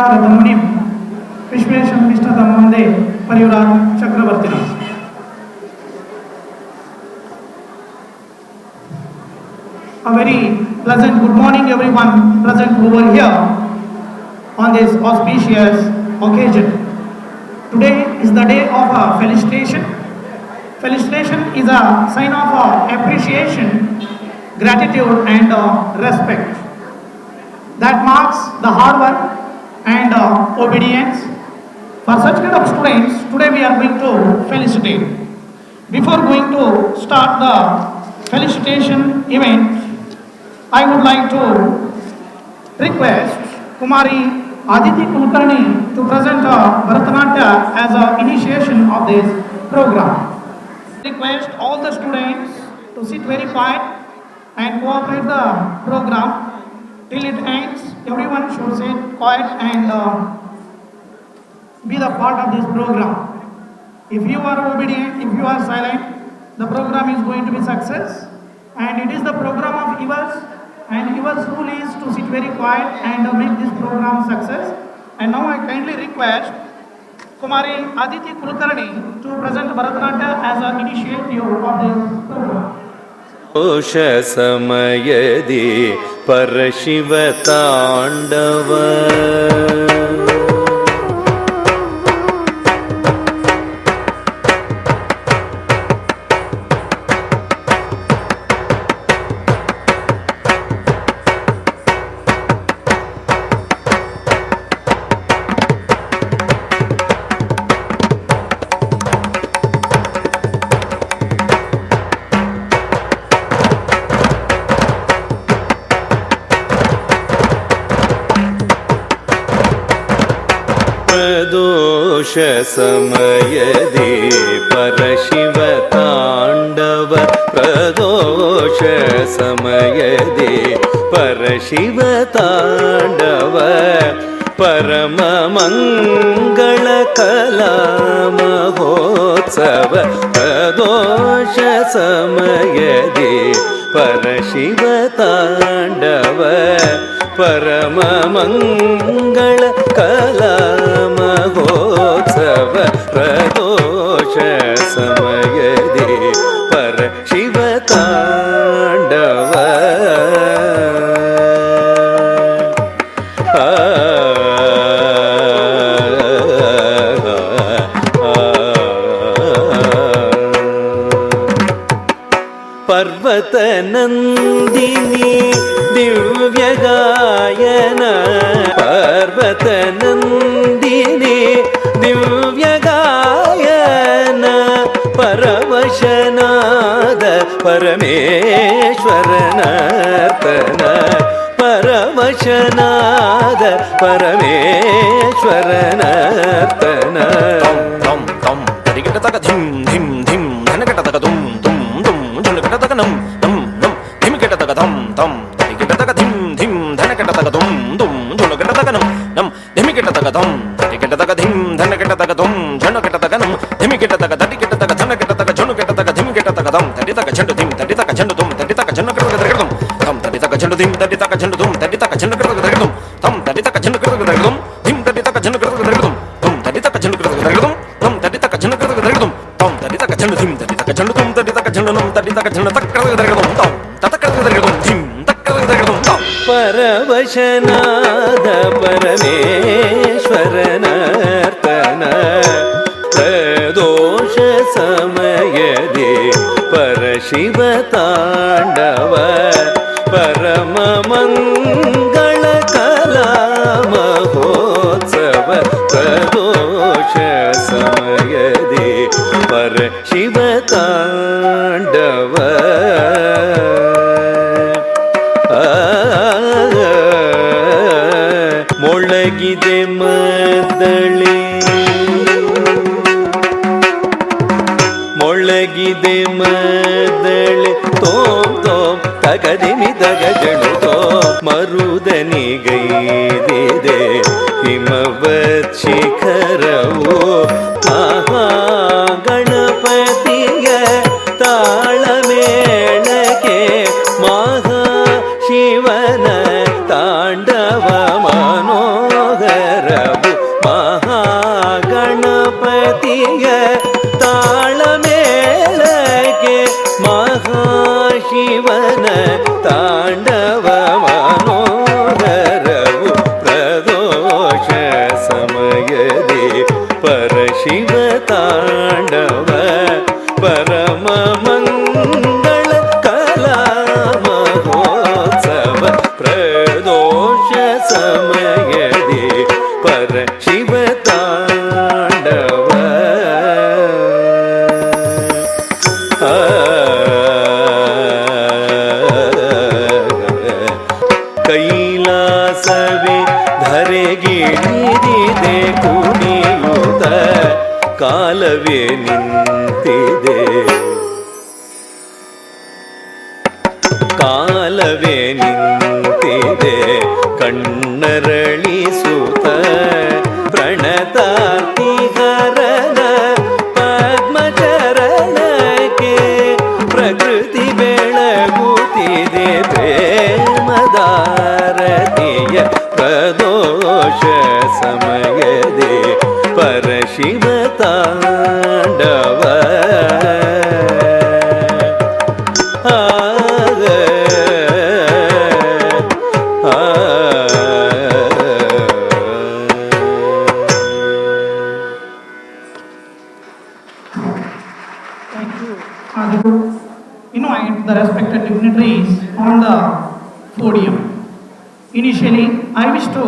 ವಿದ್ಯಾರಥಮುನಿಂ ವಿಶ್ವೇಶಂ ವಿಷ್ಣುತಂ Vande ಪರಿವ್ರಾಟ್ ಚಕ್ರವರ್ತಿನಂ. A very pleasant good morning everyone present over here on this auspicious occasion. Today is the day of felicitation. Felicitation is a sign of appreciation, gratitude and respect that marks the hard work and obedience. For such kind of students, today we are going to felicitate. Before going to start the felicitation event, I would like to request Kumari Aditi Kulkarni to present Bharatanatyam as an initiation of this program. Request all the students to sit very quiet and cooperate the program till it ends. Everyone should sit quiet and be the part of this program. If you are obedient, if you are silent, the program is going to be success, and it is the program of yours, and your rule is to sit very quiet and make this program success. And now I kindly request Kumari Aditi Kulkarni to present Bharatanatyam as an initiative of this program. ದೋಷ ಸಮಯದಿ ಪರಶಿವ ತಾಂಡವ ದೋಷ ಸಮಯದಿ ಪರಶಿವ ತಾಂಡವ ಪ್ರದೋಷ ಸಮಯದಿ ಪರಶಿವ ತಾಂಡವ ಪರಮ ಮಂಗಳ ಕಲಾ ಮಹೋತ್ಸವ ಪ್ರದೋಷ ಸಮಯದಿ ಪರಶಿವ ತಾಂಡವ ಪರಮ ಮಂಗಳ ಕಲಾ ಮಹೋತ್ಸವ ಪ್ರದೋಷ ಸಮಯದಿ ಪರಶಿವ ತಾಂಡವ ಪರ್ವತ ನಂದಿನಿ ದಿವ್ಯ ಗಾಯನ ಪರ್ವತ ನಂದಿನಿ ದಿವ್ಯ ಗಾಯನ ಪರವಶನಾದ ಪರಮೇಶ್ವರನರ್ತನ ಪರವಶನಾದ ಪರಮೇಶ್ವರನರ್ತನ ತಂ ತಂ ತರಿಗಿಟ ತಗ ಧಿಂ ಧಿಂ ಧಿಂ ಧನಗಿಟ ತಗ ದುಂ ದುಂ ದುಂ ಝುಣಗಿಟ ತಗ ನಂ ನಂ ನಂ ಧಿಮಿಗಿಟ ತಗ ಧಂ ತಂ ತರಿಗಿಟ ತಗ ಧಿಂ ಧಿಂ ಧನಗಿಟ ತಗ ದುಂ ದುಂ ಝುಣಗಿಟ ತಗ ನಂ ನಂ ಧಿಮಿಗಿಟ ತಗ ಧಂ ತರಿಗಿಟ ತಗ ಧಿಂ ಧನಗಿಟ ತಗ ದುಂ ಝುಣಗಿಟ ತಗ ನಂ ಧಿಮಿಗಿಟ ತಗ ತರಿಗಿಟ ತಗ ಧನಗಿಟ ತಗ ಝುಣಗಿಟ ತಗ ಧಿಮಿಗಿಟ ತಗ ಧಂ ತರಿ ತಗ ಝಂಡು ಧಿಂ ತರಿ ತಗ ಝಂಡು ದುಂ ತರಿ ತಗ ಝಂಡು ಕಡ ತಗ ದುಂ ಧಂ ತರಿ ತಗ ಝಂಡು ಧಿಂ ತರಿ ತಗ ಝಂಡು ದುಂ ತರಿ ತಗ ಝಂಡು ಕಡ ತಗ ದುಂ ಧಂ ತರಿ ತಗ ಝಂಡು ಕಡ ತಗ ದುಂ ಧಿಂ ತರಿ ತಗ ಝಂಡು ಕಡ ತಗ ದುಂ ಧಂ ತರಿ ತಗ ಝಂಡು ಕಡ ತಗ ದುಂ ಧಂ ತರಿ ತಗ ಝಂಡು ಕಡ ತಗ ದುಂ ಧಂ ತರಿ ತಗ ಝಂಡು ಧಿಂ ತರಿ ತಗ ಝಂಡು ದುಂ ತರಿ ತಗ ಝಂಡು ನಂ ತರಿ ತಗ ಝಂಡು ತಕ್ಕ ಕಡ ತಗ ದುಂ ಧಂ ತತ ಕಡ ತಗ ದುಂ ಧಿಂ ತಕ್ಕ ಕಡ ತಗ ದುಂ ಧಂ ಪರವಶನಾದ ಪರಮೇಶ್ವರನರ್ತನ ಪ್ರದೋಷ ಸಮಯದಿ ಪರಶಿವ ತಾಂಡವ ಪರಮ ಮಂಗಳ ಕಲಾ ಮಹೋತ್ಸವ ಪ್ರದೋಷ ಸಮಯದಿ ಪರಶಿವ ತಾಂಡವ ಮೊಳಗಿದೆ ಮದ್ದಳೆ ಮೊಳಗಿದೆ ಮದ್ದಳೆ ತೋಂ ತೋಂ ತಗದಿಮಿ ತಗಜಳು ತೋಂ ಮರುದನಿಗೈದಿದೆ ಹಿಮವತ್ ಶಿಖರವು ಮಹಾಗಣಪತಿಯ ತಾಳಮೇಳಕ್ಕೆ ಮಹಾ ಶಿವನ ತಾಂಡವ ಮನೋಹರ ಪರಮ ಮಂಗಳ ಕಲಾ ಮಹೋತ್ಸವ ಪ್ರದೋಷ ಸಮಯದಿ ಪರ ಶಿವ ತಾಂಡವ ಕೈಲಾಸವೇ ಧರೆಗಿಳಿದಿದೆ ಕುಣಿಯುತ್ತ ಕಾಲವೇ ನಿಂತಿದೆ ಕಾಲವೇ ನಿಂತಿದೆ ಕಣ್ಣರಳಿಸುತ್ತ ಪ್ರಣತಾತಿಹರನ ಪದ್ಮಚರಣಕ್ಕೆ ಪ್ರಕೃತಿ ಬೆಳಗುತ್ತಿದೆ ಪ್ರೇಮದಾರತಿಯ ಪ್ರದೋಷ ಸಮಯದೇ ಪರಶಿವ ತಾಂಡವ Thank you. Invite the respected dignitaries on the podium. Initially, I wish to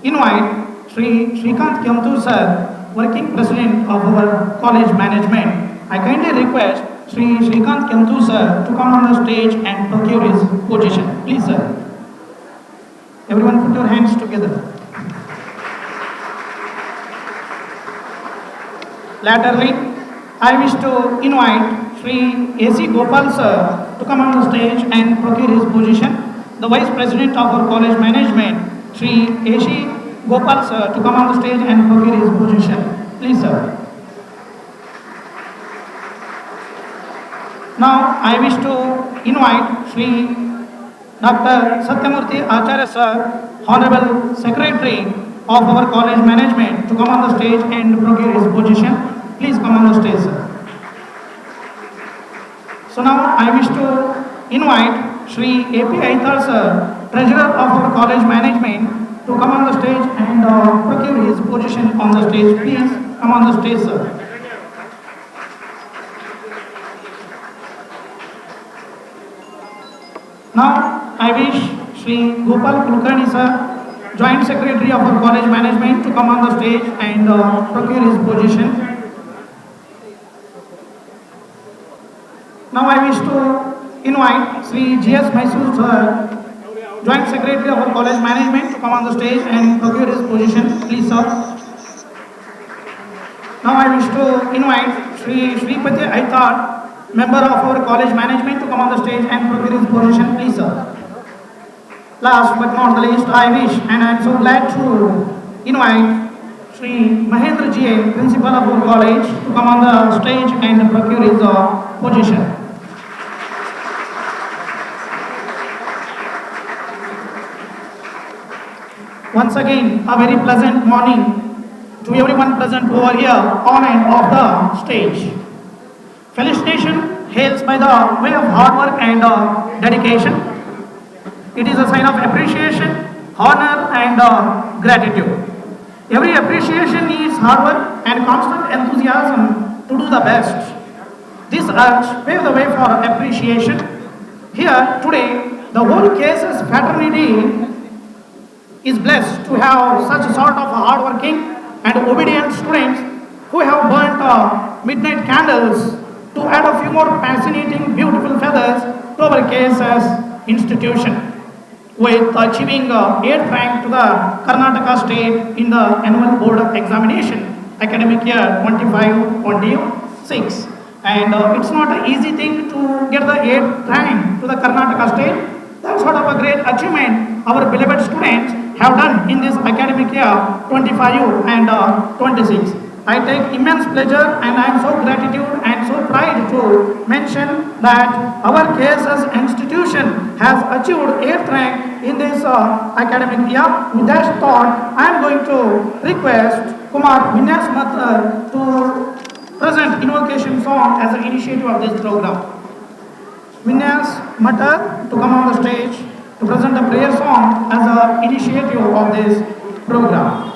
invite Sri Shrikant Kyamtu sir, working president of our college management. I kindly request Sri Shrikant Kyamtu sir to come on the stage and procure his position. Please, sir. Everyone put your hands together. Laterally, I wish to invite Sri A.C. Gopal sir to come on the stage and procure his position. The Vice President of our college management, Sri A.C. Gopal sir, to come on the stage and procure his position. Please, sir. Now, I wish to invite Sri Dr. Satyamurthy Acharya sir, Honorable Secretary of our college management, to come on the stage and procure his position. Please come on the stage, sir. So now, I wish to invite Sri A.P. Aitar sir, Treasurer of our college management, to come on the stage and procure his position on the stage. Please come on the stage, sir. Now, I wish Sri Gopal Kulkarni sir, Joint Secretary of our college management, to come on the stage and procure his position. Now, I wish to invite Sri G.S. Mysore sir, Joint Secretary of our college management, to come on the stage and procure his position. Please, sir. Now I wish to invite Sri Shripati Aitar, member of our college management, to come on the stage and procure his position. Please, sir. Last but not the least, I wish and I am so glad to invite Sri Mahendra G.A., Principal of our college, to come on the stage and procure his position. Once again, a very pleasant morning to everyone present over here on and off the stage. Felicitation hails by the way of hard work and dedication. It is a sign of appreciation, honor and gratitude. Every appreciation needs hard work and constant enthusiasm to do the best. This urge paves the way for appreciation. Here today, the whole cases fraternity is blessed to have such a sort of hardworking and obedient students who have burnt midnight candles to add a few more fascinating, beautiful feathers to our KSS institution, with achieving 8th rank to the Karnataka state in the annual board examination academic year 25-26. And it's not an easy thing to get the 8th rank to the Karnataka state. That's sort of a great achievement our beloved students have done in this academic year 25 and 26. I take immense pleasure and I am so gratitude and so pride to mention that our KSS institution has achieved 8th rank in this academic year. With that thought, I am going to request Kumar Vinyas Mathur to present invocation song as an initiative of this program. Vinyas Mathur to come on the stage to present a prayer song as an initiative of this program.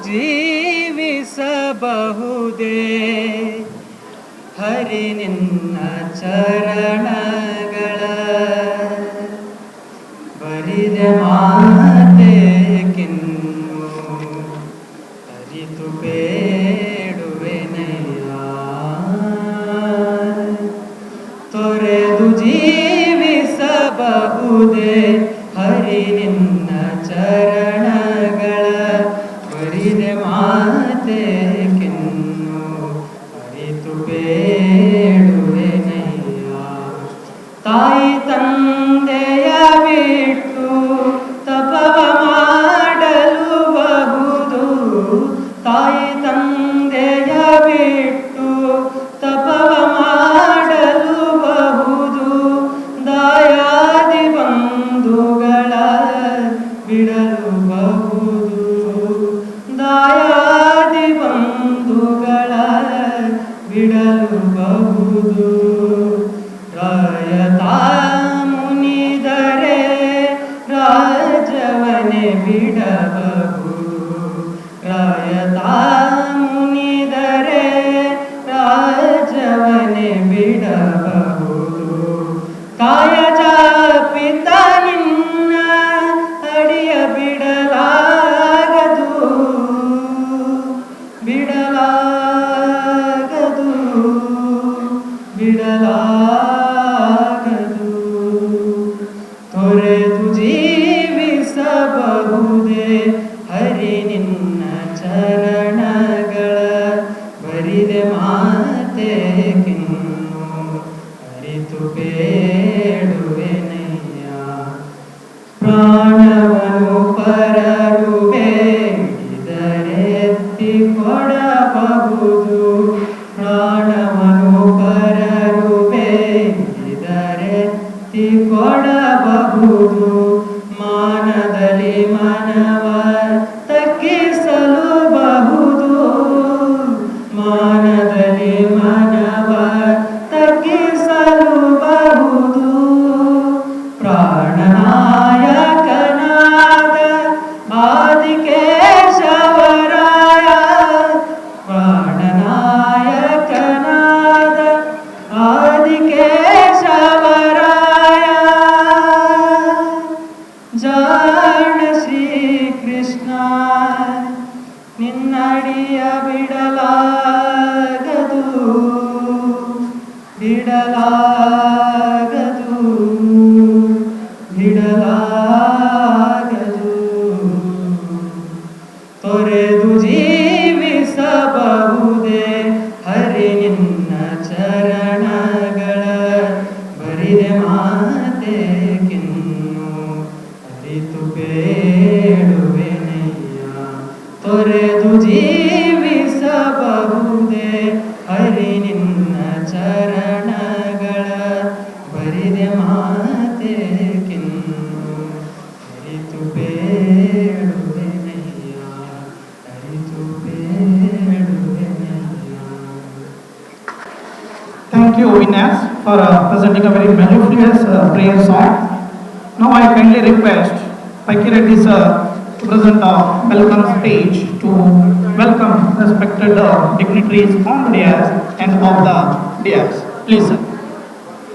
ಜೀವಿಸಲು ಹರಿ ನಿನ್ನ ಚರಣಗಳ ಬರಿದ ಮಾತೆಕಿನ್ನು ಅರಿತು ಬೇಡುವೆನಯ್ಯ ತೊರೆದು ಜೀವಿಸಬಹುದೇ ಹರಿ ನಿನ್ನ ಚರಣಗಳ ಬರಿದ ಮಾತೆಕಿನ್ನು ಅರಿತು ಬೇಡುವೆನಯ್ಯ ತಾಯಿ ತಂದೆಯ ಬಿಟ್ಟು ತಪವ ಮಾಡಲು ಬಹುದು ತಾಯಿ ತಂದೆಯ ಬಿಟ್ಟು ತಪವ ಮಾಡಲು ಬಹುದು ದಾಯಾದಿ ಬಂಧುಗಳ ಬಿಡಲು ಬಹುದು ದಾಯಾದಿ ಬಂಧುಗಳ ಬಿಡಲು ಬಹುದು ರಾಯತ ಮುನಿದರೆ ರಾಜವನೆ ಬಿಡಬಹುದು ರಾಯತ ಮುನಿದರೆ ರಾಜವನೆ ಬಿಡಬಹುದು ಕಾಯಜ ಪಿತ ನಿನ್ನ ಅಡಿಯ ಬಿಡಲಾಗದು ಬಿಡಲಾಗದು ಬಿಡಲಾಗದು ತೊರೆದು ಜೀವಿಸಬಹುದೇ ಹರಿ ನಿನ್ನ ಚರಣಗಳ ಬರಿದೆ ಮಾತೆಕಿನ್ನು ಅರಿತು ಬೇಡುವೆನಯ್ಯ ಪ್ರಾಣವನು ಪರರು ಬೇಡಿದರೆತ್ತಿ ಕೊಡಬಹುದು ಪ್ರಾಣವನು ಪರರು ಬೇಡಿದರೆತ್ತಿ ಕೊಡಬಹುದು ಮಾನದಲ್ಲಿ ಮನವ ತಗ್ಗಿಸಲು ಬಹುದು ಮಾನದಲ್ಲಿ ಮನವ ತಗ್ಗಿಸಲು ಬಹುದು ಪ್ರಾಣನಾಯಕನಾದ ಆದಿಕೇಶವರಾಯ ಪ್ರಾಣನಾಯಕನಾದ ಆದಿಕೇಶವರಾಯ ಜಾಣ ಶ್ರೀಕೃಷ್ಣ ನಿನ್ನಡಿಯ ಬಿಡಲಾಗದು ಬಿಡಲಾಗದು ಬಿಡಲಾಗದು ತೊರೆದು ಜೀವಿಸಬಹುದೇ ಹರಿ ನಿನ್ನ ಚರಣಗಳ ಬರಿದೆ ಮಾತೆಕಿನ್ನು ಅರಿತು ಬೇಡುವೆನಯ್ಯ ತೊರೆದು ಜೀವಿಸಬಹುದೇ ಹರಿ ನಿನ್ನ ಚರಣಗಳ ಬರಿದೆ ಮಾತೆಕಿನ್ನು ಅರಿತು ಬೇಡುವೆನಯ್ಯ ಅರಿತು ಬೇಡುವೆನಯ್ಯ. Thank you, Vinas, for presenting a very melodious prayer song. Now I kindly request Pakireddy sir to present a welcome speech to welcome respected dignitaries on the dais and of the dais. Please, sir.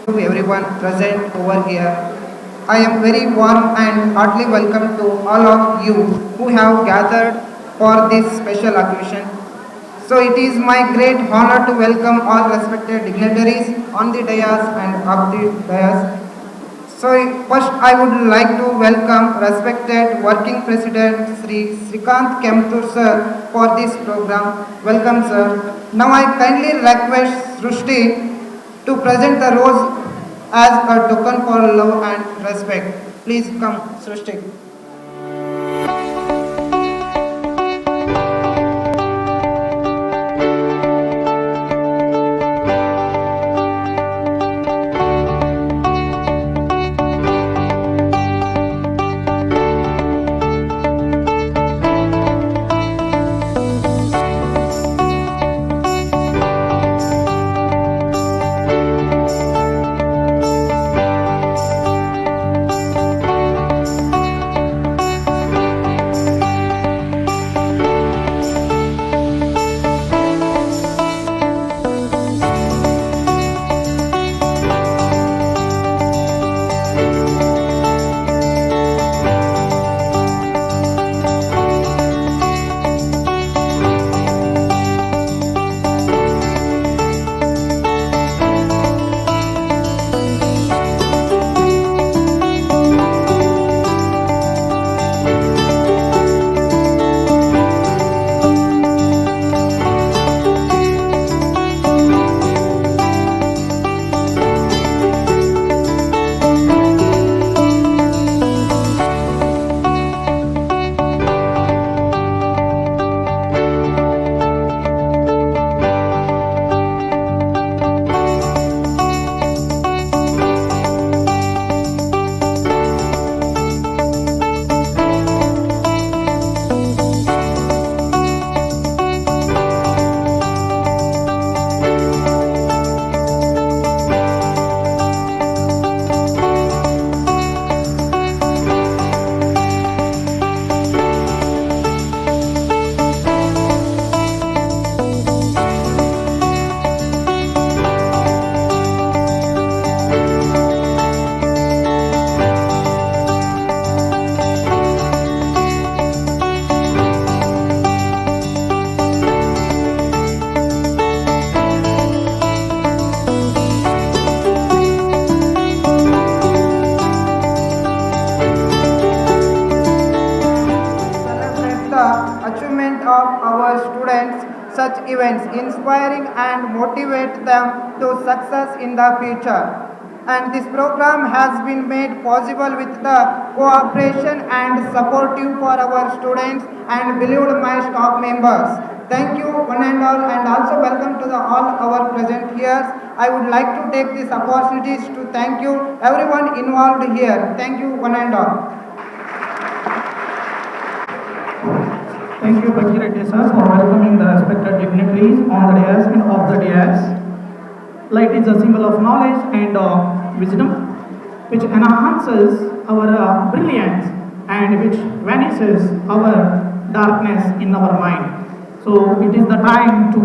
To everyone present over here, I am very warm and heartily welcome to all of you who have gathered for this special occasion. So it is my great honor to welcome all respected dignitaries on the dais and of the dais. So first I would like to welcome respected working president Sri Srikant Kemtur sir for this program. Welcome sir. Now I kindly request Srushti to present the rose as a token for love and respect. Please come, Srushti. events, inspiring and motivate them to success in the future. And this program has been made possible with the cooperation and supportive for our students and beloved my staff members. Thank you one and all, and also welcome to all our present here. I would like to take this opportunities to thank you everyone involved here. Thank you one and all. Thank you, Bakir Reddy sir, for welcoming the respected dignitaries on the dais and off the dais. Light is a symbol of knowledge and wisdom, which enhances our brilliance and which vanishes our darkness in our mind. So it is the time to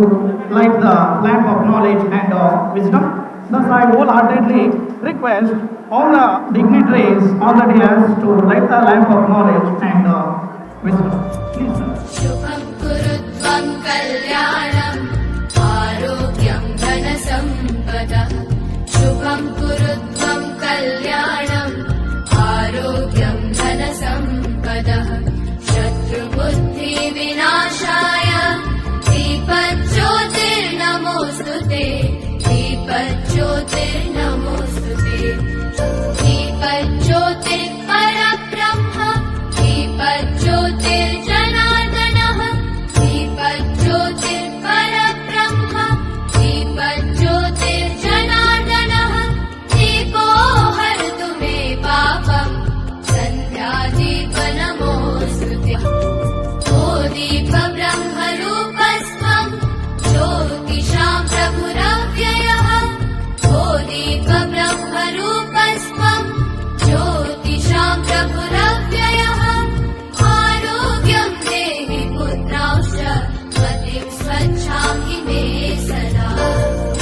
light the lamp of knowledge and wisdom. Thus I wholeheartedly request all the dignitaries on the dais to light the lamp of knowledge and wisdom. Please, sir. शुभं कुरुत्वं कल्याणम् आरोग्यं धनसम्पदः शुभं कुरुत्वं कल्याणम् आरोग्यं धनसम्पदः शत्रुबुद्धिविनाशाय दीपज्योतिर्नमोऽस्तु ते दीपज्योतिर्नमोऽस्तु ते दीपज्योतिर्परब्रह्म दीपज्योतिर्जनार्दनः दीपज्योतिर्परब्रह्म दीपज्योतिर्जनार्दनः दीपो हरतु मे पापम् सन्ध्यादीपनमोऽस्तु ते ओ दीपब्रह्मरूपस्त्वं ज्योतिषां प्रभुरव्ययः ओ दीपब्रह्मरूपस्त्वं ज्योतिषां प्रभुरव्ययः आरोग्यं देहि पुत्रांश्च मतिं स्वच्छां हि मे सदा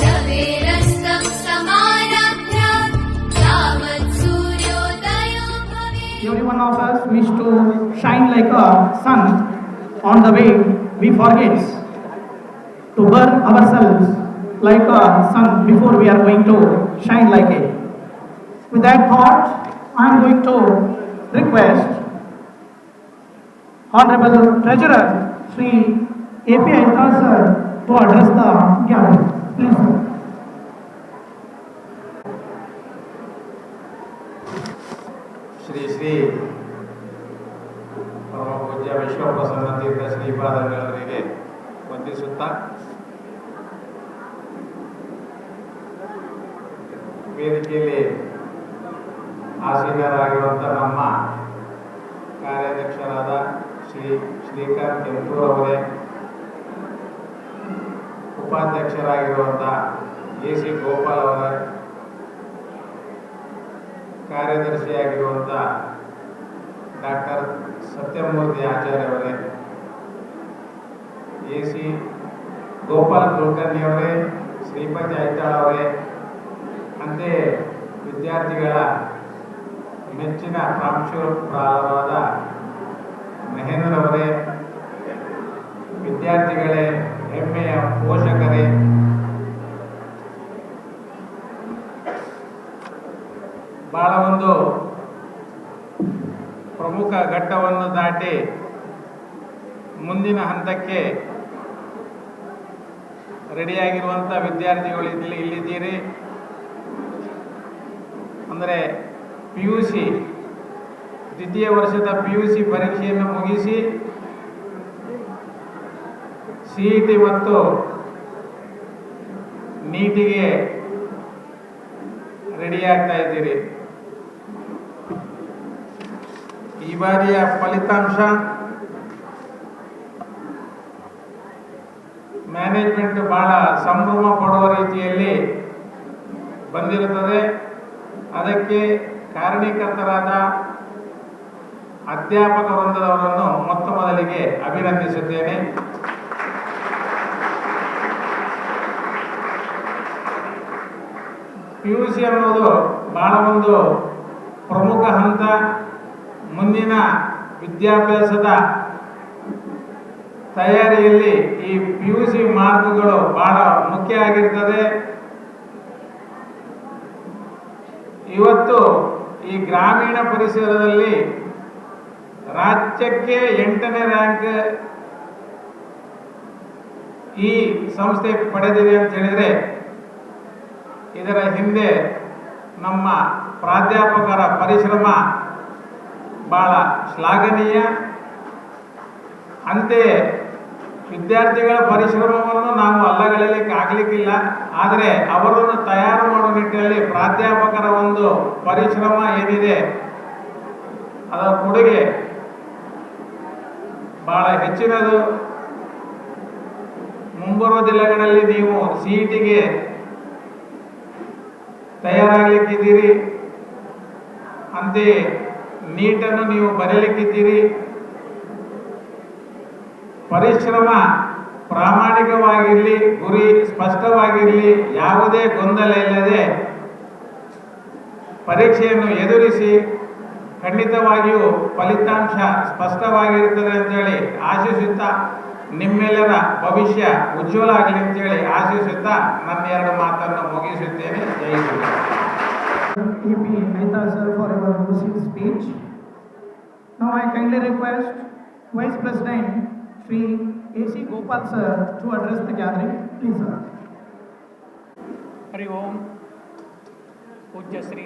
रवेरस्तं समारभ्य यावत् सूर्योदयो भवेत्. Every one of us wish to shine like a sun. On the way, we forget to burn ourselves like a sun before we are going to shine like it. With that thought, I am going to request Honorable Treasurer Sri A.P. Aitar sir to address the gathering. Please, sir. Shri Shri ಪರಮ ಪೂಜ್ಯ ವಿಶ್ವಪ್ರಸನ್ನ ತೀರ್ಥ ಶ್ರೀಪಾದಂಗಳವರಿಗೆ ವಂದಿಸುತ್ತಾ ವೇದಿಕೆಯಲ್ಲಿ ಆಸೀನರಾಗಿರುವಂಥ ನಮ್ಮ ಕಾರ್ಯಾಧ್ಯಕ್ಷರಾದ ಶ್ರೀ ಶ್ರೀಕಾಂತ್ ಕೆಂಪೂರ್ ಅವರೇ, ಉಪಾಧ್ಯಕ್ಷರಾಗಿರುವಂಥ A C Gopal ಅವರೇ, ಕಾರ್ಯದರ್ಶಿಯಾಗಿರುವಂಥ doctor Sathyamurthy ಆಚಾರ್ಯ ಅವರೇ, A C Gopal Kulkarni ಅವರೇ, ಶ್ರೀಪತಿ ಐತಾಳ್ ಅವರೇ, ಅಂತೆಯೇ ವಿದ್ಯಾರ್ಥಿಗಳ ಮೆಚ್ಚಿನ ಪ್ರಾಂಶುಪಾಲರಾದ ಮಹೇಂದ್ರ ಅವರೇ, ವಿದ್ಯಾರ್ಥಿಗಳೇ, ಹೆಮ್ಮೆಯ ಪೋಷಕರೇ, ಬಹಳ ಒಂದು ಪ್ರಮುಖ ಘಟ್ಟವನ್ನು ದಾಟಿ ಮುಂದಿನ ಹಂತಕ್ಕೆ ರೆಡಿಯಾಗಿರುವಂಥ ವಿದ್ಯಾರ್ಥಿಗಳು ಇಲ್ಲಿದ್ದೀರಿ. ಅಂದರೆ PUC ದ್ವಿತೀಯ ವರ್ಷದ PUC ಪರೀಕ್ಷೆಯನ್ನು ಮುಗಿಸಿ CET ಮತ್ತು ನೀಟಿಗೆ ರೆಡಿಯಾಗ್ತಾ ಇದ್ದೀರಿ. ಈ ಬಾರಿಯ ಫಲಿತಾಂಶ ಮ್ಯಾನೇಜ್ಮೆಂಟ್ ಬಹಳ ಸಂಭ್ರಮ ಪಡುವ ರೀತಿಯಲ್ಲಿ ಬಂದಿರುತ್ತದೆ. ಅದಕ್ಕೆ ಕಾರಣೀಕರ್ತರಾದ ಅಧ್ಯಾಪಕ ವೃಂದದವರನ್ನು ಮೊತ್ತ ಮೊದಲಿಗೆ ಅಭಿನಂದಿಸುತ್ತೇನೆ. PUC ಅನ್ನೋದು ಬಹಳ ಒಂದು ಪ್ರಮುಖ ಹಂತ. ಮುಂದಿನ ವಿದ್ಯಾಭ್ಯಾಸದ ತಯಾರಿಯಲ್ಲಿ ಈ PUC ಮಾರ್ಕ್ಗಳು ಬಹಳ ಮುಖ್ಯ ಆಗಿರ್ತದೆ. ಇವತ್ತು ಈ ಗ್ರಾಮೀಣ ಪರಿಸರದಲ್ಲಿ ರಾಜ್ಯಕ್ಕೆ 8ನೇ ರ್ಯಾಂಕ್ ಈ ಸಂಸ್ಥೆ ಪಡೆದಿದೆ ಅಂತ ಹೇಳಿದರೆ ಇದರ ಹಿಂದೆ ನಮ್ಮ ಪ್ರಾಧ್ಯಾಪಕರ ಪರಿಶ್ರಮ ಬಹಳ ಶ್ಲಾಘನೀಯ. ಅಂತೆಯೇ ವಿದ್ಯಾರ್ಥಿಗಳ ಪರಿಶ್ರಮವನ್ನು ನಾವು ಅಲ್ಲಗಳೆಯಲಿಕ್ಕೆ ಆಗಲಿಕ್ಕಿಲ್ಲ. ಆದರೆ ಅವರನ್ನು ತಯಾರು ಮಾಡುವ ನಿಟ್ಟಿನಲ್ಲಿ ಪ್ರಾಧ್ಯಾಪಕರ ಒಂದು ಪರಿಶ್ರಮ ಏನಿದೆ ಅದರ ಕೊಡುಗೆ ಬಹಳ ಹೆಚ್ಚಿನದು. ಮುಂಬರುವ ದಿನಗಳಲ್ಲಿ ನೀವು CETಗೆ ತಯಾರಾಗಲಿಕ್ಕಿದ್ದೀರಿ, ಅಂತೆಯೇ ನೀಟನ್ನು ನೀವು ಬರೆಯಲಿಕ್ಕಿದ್ದೀರಿ. ಪರಿಶ್ರಮ ಪ್ರಾಮಾಣಿಕವಾಗಿರಲಿ, ಗುರಿ ಸ್ಪಷ್ಟವಾಗಿರಲಿ, ಯಾವುದೇ ಗೊಂದಲ ಇಲ್ಲದೆ ಪರೀಕ್ಷೆಯನ್ನು ಎದುರಿಸಿ ಖಂಡಿತವಾಗಿಯೂ ಫಲಿತಾಂಶ ಸ್ಪಷ್ಟವಾಗಿರುತ್ತದೆ ಅಂತೇಳಿ ಆಶಿಸುತ್ತಾ, ನಿಮ್ಮೆಲ್ಲರ ಭವಿಷ್ಯ ಉಜ್ವಲ ಆಗಲಿ ಅಂತೇಳಿ ಆಶಿಸುತ್ತಾ ನನ್ನ 2 ಮಾತನ್ನು ಮುಗಿಸುತ್ತೇನೆ. ಜೈ Hind. EP Mehta sir for your lucid speech. Now I kindly request Vice President Shri A.C. Gopal sir to address the gathering. Please sir. ಹರಿ ಓಂ. ಪೂಜ್ಯ ಶ್ರೀ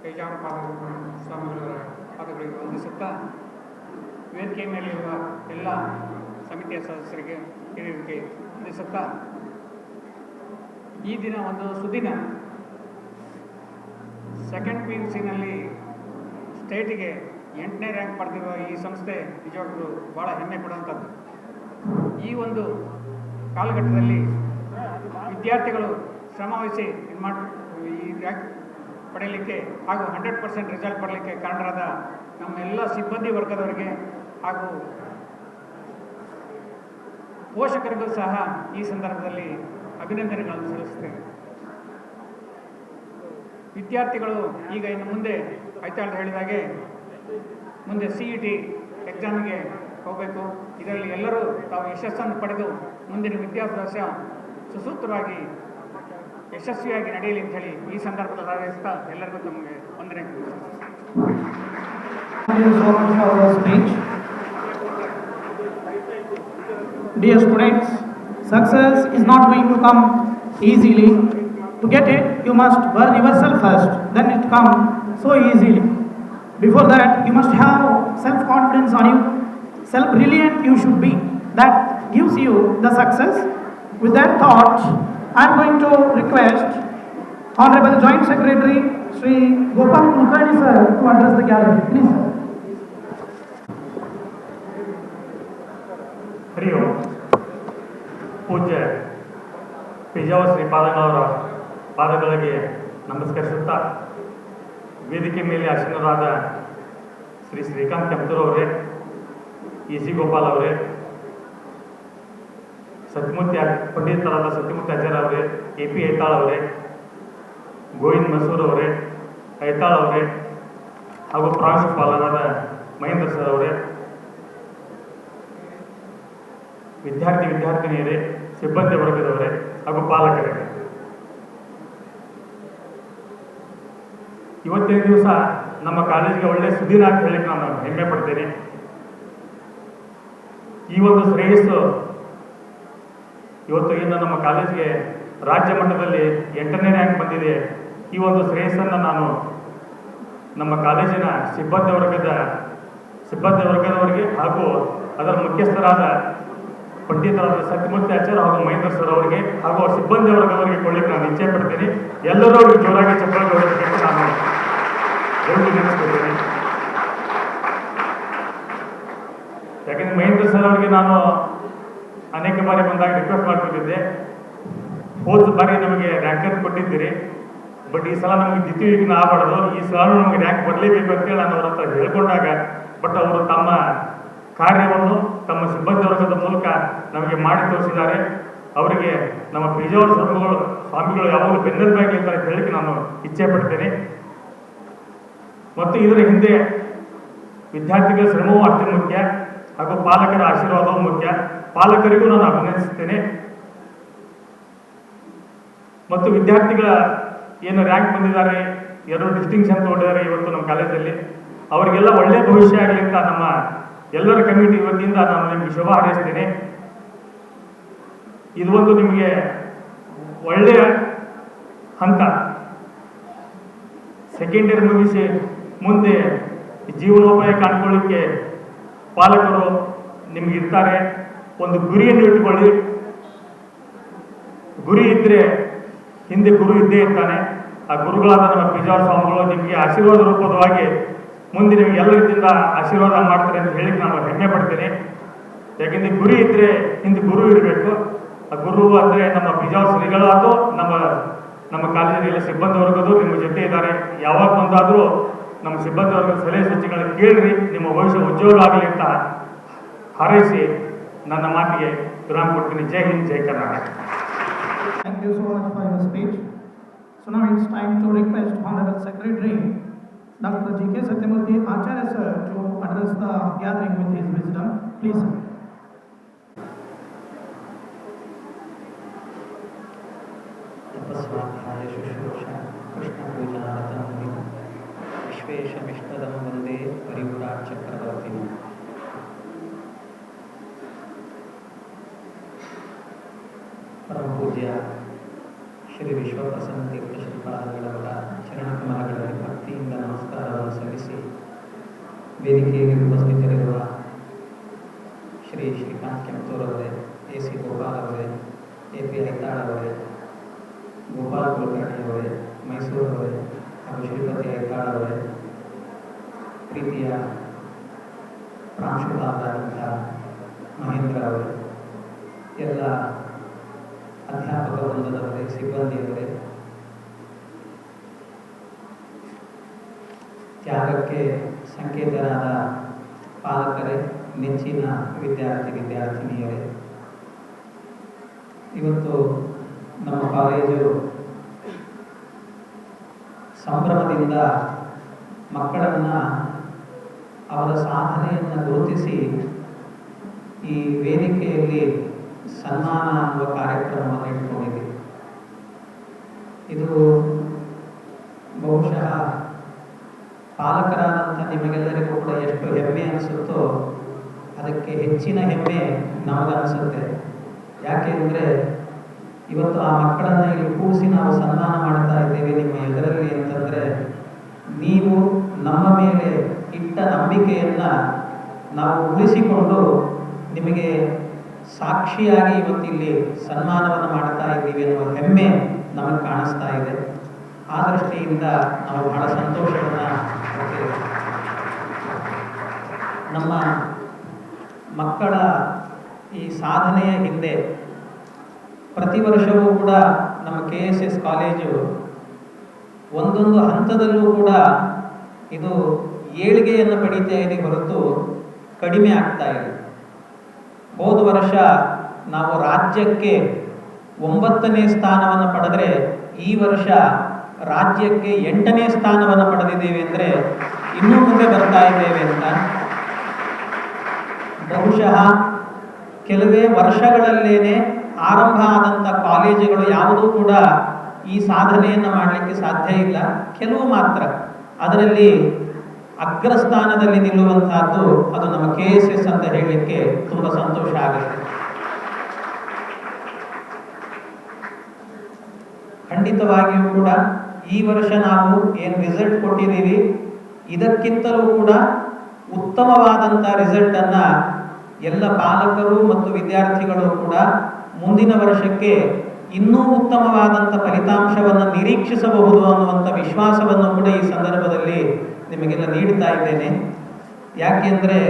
ಪೇಜಾವರ ಸ್ವಾಮಿಗಳ ಪಾದಗಳಿಗೆ ವಂದಿಸುತ್ತಾ, ವೇದಿಕೆ ಮೇಲಿರುವ ಎಲ್ಲ ಸಮಿತಿಯ ಸದಸ್ಯರಿಗೆ ಹಿರಿಯರಿಗೆ ವಂದಿಸುತ್ತಾ, ಈ ದಿನ ಒಂದು ಸುದಿನ. ಸೆಕೆಂಡ್ PUCನಲ್ಲಿ ಸ್ಟೇಟಿಗೆ 8ನೇ ರ್ಯಾಂಕ್ ಪಡೆದಿರುವ ಈ ಸಂಸ್ಥೆ ನಿಜವಾಗ್ಲೂ ಭಾಳ ಹೆಮ್ಮೆ ಪಡುವಂಥದ್ದು. ಈ ಒಂದು ಕಾಲಘಟ್ಟದಲ್ಲಿ ವಿದ್ಯಾರ್ಥಿಗಳು ಶ್ರಮವಹಿಸಿ ಈ ರ್ಯಾಂಕ್ ಪಡೆಯಲಿಕ್ಕೆ ಹಾಗೂ 100% ರಿಸಲ್ಟ್ ಬರಲಿಕ್ಕೆ ಕಾರಣರಾದ ನಮ್ಮ ಎಲ್ಲ ಸಿಬ್ಬಂದಿ ವರ್ಗದವರಿಗೆ ಹಾಗೂ ಪೋಷಕರಿಗೂ ಸಹ ಈ ಸಂದರ್ಭದಲ್ಲಿ ಅಭಿನಂದನೆಗಳನ್ನು ಸಲ್ಲಿಸುತ್ತೇವೆ. ವಿದ್ಯಾರ್ಥಿಗಳು ಈಗ ಇನ್ನು ಮುಂದೆ ಐತಾಳ್ ಹೇಳಿದಾಗೆ ಮುಂದೆ CET ಎಕ್ಸಾಮಿಗೆ ಹೋಗಬೇಕು. ಇದರಲ್ಲಿ ಎಲ್ಲರೂ ತಾವು ಯಶಸ್ಸನ್ನು ಪಡೆದು ಮುಂದಿನ ವಿದ್ಯಾಭ್ಯಾಸ ಸುಸೂತ್ರವಾಗಿ ಯಶಸ್ವಿಯಾಗಿ ನಡೆಯಲಿ ಅಂತ ಹೇಳಿ ಈ ಸಂದರ್ಭದಲ್ಲಿ ಹಾರೈಸ್ತಾ ಎಲ್ಲರಿಗೂ ತಮಗೆ ವಂದನೆ. Thank you so much for your speech. Dear students, success is not going to come easily. To get it, you must burn yourself first, then it comes so easily. Before that, you must have self-confidence on you. Self-reliant you should be. That gives you the success. With that thought, I am going to request Honorable Joint Secretary Shri Gopal Kulkarni sir to address the gathering. Please sir. ಹರಿ ಓಂ. ಪೂಜ್ಯ ಪೇಜಾವರ ಶ್ರೀಪಾದಂಗಳವರ ಪಾದಗಳಿಗೆ ನಮಸ್ಕರಿಸುತ್ತಾ, ವೇದಿಕೆ ಮೇಲೆ ಆಸೀನರಾದ ಶ್ರೀ ಶ್ರೀಕಾಂತ್ ಕೆಂಪೂರ್ ಅವರೇ, EC Gopal ಅವರೇ, ಪಂಡಿತರಾದ ಸತ್ಯಮೂರ್ತಿ ಆಚಾರ್ಯ ಅವರೇ, AP Aithal ಅವರೇ, ಗೋವಿಂದ್ ಮಸೂರ್ ಅವರೇ, ಐತಾಳ್ ಅವರೇ, ಹಾಗೂ ಪ್ರಾಂಶುಪಾಲರಾದ ಮಹೇಂದ್ರ ಸರ್ ಅವರೇ, ವಿದ್ಯಾರ್ಥಿನಿಯರೇ, ಸಿಬ್ಬಂದಿ ವರ್ಗದವರೇ ಹಾಗೂ ಪಾಲಕರೇ, ಇವತ್ತಿನ ದಿವಸ ನಮ್ಮ ಕಾಲೇಜಿಗೆ ಒಳ್ಳೆಯ ಸುದಿನ ಅಂತ ಹೇಳಲಿಕ್ಕೆ ನಾನು ಹೆಮ್ಮೆ ಪಡ್ತೇನೆ. ಈ ಒಂದು ಶ್ರೇಯಸ್ಸು ಇವತ್ತು ಇನ್ನು ನಮ್ಮ ಕಾಲೇಜಿಗೆ ರಾಜ್ಯ ಮಟ್ಟದಲ್ಲಿ 8ನೇ ರ್ಯಾಂಕ್ ಬಂದಿದೆ. ಈ ಒಂದು ಶ್ರೇಯಸ್ಸನ್ನು ನಾನು ನಮ್ಮ ಕಾಲೇಜಿನ ಸಿಬ್ಬಂದಿ ವರ್ಗದವರಿಗೆ ಹಾಗೂ ಅದರ ಮುಖ್ಯಸ್ಥರಾದ ಪಂಡಿತರಾದ ಸತ್ಯಮೂರ್ತಿ ಆಚಾರ್ಯ ಹಾಗೂ ಮಹೇಂದ್ರ ಸರ್ ಅವರಿಗೆ ಹಾಗೂ ಸಿಬ್ಬಂದಿ ವರ್ಗದವರಿಗೆ ಕೊಡ್ಲಿಕ್ಕೆ ನಾನು ಇಚ್ಛೆ ಪಡ್ತೀನಿ. ಎಲ್ಲರೂ ಅವ್ರಿಗೆ ಜೋರಾಗಿ ಚಪ್ಪಾಳೆ ಹೊಡೆಯಬೇಕಂತ ನಾನು ನೆನೆಸ್ಕೊಳ್ತೇನೆ. ಯಾಕಂದ್ರೆ ಮಹೇಂದ್ರ ಸರ್ ಅವರಿಗೆ ನಾನು ಅನೇಕ ಬಾರಿ ಬಂದಾಗ ರಿಕ್ವೆಸ್ಟ್ ಮಾಡ್ತಿದ್ದೆ, ಹೋದ ಬಾರಿ ನಮಗೆ ರ್ಯಾಂಕರ್ ಕೊಟ್ಟಿದ್ದೀರಿ, ಬಟ್ ಈ ಸಲ ನಮಗೆ ದ್ವಿತೀಯ ಆಗಬಾರ್ದು, ಈ ಸಲ ನಮಗೆ ರ್ಯಾಂಕ್ ಬರಲೇಬೇಕು ಅಂತೇಳಿ ನಾನು ಅವ್ರ ಹತ್ರ ಹೇಳ್ಕೊಂಡಾಗ, ಬಟ್ ಅವರು ತಮ್ಮ ಕಾರ್ಯವನ್ನು ತಮ್ಮ ಸಿಬ್ಬಂದಿ ವರ್ಗದ ಮೂಲಕ ನಮಗೆ ಮಾಡಿ ತೋರಿಸಿದ್ದಾರೆ. ಅವರಿಗೆ ನಮ್ಮ ಪೇಜಾವರ ಸ್ವಾಮಿಗಳು ಯಾವಾಗಲೂ ಬೆನ್ನೆಲುಬಾಗಿ ಅಂತ ಹೇಳಲಿಕ್ಕೆ ನಾನು ಇಚ್ಛೆ ಪಡ್ತೇನೆ. ಮತ್ತು ಇದರ ಹಿಂದೆ ವಿದ್ಯಾರ್ಥಿಗಳ ಶ್ರಮವೂ ಅಷ್ಟೇ ಮುಖ್ಯ ಹಾಗೂ ಪಾಲಕರ ಆಶೀರ್ವಾದವೂ ಮುಖ್ಯ. ಪಾಲಕರಿಗೂ ನಾನು ಅಭಿನಂದಿಸುತ್ತೇನೆ. ಮತ್ತು ವಿದ್ಯಾರ್ಥಿಗಳ ಏನು ರ್ಯಾಂಕ್ ಬಂದಿದ್ದಾರೆ, 2 ಡಿಸ್ಟಿಂಕ್ಷನ್ ತಗೊಂಡಿದ್ದಾರೆ ಇವತ್ತು ನಮ್ಮ ಕಾಲೇಜಲ್ಲಿ, ಅವರಿಗೆಲ್ಲ ಒಳ್ಳೆಯ ಭವಿಷ್ಯ ಆಗಲಿ ಅಂತ ನಮ್ಮ ಎಲ್ಲರ ಕಮಿಟಿ ವತಿಯಿಂದ ನಾನು ನಿಮಗೆ ಶುಭ ಹಾರೈಸ್ತೇನೆ. ಇದು ಒಂದು ನಿಮಗೆ ಒಳ್ಳೆಯ ಹಂತ. ಸೆಕೆಂಡ್ ಇಯರ್ ಮುಗಿಸಿ ಮುಂದೆ ಜೀವನೋಪಾಯ ಕಾಣ್ಕೊಳ್ಳಿಕ್ಕೆ ಪಾಲಕರು ನಿಮಗಿರ್ತಾರೆ. ಒಂದು ಗುರಿಯನ್ನು ಇಟ್ಕೊಳ್ಳಿ. ಗುರಿ ಇದ್ದರೆ ಹಿಂದೆ ಗುರು ಇದ್ದೇ ಇರ್ತಾನೆ. ಆ ಗುರುಗಳಾದ ನಮ್ಮ ಪಿಜಾರ ಸ್ವಾಮಿಗಳು ನಿಮಗೆ ಆಶೀರ್ವಾದ ರೂಪದವಾಗಿ ಮುಂದೆ ನಿಮಗೆ ಎಲ್ಲ ರೀತಿಯಿಂದ ಆಶೀರ್ವಾದ ಮಾಡ್ತಾರೆ ಅಂತ ಹೇಳಿಕ್ಕೆ ನಾನು ಹೆಮ್ಮೆ ಪಡ್ತೇನೆ. ಯಾಕೆಂದರೆ ಗುರಿ ಇದ್ದರೆ ಹಿಂದೆ ಗುರು ಇರಬೇಕು. ಆ ಗುರು ಅಂದರೆ ನಮ್ಮ ಪಿಜಾರ ಶ್ರೀಗಳಾದರೂ ನಮ್ಮ ಕಾಲೇಜಿನ ಎಲ್ಲ ಸಿಬ್ಬಂದಿ ವರ್ಗದವರು ನಿಮ್ಮ ಜೊತೆ ಇದ್ದಾರೆ. ಯಾವಾಗ ಬಂದಾದರೂ ನಮ್ಮ ಸಿಬ್ಬಂದಿ ವರ್ಗದ ಸಲಹೆ ಸೂಚನೆಗಳನ್ನು ಕೇಳ್ರಿ. ನಿಮ್ಮ ಭವಿಷ್ಯ ಉದ್ಯೋಗ ಆಗಲಿ ಅಂತ ಹಾರೈಸಿ ನನ್ನ ಮಾತಿಗೆ ವಿರಾಮ ಕೊಡ್ತೀನಿ. ಜೈ ಹಿಂದ್, ಜೈ Karnataka. Thank you so much for your speech. So now it's time to request Honorable Secretary Dr. G.K. Satyamurthy Acharya sir to address the gathering with his wisdom. Please, sir. ತಪಸ್ವಾಧ್ಯಾಯ ಶುಶ್ರೂಷ Krishna ಪೂಜಾರತಮಿ ವಿಶ್ವೇಶಮಿಷ್ಟದಂ Vande ಪರಿವ್ರಾಟ್ ಚಕ್ರವರ್ತಿನಿ. ಪರಮ ಪೂಜ್ಯ ಶ್ರೀ ವಿಶ್ವಪ್ರಸನ್ನ ತೀರ್ಥ ಶ್ರೀಪಾದಗಳವರ ಚರಣಕಮಲಗಳಲ್ಲಿ ಭಕ್ತಿಯಿಂದ ನಮಸ್ಕಾರವನ್ನು ಸಲ್ಲಿಸಿ ವೇದಿಕೆಯಲ್ಲಿ ಉಪಸ್ಥಿತರಿರುವ ಶ್ರೀ ಶ್ರೀಕಾಂತ್ ಕೆಂಪೂರವರೇ, ಎ ಸಿ ಗೋಪಾಲ್ ಅವರೇ, A P Aithal ಅವರೇ, ಗೋಪಾಲ್ ಕುಲಕರ್ಣಿಯವರೇ, ಮೈಸೂರವರೇ ಹಾಗೂ ಶ್ರೀಪತಿ ಐತಾಳ್ ಅವರೇ, ಪ್ರೀತಿಯ ಪ್ರಾಂಶುಪಾಲರಾದಂಥ ಮಹೇಂದ್ರ ಅವರೇ, ಎಲ್ಲ ಅಧ್ಯಾಪಕ ವೃಂದದವರೇ, ಸಿಬ್ಬಂದಿಯವರೇ, ತ್ಯಾಗಕ್ಕೆ ಸಂಕೇತರಾದ ಪಾಲಕರೇ, ನೆಚ್ಚಿನ ವಿದ್ಯಾರ್ಥಿನಿಯರೇ, ಇವತ್ತು ನಮ್ಮ ಕಾಲೇಜು ಸಂಭ್ರಮದಿಂದ ಮಕ್ಕಳನ್ನು ಅವರ ಸಾಧನೆಯನ್ನು ಗುರುತಿಸಿ ಈ ವೇದಿಕೆಯಲ್ಲಿ ಸನ್ಮಾನ ಅನ್ನುವ ಕಾರ್ಯಕ್ರಮವನ್ನು ಇಟ್ಕೊಂಡಿದೆ. ಇದು ಬಹುಶಃ ಪಾಲಕರಾದಂಥ ನಿಮಗೆಲ್ಲರಿಗೂ ಕೂಡ ಎಷ್ಟು ಹೆಮ್ಮೆ ಅನಿಸುತ್ತೋ ಅದಕ್ಕೆ ಹೆಚ್ಚಿನ ಹೆಮ್ಮೆ ನಮಗನಿಸುತ್ತೆ. ಯಾಕೆಂದರೆ ಇವತ್ತು ಆ ಮಕ್ಕಳನ್ನು ಇಲ್ಲಿ ಕೂರಿಸಿ ನಾವು ಸನ್ಮಾನ ಮಾಡ್ತಾ ಇದ್ದೇವೆ ನಿಮ್ಮ ಎದುರಲ್ಲಿ ಅಂತಂದರೆ ನೀವು ನಮ್ಮ ಮೇಲೆ ಇಟ್ಟ ನಂಬಿಕೆಯನ್ನು ನಾವು ಉಳಿಸಿಕೊಂಡು ನಿಮಗೆ ಸಾಕ್ಷಿಯಾಗಿ ಇವತ್ತಿಲ್ಲಿ ಸನ್ಮಾನವನ್ನು ಮಾಡ್ತಾ ಇದ್ದೀವಿ ಅನ್ನುವ ಹೆಮ್ಮೆ ನಮಗೆ ಕಾಣಿಸ್ತಾ ಇದೆ. ಆ ದೃಷ್ಟಿಯಿಂದ ನಾವು ಬಹಳ ಸಂತೋಷವನ್ನು ಪಡ್ತೇವೆ. ನಮ್ಮ ಮಕ್ಕಳ ಈ ಸಾಧನೆಯ ಹಿಂದೆ ಪ್ರತಿ ವರ್ಷವೂ ಕೂಡ ನಮ್ಮ KSS ಕಾಲೇಜು ಒಂದೊಂದು ಹಂತದಲ್ಲೂ ಕೂಡ ಇದು ಏಳಿಗೆಯನ್ನು ಪಡೀತಾ ಇದೆ ಹೊರತು ಕಡಿಮೆ ಆಗ್ತಾ ಇದೆ. ಹೋದ ವರ್ಷ ನಾವು ರಾಜ್ಯಕ್ಕೆ 9ನೇ ಸ್ಥಾನವನ್ನು ಪಡೆದರೆ ಈ ವರ್ಷ ರಾಜ್ಯಕ್ಕೆ 8ನೇ ಸ್ಥಾನವನ್ನು ಪಡೆದಿದ್ದೇವೆ ಅಂದರೆ ಇನ್ನೂ ಮುಂದೆ ಬರ್ತಾ ಇದ್ದೇವೆ ಅಂತ. ಬಹುಶಃ ಕೆಲವೇ ವರ್ಷಗಳಲ್ಲೇನೆ ಆರಂಭ ಆದಂಥ ಕಾಲೇಜುಗಳು ಯಾವುದೂ ಕೂಡ ಈ ಸಾಧನೆಯನ್ನು ಮಾಡಲಿಕ್ಕೆ ಸಾಧ್ಯ ಇಲ್ಲ. ಕೆಲವು ಮಾತ್ರ ಅದರಲ್ಲಿ ಅಗ್ರಸ್ಥಾನದಲ್ಲಿ ನಿಲ್ಲುವಂತಹದ್ದು ಅದು ನಮ್ಮ KSS ಅಂತ ಹೇಳಲಿಕ್ಕೆ ತುಂಬ ಸಂತೋಷ ಆಗುತ್ತೆ. ಖಂಡಿತವಾಗಿಯೂ ಕೂಡ ಈ ವರ್ಷ ನಾವು ಏನು ರಿಸಲ್ಟ್ ಕೊಟ್ಟಿದ್ದೀವಿ ಇದಕ್ಕಿಂತಲೂ ಕೂಡ ಉತ್ತಮವಾದಂಥ ರಿಸಲ್ಟನ್ನು ಎಲ್ಲ ಪಾಲಕರು ಮತ್ತು ವಿದ್ಯಾರ್ಥಿಗಳು ಕೂಡ ಮುಂದಿನ ವರ್ಷಕ್ಕೆ ಇನ್ನೂ ಉತ್ತಮವಾದಂಥ ಫಲಿತಾಂಶವನ್ನು ನಿರೀಕ್ಷಿಸಬಹುದು ಅನ್ನುವಂಥ ವಿಶ್ವಾಸವನ್ನು ಕೂಡ ಈ ಸಂದರ್ಭದಲ್ಲಿ ನಿಮಗೆಲ್ಲ ನೀಡ್ತಾ ಇದ್ದೇನೆ. ಯಾಕೆಂದರೆ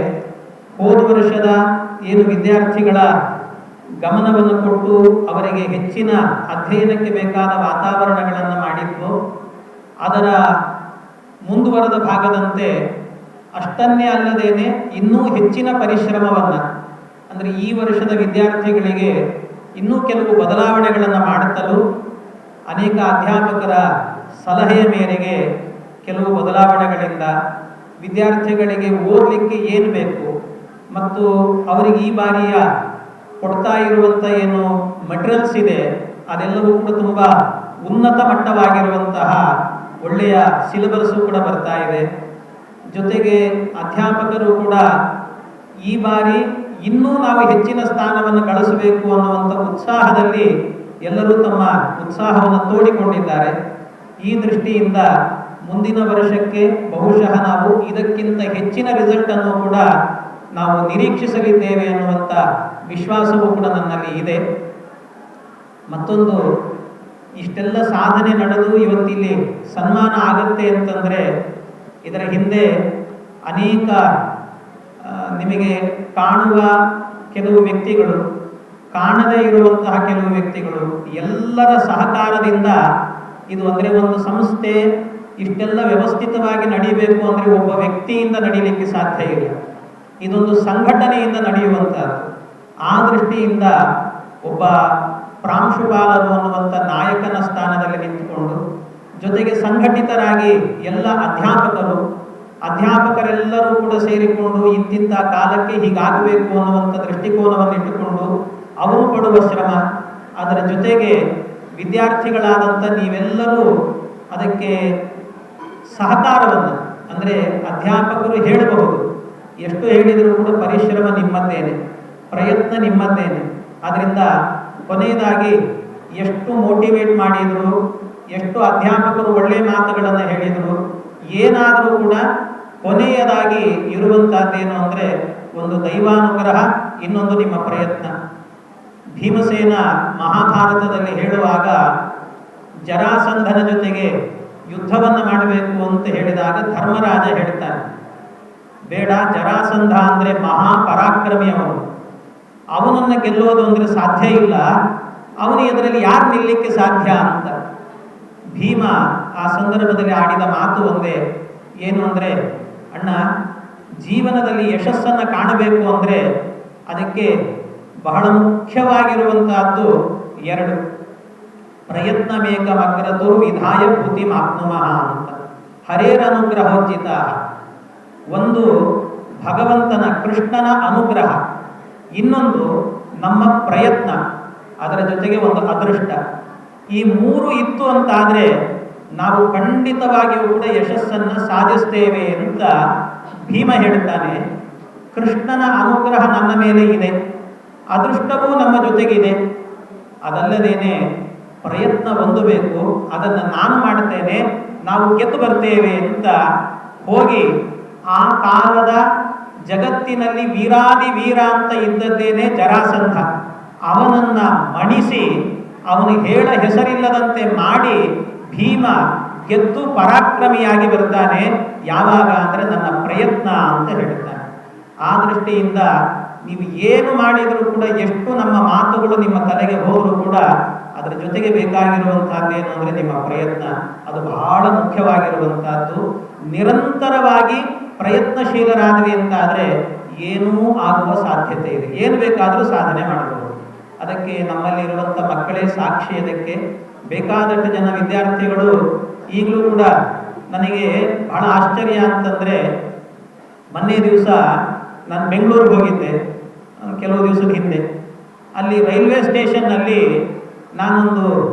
ಹೋದ ವರ್ಷದ ಏನು ವಿದ್ಯಾರ್ಥಿಗಳ ಗಮನವನ್ನು ಕೊಟ್ಟು ಅವರಿಗೆ ಹೆಚ್ಚಿನ ಅಧ್ಯಯನಕ್ಕೆ ಬೇಕಾದ ವಾತಾವರಣಗಳನ್ನು ಮಾಡಿದ್ದು ಅದರ ಮುಂದುವರೆದ ಭಾಗದಂತೆ ಅಷ್ಟನ್ನೇ ಅಲ್ಲದೇನೆ ಇನ್ನೂ ಹೆಚ್ಚಿನ ಪರಿಶ್ರಮವನ್ನು ಅಂದರೆ ಈ ವರ್ಷದ ವಿದ್ಯಾರ್ಥಿಗಳಿಗೆ ಇನ್ನೂ ಕೆಲವು ಬದಲಾವಣೆಗಳನ್ನು ಮಾಡುತ್ತಲೂ ಅನೇಕ ಅಧ್ಯಾಪಕರ ಸಲಹೆಯ ಮೇರೆಗೆ ಕೆಲವು ಬದಲಾವಣೆಗಳಿಂದ ವಿದ್ಯಾರ್ಥಿಗಳಿಗೆ ಓದಲಿಕ್ಕೆ ಏನು ಬೇಕು ಮತ್ತು ಅವರಿಗೆ ಈ ಬಾರಿಯ ಕೊಡ್ತಾ ಇರುವಂಥ ಏನು ಮಟೀರಿಯಲ್ಸ್ ಇದೆ ಅದೆಲ್ಲವೂ ಕೂಡ ತುಂಬ ಉನ್ನತ ಮಟ್ಟವಾಗಿರುವಂತಹ ಒಳ್ಳೆಯ ಸಿಲೆಬಸ್ಸು ಕೂಡ ಬರ್ತಾ ಇದೆ. ಜೊತೆಗೆ ಅಧ್ಯಾಪಕರು ಕೂಡ ಈ ಬಾರಿ ಇನ್ನೂ ನಾವು ಹೆಚ್ಚಿನ ಸ್ಥಾನವನ್ನು ಗಳಿಸಬೇಕು ಅನ್ನುವಂಥ ಉತ್ಸಾಹದಲ್ಲಿ ಎಲ್ಲರೂ ತಮ್ಮ ಉತ್ಸಾಹವನ್ನು ತೋಡಿಕೊಂಡಿದ್ದಾರೆ. ಈ ದೃಷ್ಟಿಯಿಂದ ಮುಂದಿನ ವರ್ಷಕ್ಕೆ ಬಹುಶಃ ನಾವು ಇದಕ್ಕಿಂತ ಹೆಚ್ಚಿನ ರಿಸಲ್ಟನ್ನು ಕೂಡ ನಾವು ನಿರೀಕ್ಷಿಸಲಿದ್ದೇವೆ ಅನ್ನುವಂಥ ವಿಶ್ವಾಸವೂ ಕೂಡ ನನ್ನಲ್ಲಿ ಇದೆ. ಮತ್ತೊಂದು, ಇಷ್ಟೆಲ್ಲ ಸಾಧನೆ ನಡೆದು ಇವತ್ತಿಲ್ಲಿ ಸನ್ಮಾನ ಆಗತ್ತೆ ಅಂತಂದರೆ ಇದರ ಹಿಂದೆ ಅನೇಕ ನಿಮಗೆ ಕಾಣುವ ಕೆಲವು ವ್ಯಕ್ತಿಗಳು, ಕಾಣದೇ ಇರುವಂತಹ ಕೆಲವು ವ್ಯಕ್ತಿಗಳು ಎಲ್ಲರ ಸಹಕಾರದಿಂದ ಇದು ಅಂದರೆ ಒಂದು ಸಂಸ್ಥೆ ಇಷ್ಟೆಲ್ಲ ವ್ಯವಸ್ಥಿತವಾಗಿ ನಡೀಬೇಕು ಅಂದರೆ ಒಬ್ಬ ವ್ಯಕ್ತಿಯಿಂದ ನಡೀಲಿಕ್ಕೆ ಸಾಧ್ಯ ಇಲ್ಲ. ಇದೊಂದು ಸಂಘಟನೆಯಿಂದ ನಡೆಯುವಂಥದ್ದು. ಆ ದೃಷ್ಟಿಯಿಂದ ಒಬ್ಬ ಪ್ರಾಂಶುಪಾಲರು ಅನ್ನುವಂಥ ನಾಯಕನ ಸ್ಥಾನದಲ್ಲಿ ನಿಂತುಕೊಂಡು ಜೊತೆಗೆ ಸಂಘಟಿತರಾಗಿ ಎಲ್ಲ ಅಧ್ಯಾಪಕರೆಲ್ಲರೂ ಕೂಡ ಸೇರಿಕೊಂಡು ಇಂತಿಂಥ ಕಾಲಕ್ಕೆ ಹೀಗಾಗಬೇಕು ಅನ್ನುವಂಥ ದೃಷ್ಟಿಕೋನವನ್ನು ಇಟ್ಟುಕೊಂಡು ಅವರು ಪಡುವ ಶ್ರಮ, ಅದರ ಜೊತೆಗೆ ವಿದ್ಯಾರ್ಥಿಗಳಾದಂಥ ನೀವೆಲ್ಲರೂ ಅದಕ್ಕೆ ಸಹಕಾರವನ್ನು, ಅಂದರೆ ಅಧ್ಯಾಪಕರು ಹೇಳಬಹುದು, ಎಷ್ಟು ಹೇಳಿದರೂ ಕೂಡ ಪರಿಶ್ರಮ ನಿಮ್ಮದ್ದೇನೆ, ಪ್ರಯತ್ನ ನಿಮ್ಮದ್ದೇನೆ. ಆದ್ದರಿಂದ ಕೊನೆಯದಾಗಿ ಎಷ್ಟು ಮೋಟಿವೇಟ್ ಮಾಡಿದರು, ಎಷ್ಟು ಅಧ್ಯಾಪಕರು ಒಳ್ಳೆಯ ಮಾತುಗಳನ್ನು ಹೇಳಿದರು, ಏನಾದರೂ ಕೂಡ ಕೊನೆಯದಾಗಿ ಇರುವಂತಹದ್ದೇನು ಅಂದರೆ ಒಂದು ದೈವಾನುಗ್ರಹ, ಇನ್ನೊಂದು ನಿಮ್ಮ ಪ್ರಯತ್ನ. ಭೀಮಸೇನ ಮಹಾಭಾರತದಲ್ಲಿ ಹೇಳುವಾಗ ಜರಾಸಂಧನ ಜೊತೆಗೆ ಯುದ್ಧವನ್ನು ಮಾಡಬೇಕು ಅಂತ ಹೇಳಿದಾಗ ಧರ್ಮರಾಜ ಹೇಳ್ತಾನೆ, ಬೇಡ, ಜರಾಸಂಧ ಅಂದರೆ ಮಹಾಪರಾಕ್ರಮಿ ಅವನನ್ನು ಗೆಲ್ಲೋದು ಅಂದರೆ ಸಾಧ್ಯ ಇಲ್ಲ, ಅವನು ಎದುರಲ್ಲಿ ಯಾರು ನಿಲ್ಲಲಿಕ್ಕೆ ಸಾಧ್ಯ ಅಂತ. ಭೀಮ ಆ ಸಂದರ್ಭದಲ್ಲಿ ಆಡಿದ ಮಾತು ಒಂದೇ, ಏನು ಅಂದರೆ, ಅಣ್ಣ, ಜೀವನದಲ್ಲಿ ಯಶಸ್ಸನ್ನು ಕಾಣಬೇಕು ಅಂದರೆ ಅದಕ್ಕೆ ಬಹಳ ಮುಖ್ಯವಾಗಿರುವಂತಹದ್ದು ಎರಡು. ಪ್ರಯತ್ನಮೇಕಮಗ್ರತೋ ವಿಧಾಯ ಭೂತಿ ಮಾಪ್ನುಮಃ ಅಂತ. ಹರೇರನುಗ್ರಹೋಚಿತ, ಒಂದು ಭಗವಂತನ ಕೃಷ್ಣನ ಅನುಗ್ರಹ, ಇನ್ನೊಂದು ನಮ್ಮ ಪ್ರಯತ್ನ, ಅದರ ಜೊತೆಗೆ ಒಂದು ಅದೃಷ್ಟ. ಈ ಮೂರು ಇತ್ತು ಅಂತಾದರೆ ನಾವು ಖಂಡಿತವಾಗಿಯೂ ಕೂಡ ಯಶಸ್ಸನ್ನು ಸಾಧಿಸ್ತೇವೆ ಅಂತ ಭೀಮ ಹೇಳ್ತಾನೆ. ಕೃಷ್ಣನ ಅನುಗ್ರಹ ನನ್ನ ಮೇಲೆ ಇದೆ, ಅದೃಷ್ಟವೂ ನಮ್ಮ ಜೊತೆಗಿದೆ, ಅದಲ್ಲದೇನೆ ಪ್ರಯತ್ನ ಹೊಂದಬೇಕು, ಅದನ್ನು ನಾನು ಮಾಡ್ತೇನೆ, ನಾವು ಗೆದ್ದು ಬರ್ತೇವೆ ಅಂತ ಹೋಗಿ ಆ ಕಾಲದ ಜಗತ್ತಿನಲ್ಲಿ ವೀರಾದಿ ವೀರ ಅಂತ ಇದ್ದದ್ದೇನೆ ಜರಾಸಂಧ. ಅವನನ್ನ ಮಣಿಸಿ ಅವನು ಹೇಳ ಹೆಸರಿಲ್ಲದಂತೆ ಮಾಡಿ ಭೀಮ ಗೆದ್ದು ಪರಾಕ್ರಮಿಯಾಗಿ ಬರ್ತಾನೆ. ಯಾವಾಗ ಅಂದರೆ ನನ್ನ ಪ್ರಯತ್ನ ಅಂತ ಹೇಳ್ತಾನೆ. ಆ ದೃಷ್ಟಿಯಿಂದ ನೀವು ಏನು ಮಾಡಿದರೂ ಕೂಡ, ಎಷ್ಟು ನಮ್ಮ ಮಾತುಗಳು ನಿಮ್ಮ ತಲೆಗೆ ಹೋದರೂ ಕೂಡ ಅದರ ಜೊತೆಗೆ ಬೇಕಾಗಿರುವಂತಹದ್ದೇನು ಅಂದರೆ ನಿಮ್ಮ ಪ್ರಯತ್ನ. ಅದು ಬಹಳ ಮುಖ್ಯವಾಗಿರುವಂತಹದ್ದು. ನಿರಂತರವಾಗಿ ಪ್ರಯತ್ನಶೀಲರಾದ್ವಿ ಅಂತಾದರೆ ಏನೂ ಆಗುವ ಸಾಧ್ಯತೆ ಇದೆ, ಏನು ಬೇಕಾದರೂ ಸಾಧನೆ ಮಾಡಬಹುದು. ಅದಕ್ಕೆ ನಮ್ಮಲ್ಲಿರುವಂಥ ಮಕ್ಕಳೇ ಸಾಕ್ಷಿ. ಅದಕ್ಕೆ ಬೇಕಾದಷ್ಟು ಜನ ವಿದ್ಯಾರ್ಥಿಗಳು ಈಗಲೂ ಕೂಡ ನನಗೆ ಬಹಳ ಆಶ್ಚರ್ಯ ಅಂತಂದರೆ, ಮೊನ್ನೆ ದಿವಸ ನಾನು ಬೆಂಗಳೂರಿಗೆ ಹೋಗಿದ್ದೆ ಕೆಲವು ದಿವಸದ ಹಿಂದೆ. ಅಲ್ಲಿ ರೈಲ್ವೆ ಸ್ಟೇಷನ್ನಲ್ಲಿ ನಾನೊಂದು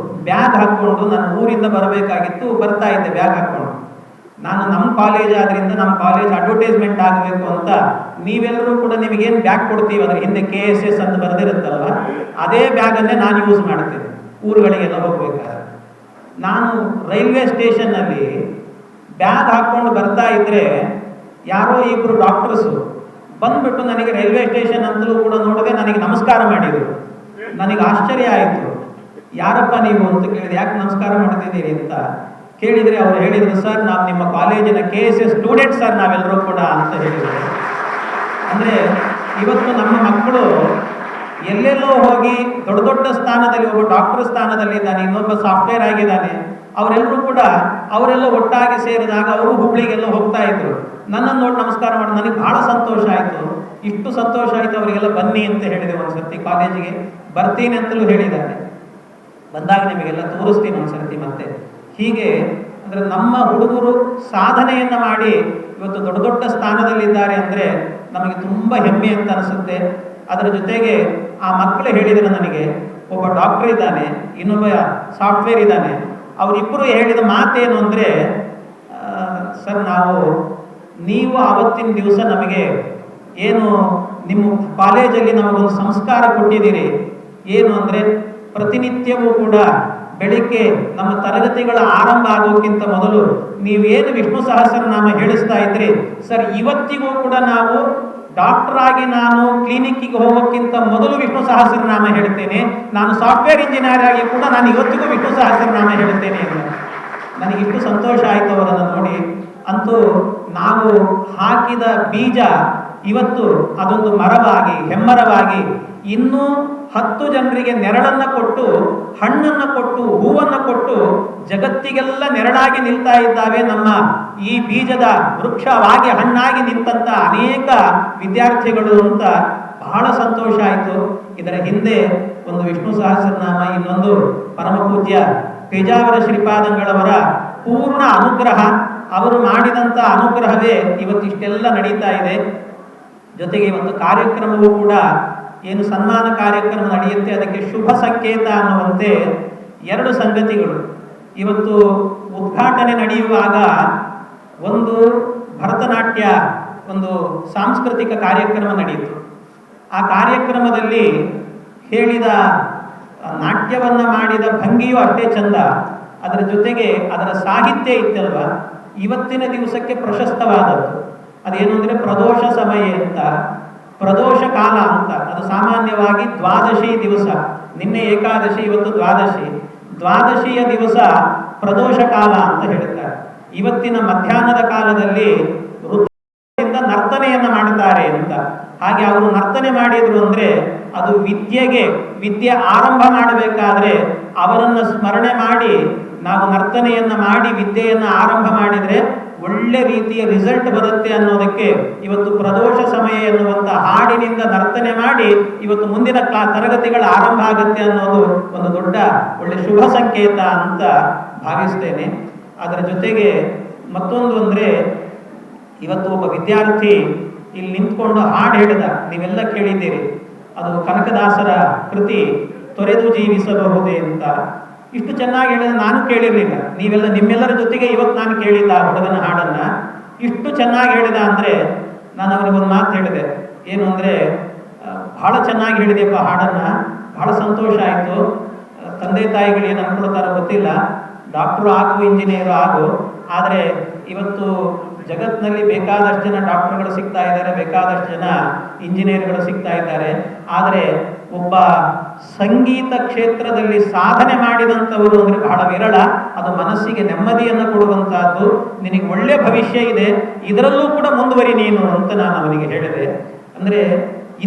ಬ್ಯಾಗ್ ಹಾಕ್ಕೊಂಡು ನನ್ನ ಊರಿಂದ ಬರಬೇಕಾಗಿತ್ತು, ಬರ್ತಾ ಇದ್ದೆ ಬ್ಯಾಗ್ ಹಾಕ್ಕೊಂಡು. ನಾನು ನಮ್ಮ ಕಾಲೇಜ್ ಆದ್ದರಿಂದ ನಮ್ಮ ಕಾಲೇಜ್ ಅಡ್ವರ್ಟೈಸ್ಮೆಂಟ್ ಆಗಬೇಕು ಅಂತ ನೀವೆಲ್ಲರೂ ಕೂಡ ನಿಮಗೇನು ಬ್ಯಾಗ್ ಕೊಡ್ತೀವಿ ಅದರ ಹಿಂದೆ KSS ಅಂತ ಬರೆದಿರುತ್ತಲ್ವ, ಅದೇ ಬ್ಯಾಗನ್ನೇ ನಾನು ಯೂಸ್ ಮಾಡ್ತೀನಿ ಊರುಗಳಿಗೆಲ್ಲ ಹೋಗ್ಬೇಕಾದ್ರೆ. ನಾನು ರೈಲ್ವೆ ಸ್ಟೇಷನ್ನಲ್ಲಿ ಬ್ಯಾಗ್ ಹಾಕ್ಕೊಂಡು ಬರ್ತಾ ಇದ್ದರೆ ಯಾರೋ ಇಬ್ಬರು ಡಾಕ್ಟರ್ಸು ಬಂದ್ಬಿಟ್ಟು ನನಗೆ ರೈಲ್ವೆ ಸ್ಟೇಷನ್ ಅಂತಲೂ ಕೂಡ ನೋಡದೆ ನನಗೆ ನಮಸ್ಕಾರ ಮಾಡಿದರು. ನನಗೆ ಆಶ್ಚರ್ಯ ಆಯಿತು, ಯಾರಪ್ಪ ನೀವು ಅಂತ ಕೇಳಿದೆ. ಯಾಕೆ ನಮಸ್ಕಾರ ಮಾಡ್ತಿದ್ದೀರಿ ಅಂತ ಕೇಳಿದರೆ ಅವ್ರು ಹೇಳಿದರು, ಸರ್ ನಾವು ನಿಮ್ಮ ಕಾಲೇಜಿನ KSS ಸ್ಟೂಡೆಂಟ್ ಸರ್ ನಾವೆಲ್ಲರೂ ಕೂಡ ಅಂತ ಹೇಳಿದರು. ಅಂದರೆ ಇವತ್ತು ನಮ್ಮ ಮಕ್ಕಳು ಎಲ್ಲೆಲ್ಲೋ ಹೋಗಿ ದೊಡ್ಡ ದೊಡ್ಡ ಸ್ಥಾನದಲ್ಲಿ, ಒಬ್ಬ ಡಾಕ್ಟರ್ ಸ್ಥಾನದಲ್ಲಿದ್ದಾನೆ, ಇನ್ನೊಬ್ಬ ಸಾಫ್ಟ್ವೇರ್ ಆಗಿದ್ದಾನೆ, ಅವರೆಲ್ಲರೂ ಕೂಡ ಅವರೆಲ್ಲ ಒಟ್ಟಾಗಿ ಸೇರಿದಾಗ ಅವರು ಹುಬ್ಳಿಗೆಲ್ಲ ಹೋಗ್ತಾ ಇದ್ರು. ನನ್ನನ್ನು ನೋಡಿ ನಮಸ್ಕಾರ ಮಾಡಿ ನನಗೆ ಭಾಳ ಸಂತೋಷ ಆಯಿತು. ಇಷ್ಟು ಸಂತೋಷ ಆಯಿತು, ಅವರಿಗೆಲ್ಲ ಬನ್ನಿ ಅಂತ ಹೇಳಿದೆ. ಒಂದು ಸರ್ತಿ ಕಾಲೇಜಿಗೆ ಬರ್ತೀನಿ ಅಂತಲೂ ಹೇಳಿದ್ದಾರೆ. ಬಂದಾಗ ನಿಮಗೆಲ್ಲ ತೋರಿಸ್ತೀನಿ ಒಂದು ಸರ್ತಿ ಮತ್ತೆ. ಹೀಗೆ ಅಂದರೆ ನಮ್ಮ ಹುಡುಗರು ಸಾಧನೆಯನ್ನು ಮಾಡಿ ಇವತ್ತು ದೊಡ್ಡ ದೊಡ್ಡ ಸ್ಥಾನದಲ್ಲಿದ್ದಾರೆ ಅಂದರೆ ನಮಗೆ ತುಂಬ ಹೆಮ್ಮೆ ಅಂತ ಅನಿಸುತ್ತೆ. ಅದರ ಜೊತೆಗೆ ಆ ಮಕ್ಕಳು ಹೇಳಿದರೆ ನನಗೆ, ಒಬ್ಬ ಡಾಕ್ಟರ್ ಇದ್ದಾನೆ, ಇನ್ನೊಬ್ಬ ಸಾಫ್ಟ್ವೇರ್ ಇದ್ದಾನೆ, ಅವರಿಬ್ಬರು ಹೇಳಿದ ಮಾತೇನು ಅಂದರೆ, ಸರ್ ನೀವು ಆವತ್ತಿನ ದಿವಸ ನಮಗೆ ಏನು ನಿಮ್ಮ ಕಾಲೇಜಲ್ಲಿ ನಮಗೊಂದು ಸಂಸ್ಕಾರ ಕೊಟ್ಟಿದ್ದೀರಿ. ಏನು ಅಂದರೆ ಪ್ರತಿನಿತ್ಯವೂ ಕೂಡ ಬೆಳಿಗ್ಗೆ ನಮ್ಮ ತರಗತಿಗಳ ಆರಂಭ ಆಗೋಕ್ಕಿಂತ ಮೊದಲು ನೀವೇನು ವಿಷ್ಣು ಸಹಸ್ರನಾಮ ಹೇಳಿಸ್ತಾ ಇದ್ರಿ ಸರ್, ಇವತ್ತಿಗೂ ಕೂಡ ನಾವು ಡಾಕ್ಟರ್ ಆಗಿ ನಾನು ಕ್ಲಿನಿಕ್ಕಿಗೆ ಹೋಗೋಕ್ಕಿಂತ ಮೊದಲು ವಿಷ್ಣು ಸಹಸ್ರನಾಮ ಹೇಳ್ತೇನೆ. ನಾನು ಸಾಫ್ಟ್ವೇರ್ ಇಂಜಿನಿಯರ್ ಆಗಿ ಕೂಡ ನಾನು ಇವತ್ತಿಗೂ ವಿಷ್ಣು ಸಹಸ್ರನಾಮ ಹೇಳ್ತೇನೆ ಅಂತ. ನನಗಿಷ್ಟು ಸಂತೋಷ ಆಯಿತು ಅವರನ್ನು ನೋಡಿ. ಅಂತೂ ನಾವು ಹಾಕಿದ ಬೀಜ ಇವತ್ತು ಅದೊಂದು ಮರವಾಗಿ ಹೆಮ್ಮರವಾಗಿ ಇನ್ನೂ 10 ಜನರಿಗೆ ನೆರಳನ್ನು ಕೊಟ್ಟು, ಹಣ್ಣನ್ನು ಕೊಟ್ಟು, ಹೂವನ್ನು ಕೊಟ್ಟು ಜಗತ್ತಿಗೆಲ್ಲ ನೆರಳಾಗಿ ನಿಲ್ತಾ ಇದ್ದಾವೆ. ನಮ್ಮ ಈ ಬೀಜದ ವೃಕ್ಷವಾಗಿ ಹಣ್ಣಾಗಿ ನಿಂತಂತ ಅನೇಕ ವಿದ್ಯಾರ್ಥಿಗಳು ಅಂತ ಬಹಳ ಸಂತೋಷ ಆಯಿತು. ಇದರ ಹಿಂದೆ ಒಂದು ವಿಷ್ಣು ಸಹಸ್ರನಾಮ, ಇನ್ನೊಂದು ಪರಮ ಪೂಜ್ಯ ಪೇಜಾವರ ಶ್ರೀಪಾದಂಗಳವರ ಪೂರ್ಣ ಅನುಗ್ರಹ, ಅವರು ಮಾಡಿದಂಥ ಅನುಗ್ರಹವೇ ಇವತ್ತಿಷ್ಟೆಲ್ಲ ನಡೀತಾ ಇದೆ. ಜೊತೆಗೆ ಇವತ್ತು ಕಾರ್ಯಕ್ರಮವೂ ಕೂಡ ಏನು ಸನ್ಮಾನ ಕಾರ್ಯಕ್ರಮ ನಡೆಯುತ್ತೆ ಅದಕ್ಕೆ ಶುಭ ಸಂಕೇತ ಅನ್ನುವಂತೆ 2 ಸಂಗತಿಗಳು. ಇವತ್ತು ಉದ್ಘಾಟನೆ ನಡೆಯುವಾಗ ಒಂದು ಭರತನಾಟ್ಯ, ಒಂದು ಸಾಂಸ್ಕೃತಿಕ ಕಾರ್ಯಕ್ರಮ ನಡೆಯಿತು. ಆ ಕಾರ್ಯಕ್ರಮದಲ್ಲಿ ಹೇಳಿದ ನಾಟ್ಯವನ್ನು ಮಾಡಿದ ಭಂಗಿಯೂ ಅಷ್ಟೇ ಚಂದ, ಅದರ ಜೊತೆಗೆ ಅದರ ಸಾಹಿತ್ಯ ಇತ್ತಲ್ವ ಇವತ್ತಿನ ದಿವಸಕ್ಕೆ ಪ್ರಶಸ್ತವಾದದ್ದು. ಅದೇನು ಅಂದರೆ ಪ್ರದೋಷ ಸಮಯ ಅಂತ, ಪ್ರದೋಷ ಕಾಲ ಅಂತ. ಅದು ಸಾಮಾನ್ಯವಾಗಿ ದ್ವಾದಶಿ ದಿವಸ, ನಿನ್ನೆ ಏಕಾದಶಿ ಇವತ್ತು ದ್ವಾದಶಿ, ದ್ವಾದಶಿಯ ದಿವಸ ಪ್ರದೋಷ ಕಾಲ ಅಂತ ಹೇಳ್ತಾರೆ. ಇವತ್ತಿನ ಮಧ್ಯಾಹ್ನದ ಕಾಲದಲ್ಲಿ ರುದ್ರದಿಂದ ನರ್ತನೆಯನ್ನು ಮಾಡ್ತಾರೆ ಅಂತ. ಹಾಗೆ ಅವರು ನರ್ತನೆ ಮಾಡಿದ್ರು ಅಂದರೆ ಅದು ವಿದ್ಯೆ ಆರಂಭ ಮಾಡಬೇಕಾದ್ರೆ ಅವರನ್ನು ಸ್ಮರಣೆ ಮಾಡಿ ನಾವು ನರ್ತನೆಯನ್ನು ಮಾಡಿ ವಿದ್ಯೆಯನ್ನು ಆರಂಭ ಮಾಡಿದರೆ ಒಳ್ಳೆ ರೀತಿಯ ರಿಸಲ್ಟ್ ಬರುತ್ತೆ ಅನ್ನೋದಕ್ಕೆ ಇವತ್ತು ಪ್ರದೋಷ ಸಮಯ ಎನ್ನುವಂಥ ಹಾಡಿನಿಂದ ನರ್ತನೆ ಮಾಡಿ ಇವತ್ತು ಮುಂದಿನ ತರಗತಿಗಳ ಆರಂಭ ಆಗುತ್ತೆ ಅನ್ನೋದು ಒಂದು ದೊಡ್ಡ ಒಳ್ಳೆ ಶುಭ ಸಂಕೇತ ಅಂತ ಭಾವಿಸ್ತೇನೆ. ಅದರ ಜೊತೆಗೆ ಮತ್ತೊಂದು ಅಂದರೆ ಇವತ್ತು ಒಬ್ಬ ವಿದ್ಯಾರ್ಥಿ ಇಲ್ಲಿ ನಿಂತ್ಕೊಂಡು ಹಾಡು ಹೇಳಿದ, ನೀವೆಲ್ಲ ಕೇಳಿದ್ದೀರಿ. ಅದು ಕನಕದಾಸರ ಕೃತಿ ತೊರೆದು ಜೀವಿಸಬಹುದೇ ಅಂತ. ಇಷ್ಟು ಚೆನ್ನಾಗಿ ಹೇಳಿದ ನಾನು ಕೇಳಿರಲಿಲ್ಲ. ನಿಮ್ಮೆಲ್ಲರ ಜೊತೆಗೆ ಇವತ್ತು ನಾನು ಕೇಳಿದ್ದ ಆ ಹುಡುಗನ ಹಾಡನ್ನು. ಇಷ್ಟು ಚೆನ್ನಾಗಿ ಹೇಳಿದ ಅಂದರೆ ನಾನು ಅವನಿಗೊಂದು ಮಾತು ಹೇಳಿದೆ. ಏನು ಅಂದರೆ, ಬಹಳ ಚೆನ್ನಾಗಿ ಹೇಳಿದೆಯಪ್ಪ ಹಾಡನ್ನು, ಬಹಳ ಸಂತೋಷ ಆಯಿತು. ತಂದೆ ತಾಯಿಗಳು ಏನು ಅನ್ಕೊಳ್ತಾರೋ ಗೊತ್ತಿಲ್ಲ, ಡಾಕ್ಟ್ರು ಆಗು, ಇಂಜಿನಿಯರು ಆಗು, ಆದರೆ ಇವತ್ತು ಜಗತ್ತಿನಲ್ಲಿ ಬೇಕಾದಷ್ಟು ಜನ ಡಾಕ್ಟರ್ಗಳು ಸಿಗ್ತಾ ಇದ್ದಾರೆ, ಬೇಕಾದಷ್ಟು ಜನ ಇಂಜಿನಿಯರ್ಗಳು ಸಿಗ್ತಾ ಇದ್ದಾರೆ. ಆದರೆ ಒಬ್ಬ ಸಂಗೀತ ಕ್ಷೇತ್ರದಲ್ಲಿ ಸಾಧನೆ ಮಾಡಿದಂಥವರು ಅಂದರೆ ಬಹಳ ವಿರಳ. ಅದು ಮನಸ್ಸಿಗೆ ನೆಮ್ಮದಿಯನ್ನು ಕೊಡುವಂತಹದ್ದು. ನಿನಗೆ ಒಳ್ಳೆ ಭವಿಷ್ಯ ಇದೆ, ಇದರಲ್ಲೂ ಕೂಡ ಮುಂದುವರಿ ನೀನು ಅಂತ ನಾನು ಅವನಿಗೆ ಹೇಳಿದೆ. ಅಂದರೆ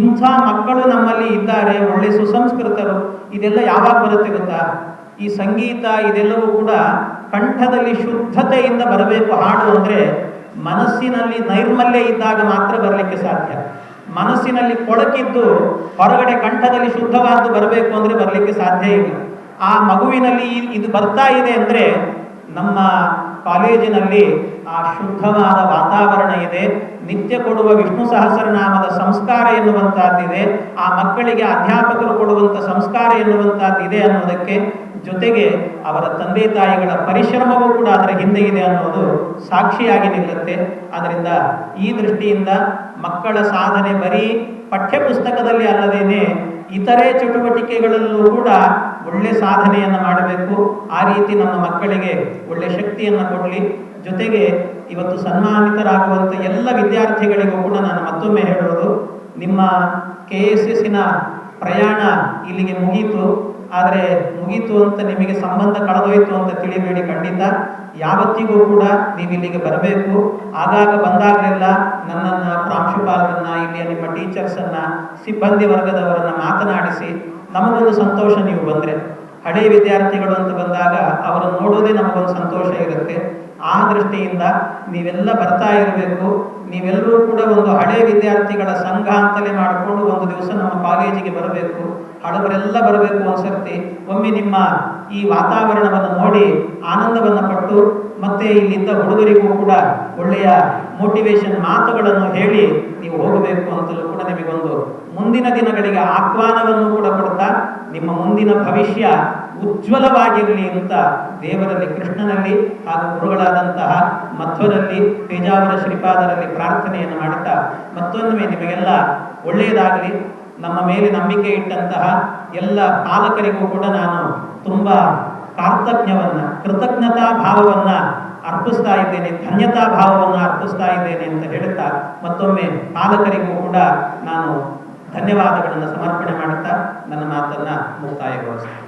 ಇಂಥ ಮಕ್ಕಳು ನಮ್ಮಲ್ಲಿ ಇದ್ದಾರೆ, ಒಳ್ಳೆ ಸುಸಂಸ್ಕೃತರು. ಇದೆಲ್ಲ ಯಾವಾಗ ಬರುತ್ತೆ ಗೊತ್ತಾ? ಈ ಸಂಗೀತ ಇದೆಲ್ಲವೂ ಕೂಡ ಕಂಠದಲ್ಲಿ ಶುದ್ಧತೆಯಿಂದ ಬರಬೇಕು. ಹಾಡು ಅಂದರೆ ಮನಸ್ಸಿನಲ್ಲಿ ನೈರ್ಮಲ್ಯ ಇದ್ದಾಗ ಮಾತ್ರ ಬರಲಿಕ್ಕೆ ಸಾಧ್ಯ. ಮನಸ್ಸಿನಲ್ಲಿ ಕೊಳಕಿದ್ದು ಹೊರಗಡೆ ಕಂಠದಲ್ಲಿ ಶುದ್ಧವಾದ್ದು ಬರಬೇಕು ಅಂದರೆ ಬರಲಿಕ್ಕೆ ಸಾಧ್ಯ ಇಲ್ಲ. ಆ ಮಗುವಿನಲ್ಲಿ ಇದು ಬರ್ತಾ ಇದೆ ಅಂದರೆ ನಮ್ಮ ಕಾಲೇಜಿನಲ್ಲಿ ಆ ಶುದ್ಧವಾದ ವಾತಾವರಣ ಇದೆ. ನಿತ್ಯ ಕೊಡುವ ವಿಷ್ಣು ಸಹಸ್ರನಾಮದ ಸಂಸ್ಕಾರ ಎನ್ನುವಂತಹದ್ದಿದೆ. ಆ ಮಕ್ಕಳಿಗೆ ಅಧ್ಯಾಪಕರು ಕೊಡುವಂಥ ಸಂಸ್ಕಾರ ಎನ್ನುವಂತಹದ್ದಿದೆ ಅನ್ನೋದಕ್ಕೆ ಜೊತೆಗೆ ಅವರ ತಂದೆ ತಾಯಿಗಳ ಪರಿಶ್ರಮವೂ ಕೂಡ ಅದರ ಹಿಂದೆ ಇದೆ ಅನ್ನೋದು ಸಾಕ್ಷಿಯಾಗಿ ನಿಲ್ಲುತ್ತೆ. ಆದ್ದರಿಂದ ಈ ದೃಷ್ಟಿಯಿಂದ ಮಕ್ಕಳ ಸಾಧನೆ ಬರೀ ಪಠ್ಯ ಪುಸ್ತಕದಲ್ಲಿ ಅಲ್ಲದೇನೆ ಇತರೆ ಚಟುವಟಿಕೆಗಳಲ್ಲೂ ಕೂಡ ಒಳ್ಳೆ ಸಾಧನೆಯನ್ನು ಮಾಡಬೇಕು. ಆ ರೀತಿ ನಮ್ಮ ಮಕ್ಕಳಿಗೆ ಒಳ್ಳೆ ಶಕ್ತಿಯನ್ನು ಕೊಡಲಿ. ಜೊತೆಗೆ ಇವತ್ತು ಸನ್ಮಾನಿತರಾಗುವಂಥ ಎಲ್ಲ ವಿದ್ಯಾರ್ಥಿಗಳಿಗೂ ಕೂಡ ನಾನು ಮತ್ತೊಮ್ಮೆ ಹೇಳೋದು, ನಿಮ್ಮ KSSನ ಪ್ರಯಾಣ ಇಲ್ಲಿಗೆ ಮುಗೀತು. ಆದರೆ ಮುಗೀತು ಅಂತ ನಿಮಗೆ ಸಂಬಂಧ ಕಳೆದೋಯ್ತು ಅಂತ ತಿಳಿಬೇಡಿ. ಖಂಡಿತ ಯಾವತ್ತಿಗೂ ಕೂಡ ನೀವು ಇಲ್ಲಿಗೆ ಬರಬೇಕು. ಆಗಾಗ ಬಂದಾಗಲೆಲ್ಲ ನನ್ನನ್ನು, ಪ್ರಾಂಶುಪಾಲರನ್ನು, ಇಲ್ಲಿಯ ನಿಮ್ಮ ಟೀಚರ್ಸನ್ನು, ಸಿಬ್ಬಂದಿ ವರ್ಗದವರನ್ನು ಮಾತನಾಡಿಸಿ ನಮಗೊಂದು ಸಂತೋಷ. ನೀವು ಬಂದರೆ ಹಳೆಯ ವಿದ್ಯಾರ್ಥಿಗಳು ಅಂತ ಬಂದಾಗ ಅವರನ್ನು ನೋಡೋದೇ ನಮಗೊಂದು ಸಂತೋಷ ಇರುತ್ತೆ. ಆ ದೃಷ್ಟಿಯಿಂದ ನೀವೆಲ್ಲ ಬರ್ತಾ ಇರಬೇಕು. ನೀವೆಲ್ಲರೂ ಕೂಡ ಒಂದು ಹಳೆಯ ವಿದ್ಯಾರ್ಥಿಗಳ ಸಂಘ ಅಂತಲೇ ಮಾಡಿಕೊಂಡು ಒಂದು ದಿವಸ ನಮ್ಮ ಕಾಲೇಜಿಗೆ ಬರಬೇಕು. ಹಳಬರೆಲ್ಲ ಬರಬೇಕು ಒಂದ್ಸರ್ತಿ. ಒಮ್ಮೆ ನಿಮ್ಮ ಈ ವಾತಾವರಣವನ್ನು ನೋಡಿ ಆನಂದವನ್ನು ಪಟ್ಟು ಮತ್ತೆ ಇಲ್ಲಿಂದ ಹುಡುಗರಿಗೂ ಕೂಡ ಒಳ್ಳೆಯ ಮೋಟಿವೇಶನ್ ಮಾತುಗಳನ್ನು ಹೇಳಿ ನೀವು ಹೋಗಬೇಕು ಅಂತಲೂ ಕೂಡ ನಿಮಗೊಂದು ಮುಂದಿನ ದಿನಗಳಿಗೆ ಆಹ್ವಾನವನ್ನು ಕೂಡ ಕೊಡ್ತಾ ನಿಮ್ಮ ಮುಂದಿನ ಭವಿಷ್ಯ ಉಜ್ವಲವಾಗಿರಲಿ ಅಂತ ದೇವರಲ್ಲಿ, ಕೃಷ್ಣನಲ್ಲಿ ಹಾಗೂ ಗುರುಗಳಾದಂತಹ ಮಧ್ವರಲ್ಲಿ, ಪೇಜಾವರ ಶ್ರೀಪಾದರಲ್ಲಿ ಪ್ರಾರ್ಥನೆಯನ್ನು ಮಾಡುತ್ತಾ ಮತ್ತೊಮ್ಮೆ ನಿಮಗೆಲ್ಲ ಒಳ್ಳೆಯದಾಗಲಿ. ನಮ್ಮ ಮೇಲೆ ನಂಬಿಕೆ ಇಟ್ಟಂತಹ ಎಲ್ಲ ಪಾಲಕರಿಗೂ ಕೂಡ ನಾನು ತುಂಬ ಕೃತಜ್ಞತಾ ಭಾವವನ್ನು ಅರ್ಪಿಸ್ತಾ ಇದ್ದೇನೆ, ಧನ್ಯತಾ ಭಾವವನ್ನು ಅರ್ಪಿಸ್ತಾ ಇದ್ದೇನೆ ಅಂತ ಹೇಳುತ್ತಾ ಮತ್ತೊಮ್ಮೆ ಪಾಲಕರಿಗೂ ಕೂಡ ನಾನು ಧನ್ಯವಾದಗಳನ್ನು ಸಮರ್ಪಣೆ ಮಾಡುತ್ತಾ ನನ್ನ ಮಾತನ್ನು ಮುಕ್ತಾಯಗೊಳಿಸ್ತೇನೆ.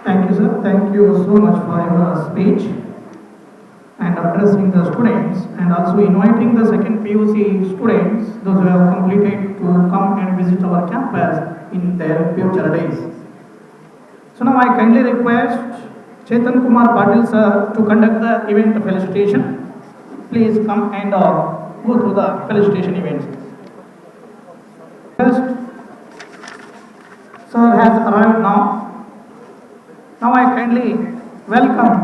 Thank you, sir. Thank you so much for your speech and addressing the students, and also inviting the second PUC students, those who have completed, to come and visit our campus in their future days. So now I kindly request Chetan Kumar Patil sir to conduct the event felicitation. Please come and go through the felicitation events. First, sir has arrived now. Now I kindly welcome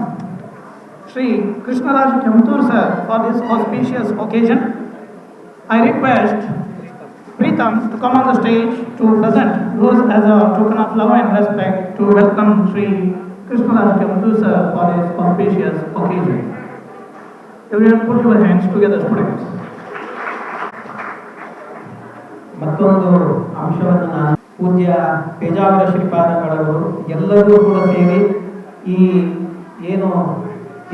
Shri Krishnaraj Kemtur sir for this auspicious occasion. I request Preetham to come on the stage to present those as a token of love and respect to welcome Shri Krishnaraj Kemtur sir for this auspicious occasion. Everyone put your hands together, students. ಮತ್ತೊಂದು ಅಂಶವನ್ನು ನಾನು ಪೂಜ್ಯ ಪೇಜಾವರ ಶ್ರೀಪಾದಗಳವರು ಎಲ್ಲರೂ ಕೂಡ ಸೇರಿ ಈ ಏನು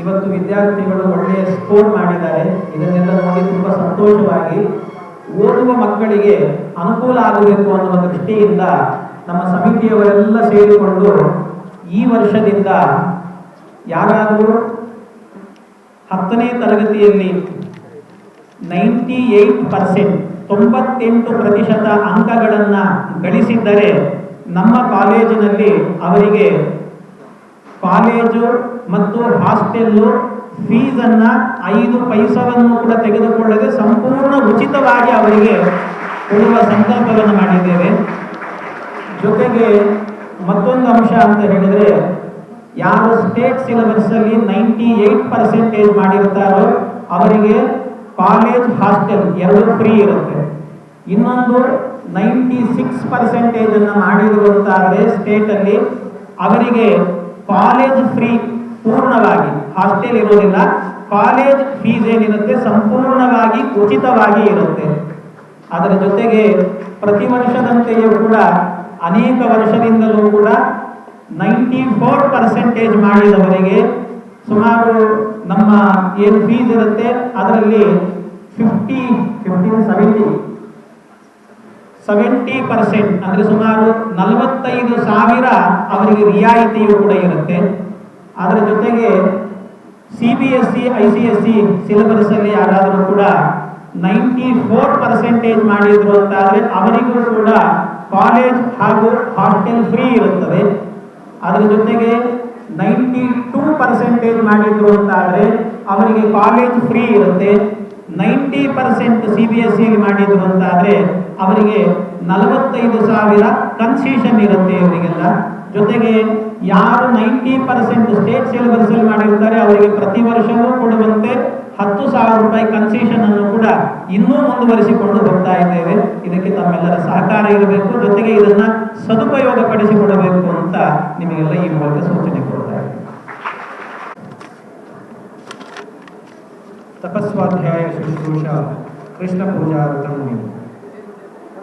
ಇವತ್ತು ವಿದ್ಯಾರ್ಥಿಗಳು ಒಳ್ಳೆಯ ಸ್ಕೋರ್ ಮಾಡಿದ್ದಾರೆ, ಇದನ್ನೆಲ್ಲ ನೋಡಿ ತುಂಬ ಸಂತೋಷವಾಗಿ ಓದುವ ಮಕ್ಕಳಿಗೆ ಅನುಕೂಲ ಆಗಬೇಕು ಅನ್ನುವ ದೃಷ್ಟಿಯಿಂದ ನಮ್ಮ ಸಮಿತಿಯವರೆಲ್ಲ ಸೇರಿಕೊಂಡು ಈ ವರ್ಷದಿಂದ ಯಾರಾದರೂ 10ನೇ ತರಗತಿಯಲ್ಲಿ 98% ಅಂಕಗಳನ್ನು ಗಳಿಸಿದ್ದರೆ ನಮ್ಮ ಕಾಲೇಜಿನಲ್ಲಿ ಅವರಿಗೆ ಕಾಲೇಜು ಮತ್ತು ಹಾಸ್ಟೆಲ್ಲು ಫೀಸನ್ನು 5 ಪೈಸವನ್ನು ಕೂಡ ತೆಗೆದುಕೊಳ್ಳದೆ ಸಂಪೂರ್ಣ ಉಚಿತವಾಗಿ ಅವರಿಗೆ ಕೊಡುವ ಸಂಕಲ್ಪವನ್ನು ಮಾಡಿದ್ದೇವೆ. ಜೊತೆಗೆ ಮತ್ತೊಂದು ಅಂಶ ಅಂತ ಹೇಳಿದರೆ, ಯಾರು ಸ್ಟೇಟ್ ಸಿಲೆಬಸ್ಸಲ್ಲಿ 98% ಮಾಡಿರ್ತಾರೋ ಅವರಿಗೆ ಕಾಲೇಜ್ ಹಾಸ್ಟೆಲ್ ಎರಡು ಫ್ರೀ ಇರುತ್ತೆ. ಇನ್ನೊಂದು 96% ಮಾಡಿದ್ರು ಅಂತಾದರೆ ಸ್ಟೇಟಲ್ಲಿ ಅವರಿಗೆ ಕಾಲೇಜ್ ಫ್ರೀ ಪೂರ್ಣವಾಗಿ, ಹಾಸ್ಟೆಲ್ ಇರೋದಿಲ್ಲ, ಕಾಲೇಜ್ ಫೀಸ್ ಏನಿರುತ್ತೆ ಸಂಪೂರ್ಣವಾಗಿ ಉಚಿತವಾಗಿ ಇರುತ್ತೆ. ಅದರ ಜೊತೆಗೆ ಪ್ರತಿ ವರ್ಷದಂತೆಯೂ ಕೂಡ ಅನೇಕ ವರ್ಷದಿಂದಲೂ ಕೂಡ 94% ಮಾಡಿದವರಿಗೆ ಸುಮಾರು ನಮ್ಮ ಏನು ಫೀಸ್ ಇರುತ್ತೆ ಅದರಲ್ಲಿ 70% ಅಂದರೆ ಸುಮಾರು 45,000 ಅವರಿಗೆ ರಿಯಾಯಿತಿಯೂ ಕೂಡ ಇರುತ್ತೆ. ಅದರ ಜೊತೆಗೆ CBSE ICSE ಸಿಲೆಬಸ್ಸಲ್ಲಿ ಯಾರಾದರೂ ಕೂಡ 94% ಮಾಡಿದ್ರು ಅಂತಾದರೆ ಅವರಿಗೂ ಕೂಡ ಕಾಲೇಜ್ ಹಾಗೂ ಹಾಸ್ಟೆಲ್ ಫ್ರೀ ಇರುತ್ತದೆ. ಅದರ ಜೊತೆಗೆ 92% ಮಾಡಿದ್ರು ಅಂತಾದರೆ ಅವರಿಗೆ ಕಾಲೇಜ್ ಫ್ರೀ ಇರುತ್ತೆ. 90% CBSE ಮಾಡಿದ್ರು ಅಂತಾದರೆ ಅವರಿಗೆ 45,000 ಕನ್ಸೆಷನ್ ಇರುತ್ತೆ ಇವರಿಗೆಲ್ಲ. ಜೊತೆಗೆ ಯಾರು 90% ಸ್ಟೇಟ್ ಸಿಲೆಬಸ್ಸಲ್ಲಿ ಮಾಡಿರ್ತಾರೆ ಅವರಿಗೆ ಪ್ರತಿ ವರ್ಷವೂ ಕೊಡುವಂತೆ 10,000 ರೂಪಾಯಿ ಕನ್ಸೆಷನ್ ಅನ್ನು ಕೂಡ ಇನ್ನೂ ಮುಂದುವರಿಸಿಕೊಂಡು ಹೋಗ್ತಾ ಇದ್ದೇವೆ. ಇದಕ್ಕೆ ತಮ್ಮೆಲ್ಲರ ಸಹಕಾರ ಇರಬೇಕು, ಜೊತೆಗೆ ಇದನ್ನ ಸದುಪಯೋಗ ಪಡಿಸಿಕೊಡಬೇಕು ಅಂತ ನಿಮಗೆಲ್ಲ ಈ ಮೂಲಕ ಸೂಚನೆ ಕೊಡ್ತಾ ಇದ್ದೇವೆ. ತಪಸ್ವಾಧ್ಯಾಯ ಶುಶ್ರೂಷ ಕೃಷ್ಣ ಪೂಜಾ ವ್ರತಮುನಿ.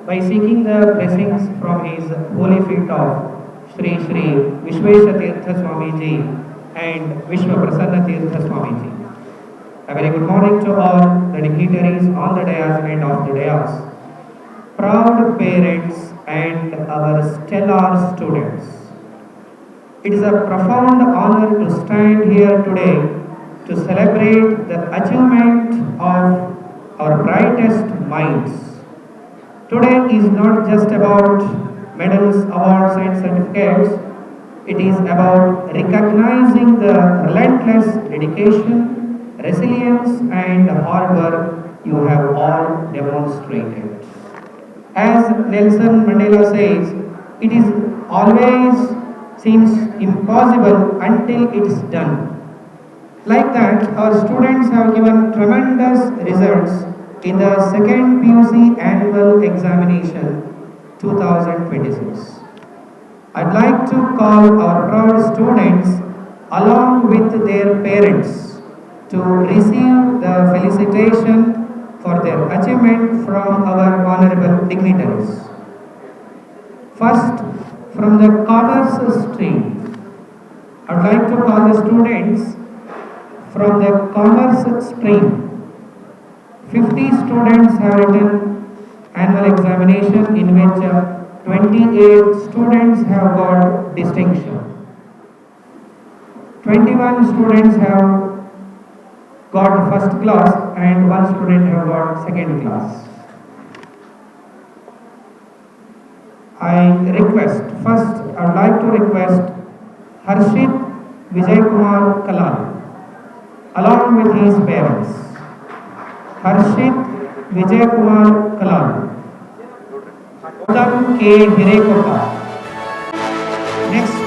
By seeking the blessings from his holy feet of Shri Shri Vishwesha Tirtha Swamiji and Vishwa Prasanna Tirtha Swamiji. A very good morning to all the dignitaries on the dais and off the dais, proud parents and our stellar students. It is a profound honor to stand here today to celebrate the achievement of our brightest minds. Today is not just about medals, awards and certificates. It is about recognizing the relentless dedication, resilience and hard work you have all demonstrated. As Nelson Mandela says, it is always seems impossible until it's done. Like that, our students have given tremendous results in the second PUC annual examination 2026. I'd like to call our proud students along with their parents to receive the felicitation for their achievement from our honorable dignitaries. First, from the commerce stream, I would like to call the students from the commerce stream. 50 students have written annual examination in which 28 students have got distinction. 21 students have got first class and 1 student have got second class. I request, first I would like to request Harshit Vijay Kumar Kalal along with his parents. Harshit Vijay Kumar Kalal. Udam K. Hirekota. Next,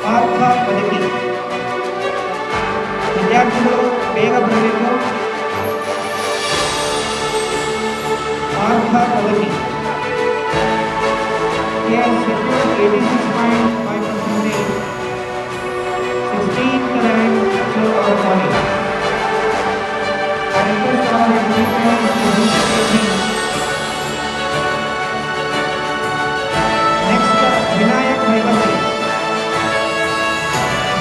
Partha Padaki. ವಿದ್ಯಾರ್ಥಿಗಳು ಬೇಗ ಬರಬೇಕು. ಪಾರ್ಥ ಪದವಿ. He has secured 86.5%, 16th rank to our college. I request all the students to visit him. Next, Vinayak Maivati.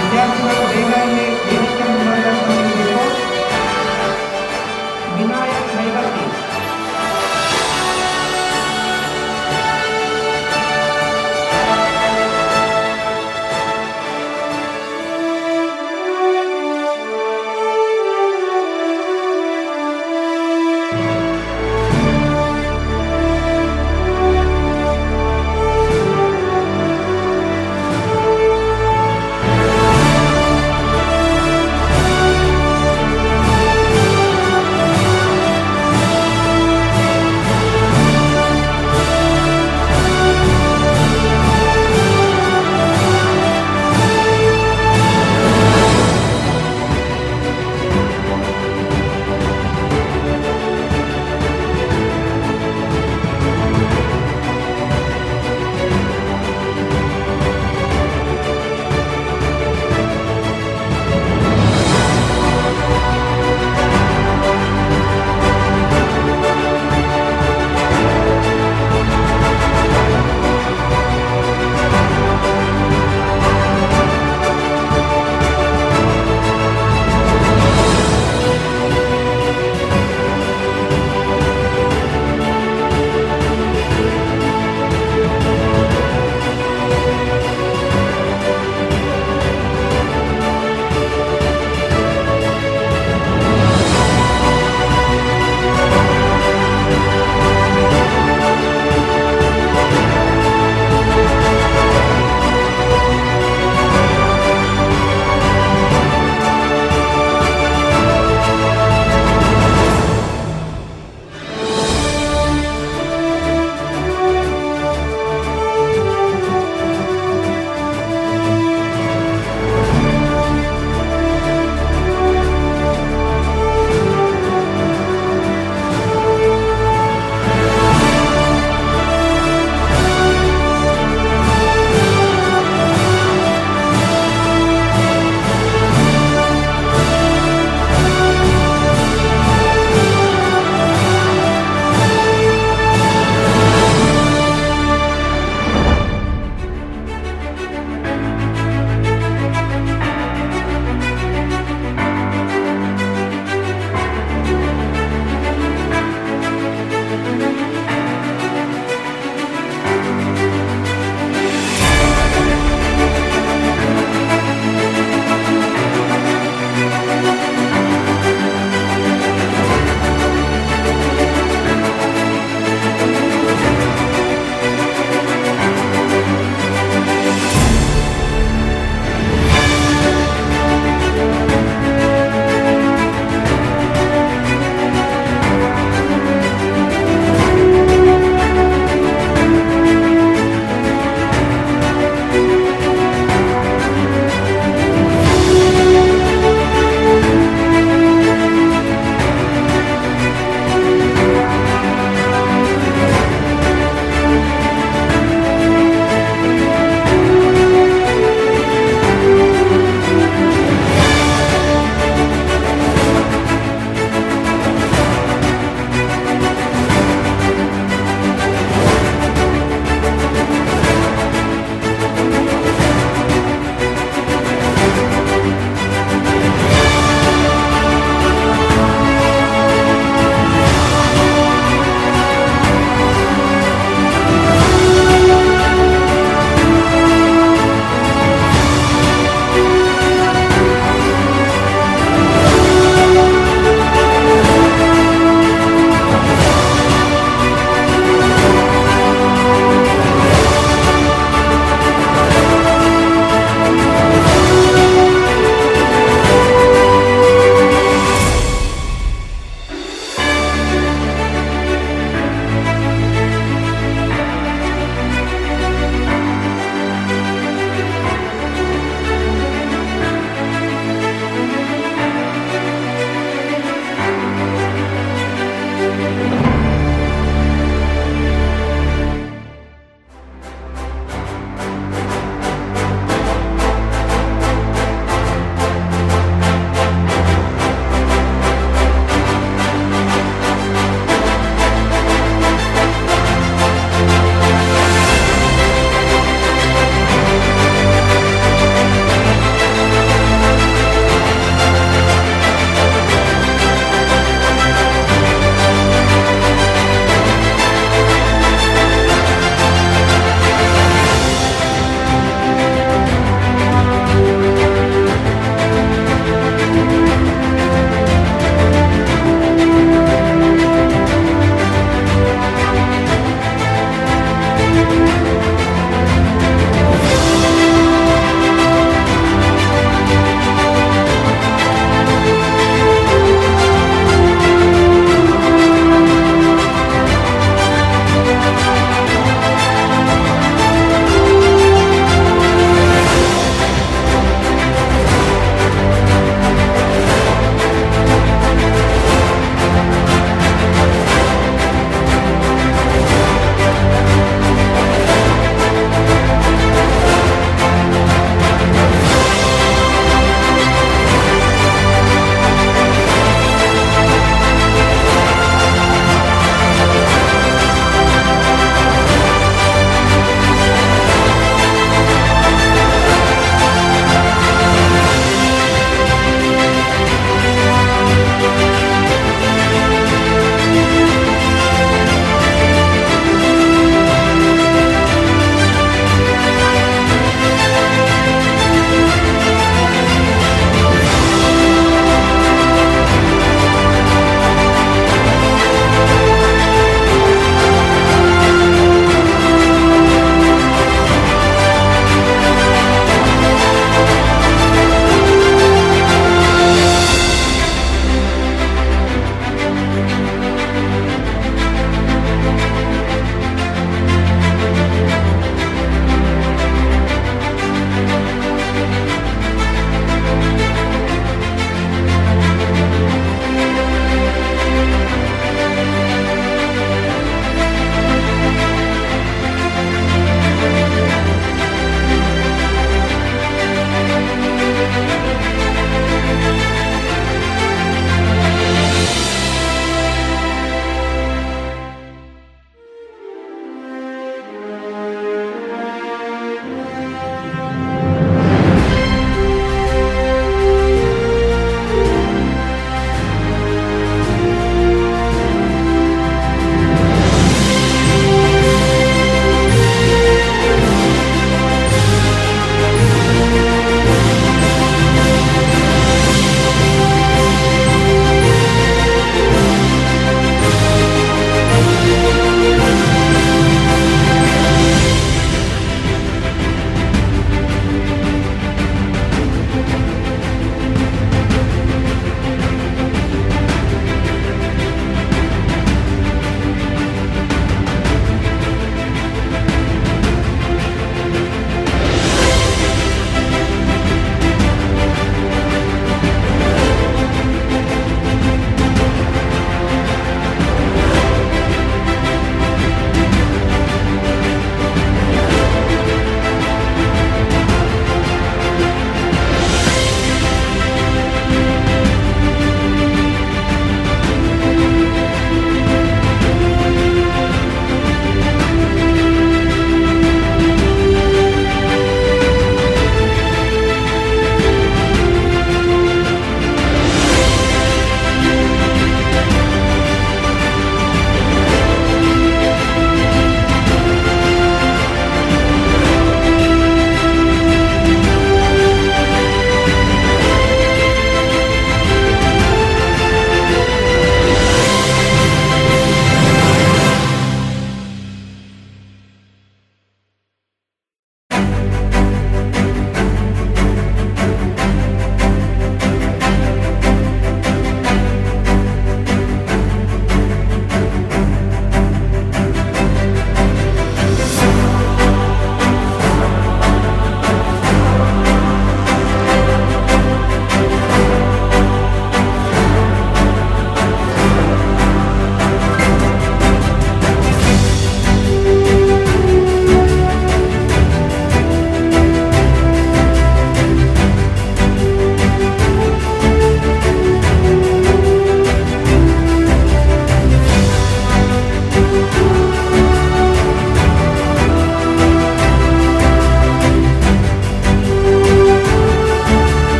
ವಿದ್ಯಾರ್ಥಿಗಳು ಬೇಗ ಇಲ್ಲಿ ವೇದಿಕೆ ಮುಂಭಾಗ ಬಂದಿರಬೇಕು. Vinayak ಮೈವರ್ತಿ.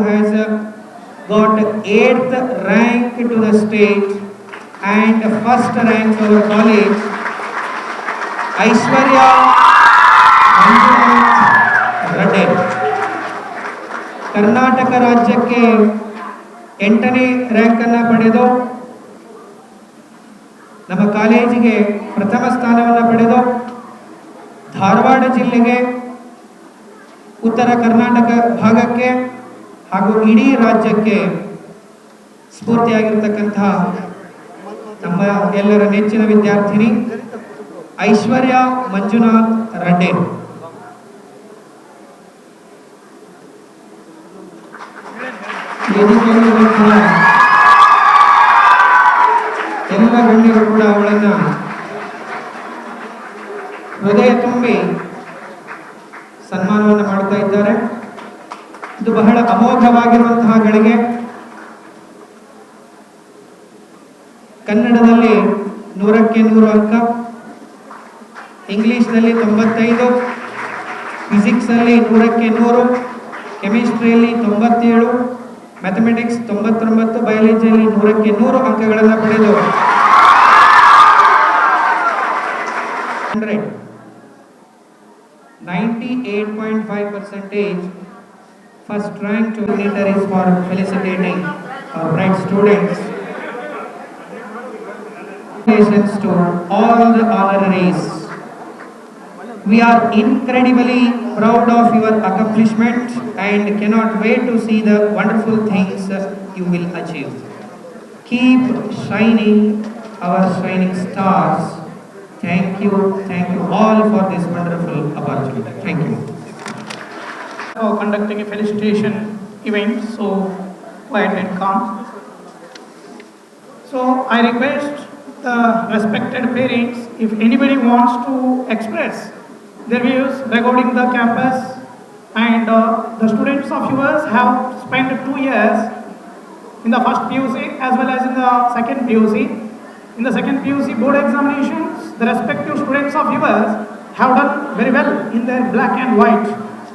has got 8th rank to the state and first rank to our college, Aishwarya Manjunath Reddy. Karnataka ರಾಜ್ಯಕ್ಕೆ 8ನೇ ರ್ಯಾಂಕನ್ನು ಪಡೆದು ನಮ್ಮ ಕಾಲೇಜಿಗೆ ಪ್ರಥಮ ಸ್ಥಾನವನ್ನು ಪಡೆದು ಧಾರವಾಡ ಜಿಲ್ಲೆಗೆ, ಉತ್ತರ ಕರ್ನಾಟಕ ಭಾಗಕ್ಕೆ ಹಾಗೂ ಇಡೀ ರಾಜ್ಯಕ್ಕೆ ಸ್ಫೂರ್ತಿಯಾಗಿರ್ತಕ್ಕಂತಹ ನಮ್ಮ ಎಲ್ಲರ ನೆಚ್ಚಿನ ವಿದ್ಯಾರ್ಥಿನಿ ಐಶ್ವರ್ಯ ಮಂಜುನಾಥ್ ರೆಡ್ಡಿ. ಎಲ್ಲ ಗಣ್ಯರು ಕೂಡ ಅವಳನ್ನ ಹೃದಯ ತುಂಬಿ ಸನ್ಮಾನವನ್ನು ಮಾಡ್ತಾ ಇದ್ದಾರೆ. ಇದು ಬಹಳ ಅಮೋಘವಾಗಿರುವಂತಹ ಗಳಿಗೆ. ಕನ್ನಡದಲ್ಲಿ 100ಕ್ಕೆ 100 ಅಂಕ, ಇಂಗ್ಲಿಷ್ನಲ್ಲಿ 95, ಫಿಸಿಕ್ಸಲ್ಲಿ 100ಕ್ಕೆ 100, ಕೆಮಿಸ್ಟ್ರಿಯಲ್ಲಿ 97, ಮ್ಯಾಥಮೆಟಿಕ್ಸ್ 99, ಬಯಾಲಜಿಯಲ್ಲಿ 100ಕ್ಕೆ 100 ಅಂಕಗಳನ್ನು ಪಡೆದು 98.5% first rank to dignitaries for felicitating our bright students. Congratulations to all the honoraries. We are incredibly proud of your accomplishment and cannot wait to see the wonderful things you will achieve. Keep shining our shining stars. Thank you all for this wonderful opportunity. Thank you. Conducting a felicitation event, so quiet and calm. So I request the respected parents, if anybody wants to express their views regarding the campus, and the students of yours have spent 2 years in the first PUC as well as in the second PUC. In the second PUC board examinations, the respective students of yours have done very well in their black and white.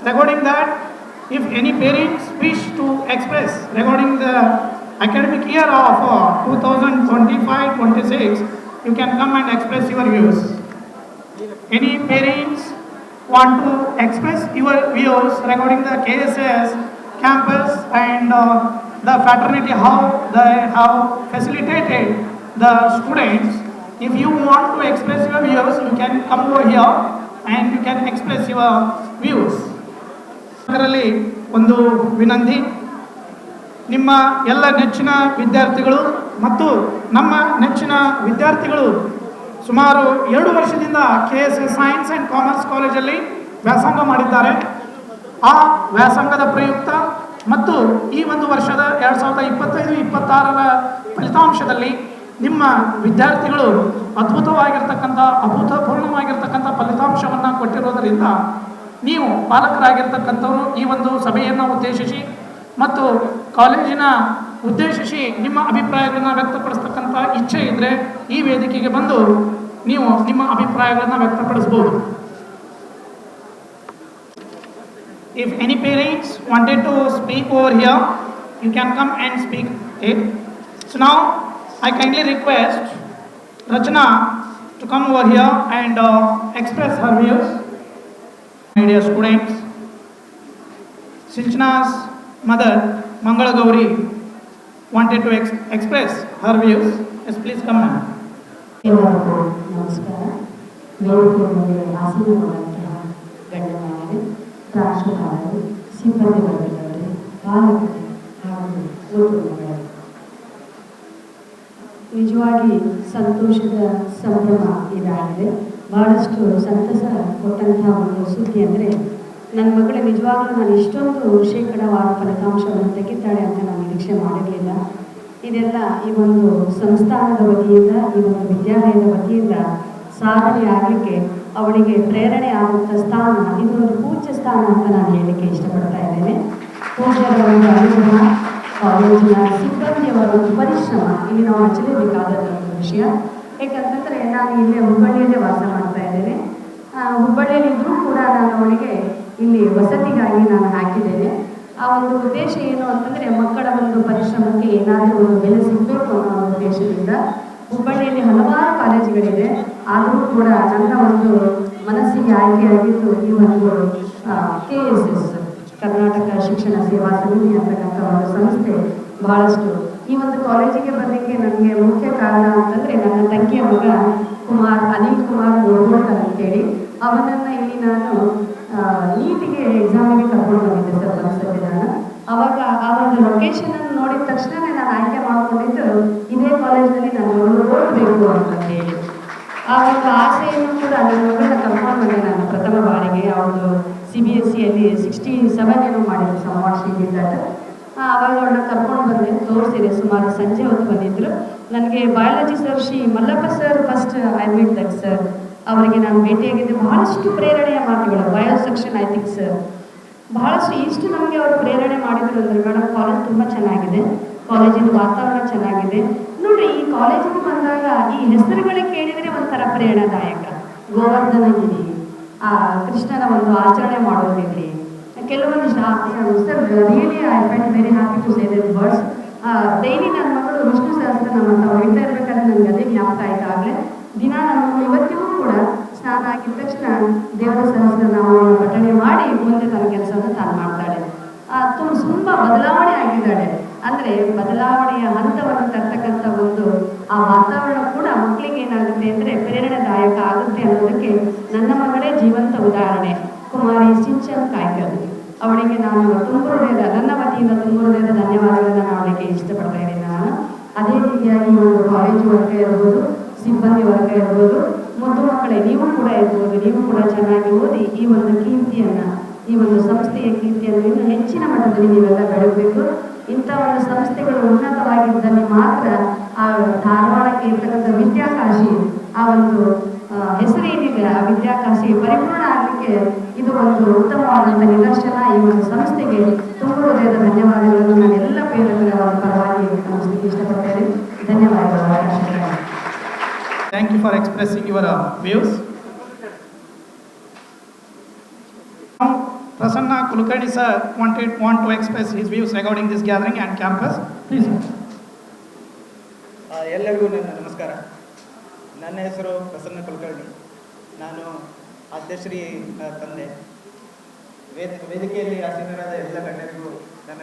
Regarding that, if any parents wish to express regarding the academic year of 2025-26, you can come and express your views. Any parents want to express your views regarding the KSS campus and the fraternity, how they have facilitated the students? If you want to express your views, you can come over here and you can express your views. ಅದರಲ್ಲಿ ಒಂದು ವಿನಂತಿ, ನಿಮ್ಮ ಎಲ್ಲ ನೆಚ್ಚಿನ ವಿದ್ಯಾರ್ಥಿಗಳು ಮತ್ತು ನಮ್ಮ ನೆಚ್ಚಿನ ವಿದ್ಯಾರ್ಥಿಗಳು ಸುಮಾರು 2 ವರ್ಷದಿಂದ KSS ಸೈನ್ಸ್ ಆ್ಯಂಡ್ ಕಾಮರ್ಸ್ ಕಾಲೇಜಲ್ಲಿ ವ್ಯಾಸಂಗ ಮಾಡಿದ್ದಾರೆ. ಆ ವ್ಯಾಸಂಗದ ಪ್ರಯುಕ್ತ ಮತ್ತು ಈ ಒಂದು ವರ್ಷದ 2025-26ರ ಫಲಿತಾಂಶದಲ್ಲಿ ನಿಮ್ಮ ವಿದ್ಯಾರ್ಥಿಗಳು ಅಭೂತಪೂರ್ಣವಾಗಿರ್ತಕ್ಕಂಥ ಫಲಿತಾಂಶವನ್ನು ಕೊಟ್ಟಿರೋದರಿಂದ ನೀವು ಪಾಲಕರಾಗಿರ್ತಕ್ಕಂಥವರು ಈ ಒಂದು ಸಭೆಯನ್ನು ಉದ್ದೇಶಿಸಿ ಮತ್ತು ಕಾಲೇಜಿನ ಉದ್ದೇಶಿಸಿ ನಿಮ್ಮ ಅಭಿಪ್ರಾಯಗಳನ್ನು ವ್ಯಕ್ತಪಡಿಸ್ತಕ್ಕಂಥ ಇಚ್ಛೆ ಇದ್ದರೆ ಈ ವೇದಿಕೆಗೆ ಬಂದು ನೀವು ನಿಮ್ಮ ಅಭಿಪ್ರಾಯಗಳನ್ನು ವ್ಯಕ್ತಪಡಿಸಬಹುದು. If any parents wanted to speak over here, you can come and speak it. So now I kindly request Rachana to come over here and express her views. My dear students, Sinchana's mother, Mangala Gauri, wanted to express her views. Yes, please come ma'am. ಎಲ್ಲರಿಗೂ ನಮಸ್ಕಾರ. ವೇದಿಕೆ ಮೇಲೆ ಆಸೀನವಾದಂತಹ ಗಣ್ಯಮಾನ್ಯರೇ, ಪ್ರಾಂಶುಪಾಲರು, ಸಿಬ್ಬಂದಿ ವರ್ಗದವರೇ, ಪಾಲಕರೇ ಹಾಗೂ ಓದುಗರೇ, ನಿಜವಾಗಿ ಸಂತೋಷದ ಸಂಭ್ರಮ ಇದಾಗಿದೆ. ಬಹಳಷ್ಟು ಸಂತಸ ಕೊಟ್ಟಂತಹ ಒಂದು ಸುದ್ದಿ ಅಂದರೆ, ನನ್ನ ಮಗಳು ನಿಜವಾಗ್ಲೂ ನಾನು ಇಷ್ಟೊಂದು ಶೇಕಡಾವಾರು ಫಲಿತಾಂಶವನ್ನು ತೆಗಿತಾಳೆ ಅಂತ ನಾನು ನಿರೀಕ್ಷೆ ಮಾಡಿರಲಿಲ್ಲ. ಇದೆಲ್ಲ ಈ ಒಂದು ಸಂಸ್ಥಾನದ ವತಿಯಿಂದ, ಈ ಒಂದು ವಿದ್ಯಾಲಯದ ವತಿಯಿಂದ ಸಾಧನೆ ಆಗಲಿಕ್ಕೆ ಅವಳಿಗೆ ಪ್ರೇರಣೆ ಆಗುವಂಥ ಸ್ಥಾನ, ಇದೊಂದು ಪೂಜ್ಯ ಸ್ಥಾನ ಅಂತ ನಾನು ಹೇಳಲಿಕ್ಕೆ ಇಷ್ಟಪಡ್ತಾ ಇದ್ದೇನೆ. ಪೂಜ್ಯರ ಒಂದು ಅನುಭವ, ಕಾಲೇಜಿನ ಸಿಬ್ಬಂದಿಯವರ ಒಂದು ಪರಿಶ್ರಮ ಇಲ್ಲಿ ನಾವು ಹಚ್ಚಲೇಬೇಕಾದ ಒಂದು ವಿಷಯ. ಏಕೆಂತಂದರೆ ನಾನು ಇಲ್ಲೇ ಹುಬ್ಬಳ್ಳಿಯಲ್ಲೇ ವಾಸ ಮಾಡ್ತಾ ಇದ್ದೇನೆ. ಹುಬ್ಬಳ್ಳಿಯಲ್ಲಿದ್ದರೂ ಕೂಡ ನಾನು ಅವಳಿಗೆ ಇಲ್ಲಿ ವಸತಿಗಾಗಿ ನಾನು ಹಾಕಿದ್ದೇನೆ. ಆ ಒಂದು ಉದ್ದೇಶ ಏನು ಅಂತಂದರೆ ಮಕ್ಕಳ ಒಂದು ಪರಿಶ್ರಮಕ್ಕೆ ಏನಾದರೂ ಒಂದು ಬೆಲೆ ಸಿಗಬೇಕು ಅನ್ನೋ ಒಂದು ಉದ್ದೇಶದಿಂದ ಹುಬ್ಬಳ್ಳಿಯಲ್ಲಿ ಹಲವಾರು ಕಾಲೇಜುಗಳಿದೆ. ಆದರೂ ಕೂಡ ನನ್ನ ಒಂದು ಮನಸ್ಸಿಗೆ ಆಯ್ಕೆಯಾಗಿದ್ದು ಈ ಒಂದು KSS ಕರ್ನಾಟಕ ಶಿಕ್ಷಣ ಸೇವಾ ಸಮಿತಿ ಅಂತಕ್ಕಂಥ ಒಂದು ಸಂಸ್ಥೆ ಬಹಳಷ್ಟು. ಈ ಒಂದು ಕಾಲೇಜಿಗೆ ಬರಲಿಕ್ಕೆ ನನಗೆ ಮುಖ್ಯ ಕಾರಣ ಅಂತಂದರೆ ನನ್ನ ತಂಗಿಯ ಮಗ ಅನಿಲ್ ಕುಮಾರ್ ಗೋಳ್ಕರ್ ಅಂತೇಳಿ ಅವನನ್ನು ಇಲ್ಲಿ ನಾನು ನೀಟಿಗೆ ಎಕ್ಸಾಮಿಗೆ ಕರ್ಕೊಂಡು ಬಂದಿದ್ದೆ ಸರ್ ಒಂದ್ಸತಿ ನಾನು. ಅವಾಗ ಆ ಒಂದು ಲೊಕೇಶನನ್ನು ನೋಡಿದ ತಕ್ಷಣವೇ ನಾನು ಆಯ್ಕೆ ಮಾಡಿಕೊಂಡಿದ್ದು ಇದೇ ಕಾಲೇಜಿನಲ್ಲಿ ನಾನು ಓದಬೇಕು ಅಂತ ಹೇಳಿ. ಆ ಒಂದು ಆಸೆಯನ್ನು ಕೂಡ ನನ್ನ ಮಗಳನ್ನ ಕರ್ಕೊಂಡು ಬಂದೆ ನಾನು ಪ್ರಥಮ ಬಾರಿಗೆ. ಅವಳು CBSEಯಲ್ಲಿ 67 ಏನೋ ಮಾಡಿದ್ರು ಸಮಾಟ್ ಶೀಟ್. ಆವಾಗ ಅವಳನ್ನ ಕರ್ಕೊಂಡು ಬಂದೆ, ತೋರಿಸಿದೆ. ಸುಮಾರು ಸಂಜೆ ಹೊತ್ತು ಬಂದಿದ್ದರು. ನನಗೆ biology sir Shri Mallappa sir first I meet that sir ಅವರಿಗೆ ನಾನು ಭೇಟಿಯಾಗಿದ್ದೆ. ಬಹಳಷ್ಟು ಪ್ರೇರಣೆಯ ಮಾತುಗಳು, bio section I think sir ಬಹಳಷ್ಟು ಇಷ್ಟು ನಮಗೆ ಅವರು ಪ್ರೇರಣೆ ಮಾಡಿದರು ಅಂದರೆ ಮೇಡಮ್ ಕಾಲೇಜ್ ತುಂಬ ಚೆನ್ನಾಗಿದೆ, ಕಾಲೇಜಿನ ವಾತಾವರಣ ಚೆನ್ನಾಗಿದೆ. ನೋಡಿ ಈ ಕಾಲೇಜಿಗೆ ಬಂದಾಗ ಈ ಹೆಸರುಗಳೇ ಕೇಳಿದರೆ ಒಂಥರ ಪ್ರೇರಣಾದಾಯಕ. ಗೋವರ್ಧನಗಿರಿ, ಆ ಕೃಷ್ಣನ ಒಂದು ಆಚರಣೆ ಮಾಡೋದಿರಲಿ, ಕೆಲವೊಂದು sir really I felt very happy to say that words. Daily ನನ್ನ ಮಗಳು ವಿಷ್ಣು ಸಹಸ್ರನಾಮ ಅಂತ ಹೊಡಿತಾ ಇರ್ಬೇಕಾದ್ರೆ ನನಗೆ ಅದೇ ಜ್ಞಾಪಕ ಆಯ್ತು. ಆಗಲೇ ದಿನ ನನ್ನ ಮಗಳು ಇವತ್ತಿಗೂ ಕೂಡ ಸ್ನಾನ ಆಗಿದ ತಕ್ಷಣ ದೇವರ ಸಹಸ್ರನಾಮವನ್ನು ಪಠಣೆ ಮಾಡಿ ಮುಂದೆ ತನ್ನ ಕೆಲಸವನ್ನು ತಾನು ಮಾಡ್ತಾಳೆ. ತುಂಬ ಬದಲಾವಣೆ ಆಗಿದ್ದಾಳೆ. ಅಂದರೆ ಬದಲಾವಣೆಯ ಹಂತವನ್ನು ತರ್ತಕ್ಕಂಥ ಒಂದು ಆ ವಾತಾವರಣ ಕೂಡ ಮಕ್ಕಳಿಗೆ ಏನಾಗುತ್ತೆ ಅಂದರೆ ಪ್ರೇರಣಾದಾಯಕ ಆಗುತ್ತೆ ಅನ್ನೋದಕ್ಕೆ ನನ್ನ ಮಗಳೇ ಜೀವಂತ ಉದಾಹರಣೆ. ಕುಮಾರಿ ಸಿಂಚನ್ ಕಾಯ್ಕಲ್, ಅವಳಿಗೆ ನಾನು ನನ್ನ ವತಿಯಿಂದ ತುಂಬ ಹೃದಯದ ಧನ್ಯವಾದಗಳನ್ನು ಅವಳಿಗೆ ಇಷ್ಟಪಡ್ತಾ ಇದ್ದೀನಿ ನಾನು. ಅದೇ ರೀತಿಯಾಗಿ ಒಂದು ಕಾಲೇಜು ವರ್ಗ ಇರ್ಬೋದು, ಸಿಬ್ಬಂದಿ ವರ್ಗ ಇರ್ಬೋದು, ಮುದ್ದು ಮಕ್ಕಳೇ ನೀವು ಕೂಡ ಇರ್ಬೋದು, ನೀವು ಕೂಡ ಚೆನ್ನಾಗಿ ಓದಿ ಈ ಒಂದು ಕೀರ್ತಿಯನ್ನು, ಈ ಒಂದು ಸಂಸ್ಥೆಯ ಕೀರ್ತಿಯನ್ನು ಇನ್ನೂ ಹೆಚ್ಚಿನ ಮಟ್ಟದಲ್ಲಿ ನೀವೆಲ್ಲ ಬೆಳಗಬೇಕು. ಇಂಥ ಒಂದು ಸಂಸ್ಥೆಗಳು ಉನ್ನತವಾಗಿದ್ದಲ್ಲಿ ಮಾತ್ರ ಆ ಧಾರವಾಡಕ್ಕೆ ಇರ್ತಕ್ಕಂಥ ವಿದ್ಯಾಕಾಶಿ ಆ ಒಂದು ಹೆಸರೇನಿದೆ ಆ ವಿದ್ಯಾಕಾಶಿ ಪರಿಪೂರ್ಣ ಆಗಲಿಕ್ಕೆ ಇದು ಒಂದು ಉತ್ತಮವಾದಂಥ ನಿದರ್ಶನ. ಈ ಒಂದು ಸಂಸ್ಥೆಗೆ ತುಂಬ ಹೃದಯದ ಧನ್ಯವಾದಗಳನ್ನು ನಾನು ಎಲ್ಲ ಪ್ರೇರಕರ ಪರವಾಗಿ ನಮಸ್ತೆ ಇಷ್ಟಪಡ್ತೇನೆ. ಧನ್ಯವಾದಗಳು. Thank you for expressing your views. Now, Prasanna Kulkarni sir want to express his views regarding this gathering and campus. Please. ಎಲ್ಲರಿಗೂ ನನ್ನ ನಮಸ್ಕಾರ. ನನ್ನ ಹೆಸರು ಪ್ರಸನ್ನ ಕುಲಕರ್ಣಿ. ನಾನು ಆದ್ಯಶ್ರೀ ತಂದೆ. ವೇದಿಕೆಯಲ್ಲಿ ಆಸೀನರಾದ ಎಲ್ಲ ಗಣ್ಯರಿಗೂ ನನ್ನ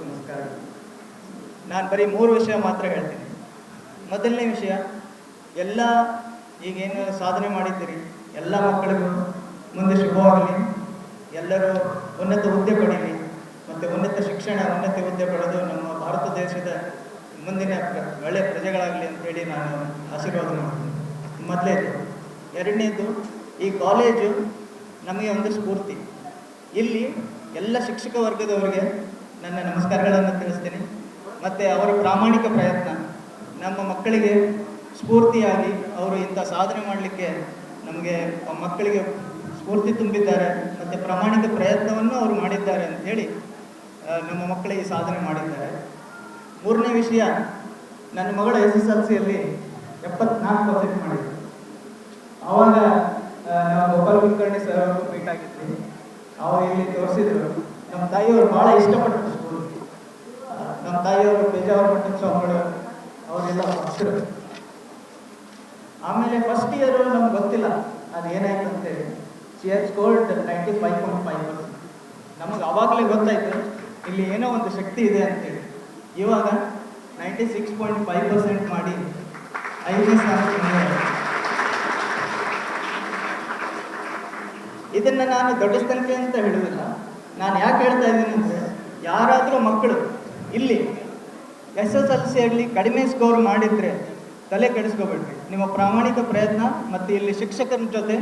ನಮಸ್ಕಾರ. ನಾನು ಬರೀ 3 ವಿಷಯ ಮಾತ್ರ ಹೇಳ್ತೀನಿ. ಮೊದಲನೇ ವಿಷಯ, ಎಲ್ಲ ಈಗೇನು ಸಾಧನೆ ಮಾಡಿದ್ದೀರಿ ಎಲ್ಲ ಮಕ್ಕಳಿಗೂ ಮುಂದೆ ಶುಭವಾಗಲಿ. ಎಲ್ಲರೂ ಉನ್ನತ ಹುದ್ದೆ ಪಡೀಲಿ ಮತ್ತು ಉನ್ನತ ಶಿಕ್ಷಣ, ಉನ್ನತ ಹುದ್ದೆ ಪಡೆದು ನಮ್ಮ ಭಾರತ ದೇಶದ ಮುಂದಿನ ಒಳ್ಳೆಯ ಪ್ರಜೆಗಳಾಗಲಿ ಅಂತೇಳಿ ನಾನು ಆಶೀರ್ವಾದ ಮಾಡ್ತೀನಿ. ಮೊದಲೇದು. ಎರಡನೇದು, ಈ ಕಾಲೇಜು ನಮಗೆ ಒಂದು ಸ್ಫೂರ್ತಿ. ಇಲ್ಲಿ ಎಲ್ಲ ಶಿಕ್ಷಕ ವರ್ಗದವರಿಗೆ ನನ್ನ ನಮಸ್ಕಾರಗಳನ್ನು ತಿಳಿಸ್ತೀನಿ. ಮತ್ತು ಅವರ ಪ್ರಾಮಾಣಿಕ ಪ್ರಯತ್ನ ನಮ್ಮ ಮಕ್ಕಳಿಗೆ ಸ್ಫೂರ್ತಿಯಾಗಿ ಅವರು ಇಂಥ ಸಾಧನೆ ಮಾಡಲಿಕ್ಕೆ ನಮಗೆ ಮಕ್ಕಳಿಗೆ ಸ್ಫೂರ್ತಿ ತುಂಬಿದ್ದಾರೆ ಮತ್ತು ಪ್ರಾಮಾಣಿಕ ಪ್ರಯತ್ನವನ್ನು ಅವರು ಮಾಡಿದ್ದಾರೆ ಅಂಥೇಳಿ ನಮ್ಮ ಮಕ್ಕಳಿಗೆ ಸಾಧನೆ ಮಾಡಿದ್ದಾರೆ. ಮೂರನೇ ವಿಷಯ, ನನ್ನ ಮಗಳು SSLCಯಲ್ಲಿ 74% ಮಾಡಿದ್ರು. ಆವಾಗ ನಾವು ಗೋಪಾಲ್ ಕುಲಕರ್ಣಿ ಸರ್ ಅವರು ಮೀಟ್ ಆಗಿದ್ವಿ. ಅವರು ಇಲ್ಲಿ ತೋರಿಸಿದ್ರು. ನಮ್ಮ ತಾಯಿಯವರು ಭಾಳ ಇಷ್ಟಪಟ್ಟರು ಸ್ಕೂಲ್. ನಮ್ಮ ತಾಯಿಯವರು ಬೇಜಾರು ಮಟ್ಟದ ಸ್ವಾಮಿಗಳು ಅವರೆಲ್ಲ ಭಕ್ತರು. ಆಮೇಲೆ ಫಸ್ಟ್ ಇಯರು ನಮ್ಗೆ ಗೊತ್ತಿಲ್ಲ ಅದು ಏನಾಯ್ತು ಅಂತೇಳಿ. She has scored 95.5%. ನಮಗೆ ಆವಾಗಲೇ ಗೊತ್ತಾಯ್ತು ಇಲ್ಲಿ ಏನೋ ಒಂದು ಶಕ್ತಿ ಇದೆ ಅಂತೇಳಿ. ಇವಾಗ 96.5% ಮಾಡಿ 5ನೇ ಸ್ಥಾನಕ್ಕೆ. ಇದನ್ನು ನಾನು ದೊಡ್ಡ ಸಂಖ್ಯೆ ಅಂತ ಹೇಳುವುದಿಲ್ಲ. ನಾನು ಯಾಕೆ ಹೇಳ್ತಾ ಇದ್ದೀನಿ ಅಂದರೆ, ಯಾರಾದರೂ ಮಕ್ಕಳು ಇಲ್ಲಿ SSLC ಆಗಲಿ ಕಡಿಮೆ ಸ್ಕೋರ್ ಮಾಡಿದರೆ ತಲೆ ಕೆಡಿಸ್ಕೋಬೇಡ್ರಿ. ನಿಮ್ಮ ಪ್ರಾಮಾಣಿಕ ಪ್ರಯತ್ನ ಮತ್ತು ಇಲ್ಲಿ ಶಿಕ್ಷಕರ ಜೊತೆ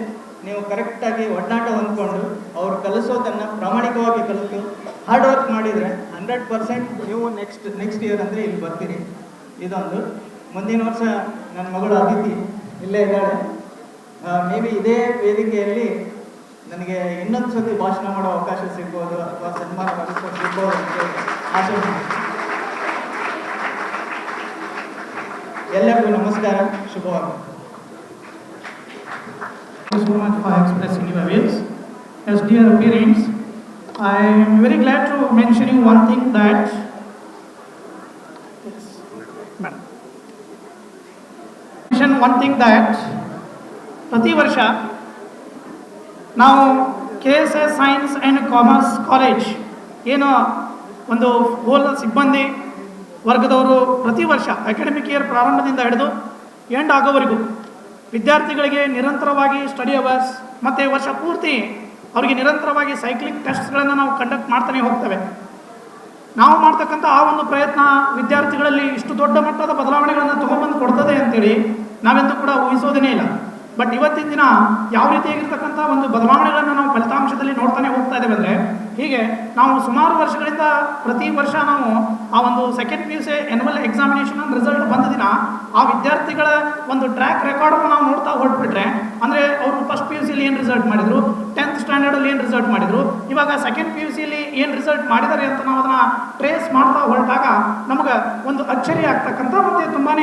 ನೀವು ಕರೆಕ್ಟಾಗಿ ಒಡನಾಟ ಹೊಂದ್ಕೊಂಡು ಅವರು ಕಲಿಸೋದನ್ನು ಪ್ರಾಮಾಣಿಕವಾಗಿ ಕಲಿತು ಹಾರ್ಡ್ ವರ್ಕ್ ಮಾಡಿದರೆ 100% ನೀವು ನೆಕ್ಸ್ಟ್ ಇಯರ್ ಅಂದರೆ ಇಲ್ಲಿ ಬರ್ತೀರಿ. ಇದೊಂದು. ಮುಂದಿನ ವರ್ಷ ನನ್ನ ಮಗಳು ಅದಿತಿ ಇಲ್ಲೇ ಇದ್ದಾಳೆ. ಮೇ ಬಿ ಇದೇ ವೇದಿಕೆಯಲ್ಲಿ ನನಗೆ ಇನ್ನೊಂದು ಸತಿ ಭಾಷಣ ಮಾಡೋ ಅವಕಾಶ ಸಿಗ್ಬೋದು ಅಥವಾ ಸನ್ಮಾನ ಸಿಗ್ಬೋದು ಅಂತ ಆಶೆ ಮಾಡ್ತೀನಿ. ಎಲ್ಲರಿಗೂ ನಮಸ್ಕಾರ, ಶುಭವಾಗಲಿ. Thank you so much for expressing your views. As dear parents, I am very glad to mention you one thing that mention one thing that ಪ್ರತಿ ವರ್ಷ ನಾವು KSS science and commerce college ಏನು ಒಂದು ಹೋಲ್ ಸಿಬ್ಬಂದಿ ವರ್ಗದವರು ಪ್ರತಿ ವರ್ಷ academic year ಪ್ರಾರಂಭದಿಂದ ಹಿಡಿದು ಎಂಡ್ ಆಗೋವರೆಗೂ ವಿದ್ಯಾರ್ಥಿಗಳಿಗೆ ನಿರಂತರವಾಗಿ ಸ್ಟಡಿ ಅವರ್ಸ್ ಮತ್ತು ವರ್ಷ ಪೂರ್ತಿ ಅವರಿಗೆ ನಿರಂತರವಾಗಿ ಸೈಕ್ಲಿಂಗ್ ಟೆಸ್ಟ್ಗಳನ್ನು ನಾವು ಕಂಡಕ್ಟ್ ಮಾಡ್ತಾನೆ ಹೋಗ್ತೇವೆ. ನಾವು ಮಾಡ್ತಕ್ಕಂಥ ಆ ಒಂದು ಪ್ರಯತ್ನ ವಿದ್ಯಾರ್ಥಿಗಳಲ್ಲಿ ಇಷ್ಟು ದೊಡ್ಡ ಮಟ್ಟದ ಬದಲಾವಣೆಗಳನ್ನು ತೊಗೊಂಬಂದು ಕೊಡ್ತದೆ ಅಂತೇಳಿ ನಾವೆಂದೂ ಕೂಡ ಊಹಿಸೋದೇ ಇಲ್ಲ. ಬಟ್ ಇವತ್ತಿನ ದಿನ ಯಾವ ರೀತಿಯಾಗಿರ್ತಕ್ಕಂಥ ಒಂದು ಬದಲಾವಣೆಗಳನ್ನು ನಾವು ಫಲಿತಾಂಶದಲ್ಲಿ ನೋಡ್ತಾನೆ ಹೋಗ್ತಾ ಇದ್ದೇವೆ ಅಂದರೆ, ಹೀಗೆ ನಾವು ಸುಮಾರು ವರ್ಷಗಳಿಂದ ಪ್ರತಿ ವರ್ಷ ನಾವು ಆ ಒಂದು second PUC annual examination result ಬಂದ ದಿನ ಆ ವಿದ್ಯಾರ್ಥಿಗಳ ಒಂದು ಟ್ರ್ಯಾಕ್ ರೆಕಾರ್ಡನ್ನು ನಾವು ನೋಡ್ತಾ ಹೊರಟ್ಬಿಟ್ರೆ, ಅಂದರೆ ಅವರು ಫಸ್ಟ್ PUCಲಿ ಏನು ರಿಸಲ್ಟ್ ಮಾಡಿದರು, 10th ಸ್ಟ್ಯಾಂಡರ್ಡಲ್ಲಿ ಏನು ರಿಸಲ್ಟ್ ಮಾಡಿದರು, ಇವಾಗ ಸೆಕೆಂಡ್ PUCಲಿ ಏನು ರಿಸಲ್ಟ್ ಮಾಡಿದ್ದಾರೆ ಅಂತ ನಾವು ಅದನ್ನು ಟ್ರೇಸ್ ಮಾಡ್ತಾ ಹೊರಟಾಗ ನಮಗೆ ಒಂದು ಅಚ್ಚರಿ ಆಗ್ತಕ್ಕಂಥ ಮತ್ತು ತುಂಬಾ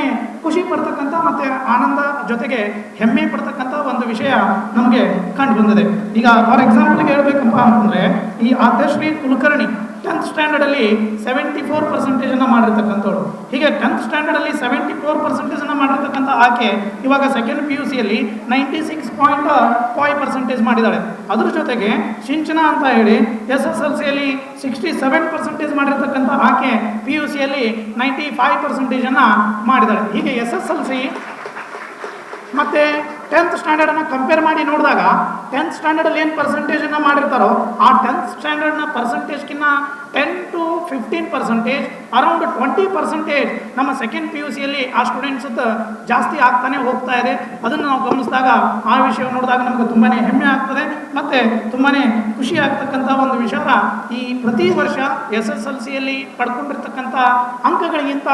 ಖುಷಿ ಪಡ್ತಕ್ಕಂಥ ಮತ್ತು ಆನಂದ ಜೊತೆಗೆ ಹೆಮ್ಮೆ ಪಡ್ತಕ್ಕಂಥ ಒಂದು ವಿಷಯ ನಮಗೆ ಕಂಡು ಬಂದಿದೆ. ಈಗ ಫಾರ್ ಎಕ್ಸಾಂಪಲ್ಗೆ ಹೇಳಬೇಕಪ್ಪ ಅಂತಂದರೆ, ಈ ಆದ್ಯಶ್ರೀ ಕುಲಕರ್ಣಿ 10th ಸ್ಟ್ಯಾಂಡರ್ಡಲ್ಲಿ 74% ಮಾಡಿರ್ತಕ್ಕಂಥವ್ರು. ಹೀಗೆ 10th ಸ್ಟ್ಯಾಂಡರ್ಡಲ್ಲಿ 74% ಮಾಡಿರ್ತಕ್ಕಂಥ ಆಕೆ ಇವಾಗ ಸೆಕೆಂಡ್ PUCಯಲ್ಲಿ 96.5% ಮಾಡಿದ್ದಾಳೆ. ಅದ್ರ ಜೊತೆಗೆ ಸಿಂಚನ ಅಂತ ಹೇಳಿ SSLCಯಲ್ಲಿ 67% ಮಾಡಿರ್ತಕ್ಕಂಥ ಆಕೆ PUCಯಲ್ಲಿ 95% ಮಾಡಿದ್ದಾಳೆ. ಹೀಗೆ SSLC ಮತ್ತು 10th ಸ್ಟ್ಯಾಂಡರ್ಡನ್ನು ಕಂಪೇರ್ ಮಾಡಿ ನೋಡಿದಾಗ 10th ಸ್ಟ್ಯಾಂಡರ್ಡಲ್ಲಿ ಏನು ಪರ್ಸೆಂಟೇಜನ್ನು ಮಾಡಿರ್ತಾರೋ ಆ 10th ಸ್ಟ್ಯಾಂಡರ್ಡ್ನ ಪರ್ಸೆಂಟೇಜ್ಗಿನ್ನ 10 to 15%, ಅರೌಂಡ್ 20% ನಮ್ಮ ಸೆಕೆಂಡ್ PUCಯಲ್ಲಿ ಆ ಸ್ಟೂಡೆಂಟ್ಸದ್ದು ಜಾಸ್ತಿ ಆಗ್ತಾನೆ ಹೋಗ್ತಾ ಇದೆ. ಅದನ್ನು ನಾವು ಗಮನಿಸಿದಾಗ ಆ ವಿಷಯ ನೋಡಿದಾಗ ನಮಗೆ ತುಂಬಾ ಹೆಮ್ಮೆ ಆಗ್ತದೆ ಮತ್ತು ತುಂಬಾ ಖುಷಿ ಆಗ್ತಕ್ಕಂಥ ಒಂದು ವಿಚಾರ. ಈ ಪ್ರತಿ ವರ್ಷ SSLCಯಲ್ಲಿ ಪಡ್ಕೊಂಡಿರ್ತಕ್ಕಂಥ ಅಂಕಗಳಿಗಿಂತ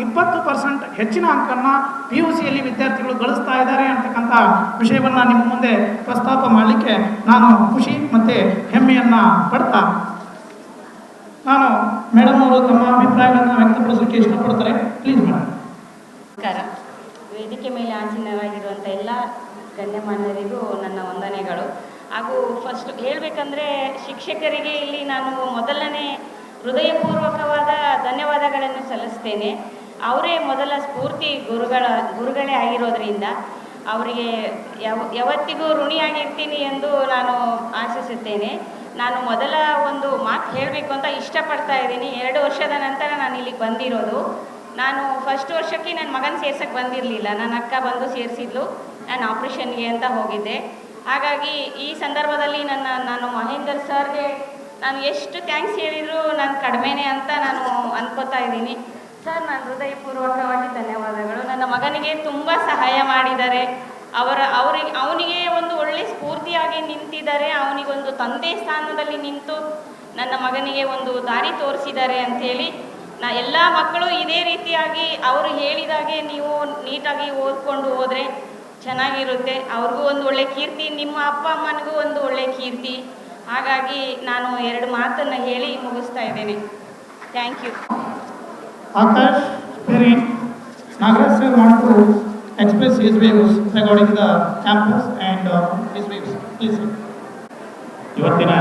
20% ಹೆಚ್ಚಿನ ಅಂಕವನ್ನು PUCಯಲ್ಲಿ ವಿದ್ಯಾರ್ಥಿಗಳು ಗಳಿಸ್ತಾ ಇದ್ದಾರೆ ಅಂತಕ್ಕಂಥ ವಿಷಯವನ್ನು ನಿಮ್ಮ ಮುಂದೆ ಪ್ರಸ್ತಾಪ ಮಾಡಲಿಕ್ಕೆ ನಾನು ಖುಷಿ ಮತ್ತು ಹೆಮ್ಮೆಯನ್ನು ಪಡ್ತಾ, ನಾನು ಮೇಡಮ್ ಅವರು ತಮ್ಮ ಅಭಿಪ್ರಾಯಗಳನ್ನು ವ್ಯಕ್ತಪಡಿಸಲಿಕ್ಕೆ ಇಷ್ಟಪಡ್ತಾರೆ. Please madam. ನಮಸ್ಕಾರ. ವೇದಿಕೆ ಮೇಲೆ ಆಸೀನರಾಗಿರುವಂಥ ಎಲ್ಲ ಗಣ್ಯಮಾನ್ಯರಿಗೂ ನನ್ನ ವಂದನೆಗಳು. ಹಾಗೂ ಫಸ್ಟ್ ಹೇಳಬೇಕಂದ್ರೆ ಶಿಕ್ಷಕರಿಗೆ ಇಲ್ಲಿ ನಾನು ಮೊದಲನೇ ಹೃದಯಪೂರ್ವಕವಾದ ಧನ್ಯವಾದಗಳನ್ನು ಸಲ್ಲಿಸ್ತೇನೆ. ಅವರೇ ಮೊದಲ ಸ್ಫೂರ್ತಿ ಗುರುಗಳೇ ಆಗಿರೋದ್ರಿಂದ ಅವರಿಗೆ ಯಾವತ್ತಿಗೂ ಋಣಿಯಾಗಿರ್ತೀನಿ ಎಂದು ನಾನು ಆಶಿಸುತ್ತೇನೆ. ನಾನು ಮೊದಲ ಒಂದು ಮಾತು ಹೇಳಬೇಕು ಅಂತ ಇಷ್ಟಪಡ್ತಾ ಇದ್ದೀನಿ. 2 ವರ್ಷದ ನಂತರ ನಾನು ಇಲ್ಲಿಗೆ ಬಂದಿರೋದು. ನಾನು ಫಸ್ಟ್ ವರ್ಷಕ್ಕೆ ನನ್ನ ಮಗನ ಸೇರ್ಸಕ್ಕೆ ಬಂದಿರಲಿಲ್ಲ, ನನ್ನ ಅಕ್ಕ ಬಂದು ಸೇರಿಸಿದ್ಲು. ನಾನು ಆಪ್ರೇಷನ್ಗೆ ಅಂತ ಹೋಗಿದ್ದೆ. ಹಾಗಾಗಿ ಈ ಸಂದರ್ಭದಲ್ಲಿ ನಾನು ಮಹೇಂದರ್ ಸರ್ಗೆ ನಾನು ಎಷ್ಟು ಥ್ಯಾಂಕ್ಸ್ ಹೇಳಿದರೂ ನಾನು ಕಡಿಮೆನೇ ಅಂತ ನಾನು ಅನ್ಕೋತಾ ಇದ್ದೀನಿ. ಸರ್, ನಾನು ಹೃದಯಪೂರ್ವಕವಾಗಿ ಧನ್ಯವಾದಗಳು. ನನ್ನ ಮಗನಿಗೆ ತುಂಬ ಸಹಾಯ ಮಾಡಿದ್ದಾರೆ. ಅವನಿಗೆ ಒಂದು ಒಳ್ಳೆ ಸ್ಫೂರ್ತಿಯಾಗಿ ನಿಂತಿದ್ದಾರೆ. ಅವನಿಗೊಂದು ತಂದೆ ಸ್ಥಾನದಲ್ಲಿ ನಿಂತು ನನ್ನ ಮಗನಿಗೆ ಒಂದು ದಾರಿ ತೋರಿಸಿದ್ದಾರೆ ಅಂಥೇಳಿ ಎಲ್ಲ ಮಕ್ಕಳು ಇದೇ ರೀತಿಯಾಗಿ ಅವರು ಹೇಳಿದಾಗೆ ನೀವು ನೀಟಾಗಿ ಓದ್ಕೊಂಡು ಹೋದರೆ ಚೆನ್ನಾಗಿರುತ್ತೆ. ಅವ್ರಿಗೂ ಒಂದು ಒಳ್ಳೆ ಕೀರ್ತಿ, ನಿಮ್ಮ ಅಪ್ಪ ಅಮ್ಮನಿಗೂ ಒಂದು ಒಳ್ಳೆ ಕೀರ್ತಿ. ಹಾಗಾಗಿ ನಾನು 2 ಮಾತನ್ನು ಹೇಳಿ ಮುಗಿಸ್ತಾ ಇದ್ದೇನೆ. Thank you. Akash, parent, Nagaraj sir want to express his views regarding the campus and his views. Please sir. ಇವತ್ತಿನ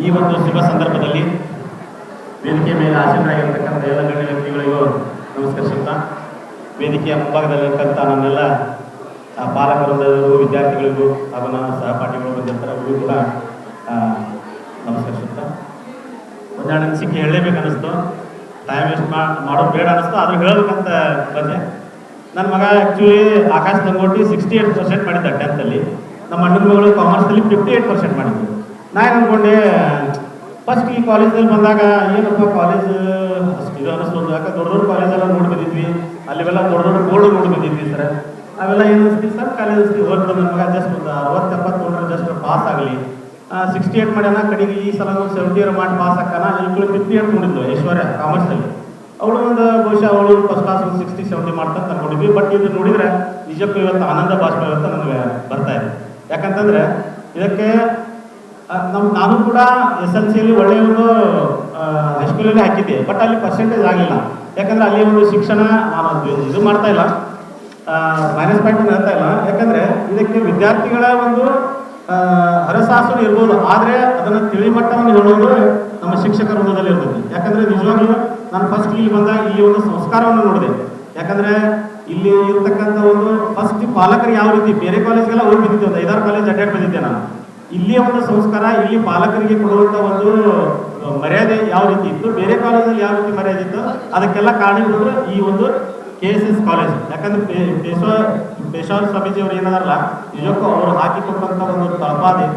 ಈ ಒಂದು ಶುಭ ಸಂದರ್ಭದಲ್ಲಿ ವೇದಿಕೆ ಮೇಲೆ ಆಸೀನರಾಗಿರ್ತಕ್ಕಂಥ ಎಲ್ಲ ಗಣ್ಯ ವ್ಯಕ್ತಿಗಳಿಗೂ ನಮಸ್ಕರಿಸುತ್ತಾ, ವೇದಿಕೆಯ ಮುಂಭಾಗದಲ್ಲಿರ್ತಕ್ಕಂಥ ನನ್ನೆಲ್ಲ ಪಾಲಕರೊಂದಿಗೂ ವಿದ್ಯಾರ್ಥಿಗಳಿಗೂ ಹಾಗೂ ನನ್ನ ಸಹಪಾಠಿಗಳು ಬಂದಿರ್ತಾರೆ ಅವರಿಗೂ ಕೂಡ ನಮಸ್ಕರಿಸುತ್ತಾ, ಒಂದೆರಡು ಅನಿಸಿಕೆ ಹೇಳಲೇಬೇಕು ಅನ್ನಿಸ್ತು. ಟೈಮ್ ವೇಸ್ಟ್ ಮಾಡೋದು ಬೇಡ ಅನ್ನಿಸ್ತು, ಆದರೂ ಹೇಳಬೇಕಂತ ಬಂದೆ. ನನ್ನ ಮಗ ಆ್ಯಕ್ಚುಲಿ ಆಕಾಶ್ ತಂಗೋಟಿ 68% ಮಾಡಿದ್ದ 10th. ನಮ್ಮ ಅಣ್ಣನ ಮಗಳು ಕಾಮರ್ಸಲ್ಲಿ 58% ಮಾಡಿದ್ದು. ನಾನು ಅಂದ್ಕೊಂಡೆ ಫಸ್ಟ್ ಈ ಕಾಲೇಜಲ್ಲಿ ಬಂದಾಗ ಏನಪ್ಪ ಕಾಲೇಜ್ ಅಷ್ಟು ಇದು ಅನ್ನಿಸ್ಬೋದು. ಯಾಕೆ ದೊಡ್ಡ ದೊಡ್ಡ ಕಾಲೇಜೆಲ್ಲ ನೋಡಿ ಬಂದಿದ್ವಿ, ಅಲ್ಲಿವೆಲ್ಲ ದೊಡ್ಡ ದೊಡ್ಡ ಬೋರ್ಡು ನೋಡಿ ಬಂದಿದ್ವಿ ಸರ್. ಅವೆಲ್ಲ ಏನು ಅನಿಸ್ತೀವಿ ಸರ್, ಕಾಲೇಜ್ ಹೋಗ್ಬಿಟ್ಟು ನನ್ನ ಮಗ ಜಸ್ಟ್ ಒಂದು 60-70 ನೋಡ್ರೆ ಜಸ್ಟ್ ಪಾಸ್ ಆಗಲಿ. 68 ಮಾಡ್ಯಾನ, ಕಡೆಗೆ ಈ ಸಲ 70 ಮಾಡಿ ಪಾಸ್ ಹಾಕಾನ. ಈಗಲೂ 58 ನೋಡಿದ್ಲು ಐಶ್ವರ್ಯ ಕಾಮರ್ಸಲ್ಲಿ. ಅವಳು ಒಂದು ಬಹುಶಃ ಅವಳು ಫಸ್ಟ್ ಕ್ಲಾಸ್ 60-70 ಮಾಡ್ತಂತ ಅಂದ್ಕೊಂಡಿದ್ವಿ. ಬಟ್ ಇದು ನೋಡಿದರೆ ನಿಜಕ್ಕೂ ಇವತ್ತು ಆನಂದ ಭಾಷಣ ಇವತ್ತು ನನಗೆ ಬರ್ತಾ ಇದೆ. ಯಾಕಂತಂದರೆ ಇದಕ್ಕೆ ನಾನು ಕೂಡ SLCಯಲ್ಲಿ ಒಳ್ಳೆಯ ಒಂದು ಹೈಸ್ಕೂಲಲ್ಲಿ ಹಾಕಿದ್ದೆ. ಬಟ್ ಅಲ್ಲಿ ಪರ್ಸೆಂಟೇಜ್ ಆಗಲಿಲ್ಲ. ಯಾಕಂದರೆ ಅಲ್ಲಿ ಒಂದು ಶಿಕ್ಷಣ ನಾನು ಇದು ಮಾಡ್ತಾ ಇಲ್ಲ, ಮೈನಸ್ ಪಾಯಿಂಟ್ ಹೇಳ್ತಾ ಇಲ್ಲ. ಯಾಕಂದರೆ ಇದಕ್ಕೆ ವಿದ್ಯಾರ್ಥಿಗಳ ಒಂದು ಹರಸಾಸನ ಇರ್ಬೋದು, ಆದರೆ ಅದನ್ನು ತಿಳಿಮಟ್ಟವನ್ನು ಹೇಳೋದು ನಮ್ಮ ಶಿಕ್ಷಕರ ವೃಂದದಲ್ಲಿ ಇರ್ತದೆ. ಯಾಕಂದರೆ ನಿಜವಾಗ್ಲೂ ನಾನು ಫಸ್ಟ್ ಇಲ್ಲಿ ಬಂದಾಗ ಇಲ್ಲಿ ಒಂದು ಸಂಸ್ಕಾರವನ್ನು ನೋಡಿದೆ. ಯಾಕಂದರೆ ಇಲ್ಲಿ ಇರ್ತಕ್ಕಂಥ ಒಂದು ಫಸ್ಟ್ ಪಾಲಕರು ಯಾವ ರೀತಿ, ಬೇರೆ ಕಾಲೇಜ್ಗೆಲ್ಲ ಹೋಗಿ ಬಂದಿದ್ದೆ, ಒಂದು 5-6 ಕಾಲೇಜ್ ಅಡ್ಡಾಡಿ ಬಂದಿದ್ದೆ ನಾನು. ಇಲ್ಲಿಯ ಒಂದು ಸಂಸ್ಕಾರ, ಇಲ್ಲಿ ಪಾಲಕರಿಗೆ ಕೊಡುವಂಥ ಒಂದು ಮರ್ಯಾದೆ ಯಾವ ರೀತಿ ಇತ್ತು, ಬೇರೆ ಕಾಲೇಜಲ್ಲಿ ಯಾವ ರೀತಿ ಮರ್ಯಾದೆ ಇತ್ತು, ಅದಕ್ಕೆಲ್ಲ ಕಾರಣಗಳು ಈ ಒಂದು KSS ಕಾಲೇಜ್. ಯಾಕಂದ್ರೆ ಪೇಶ್ವಾರ್ ಸ್ವಾಮೀಜಿ ಅವರು ಏನದಾರಲ್ಲ, ನಿಜಕ್ಕೂ ಅವರು ಹಾಕಿಕೊಟ್ಟಂಥ ಒಂದು ತಳಪಾದೆ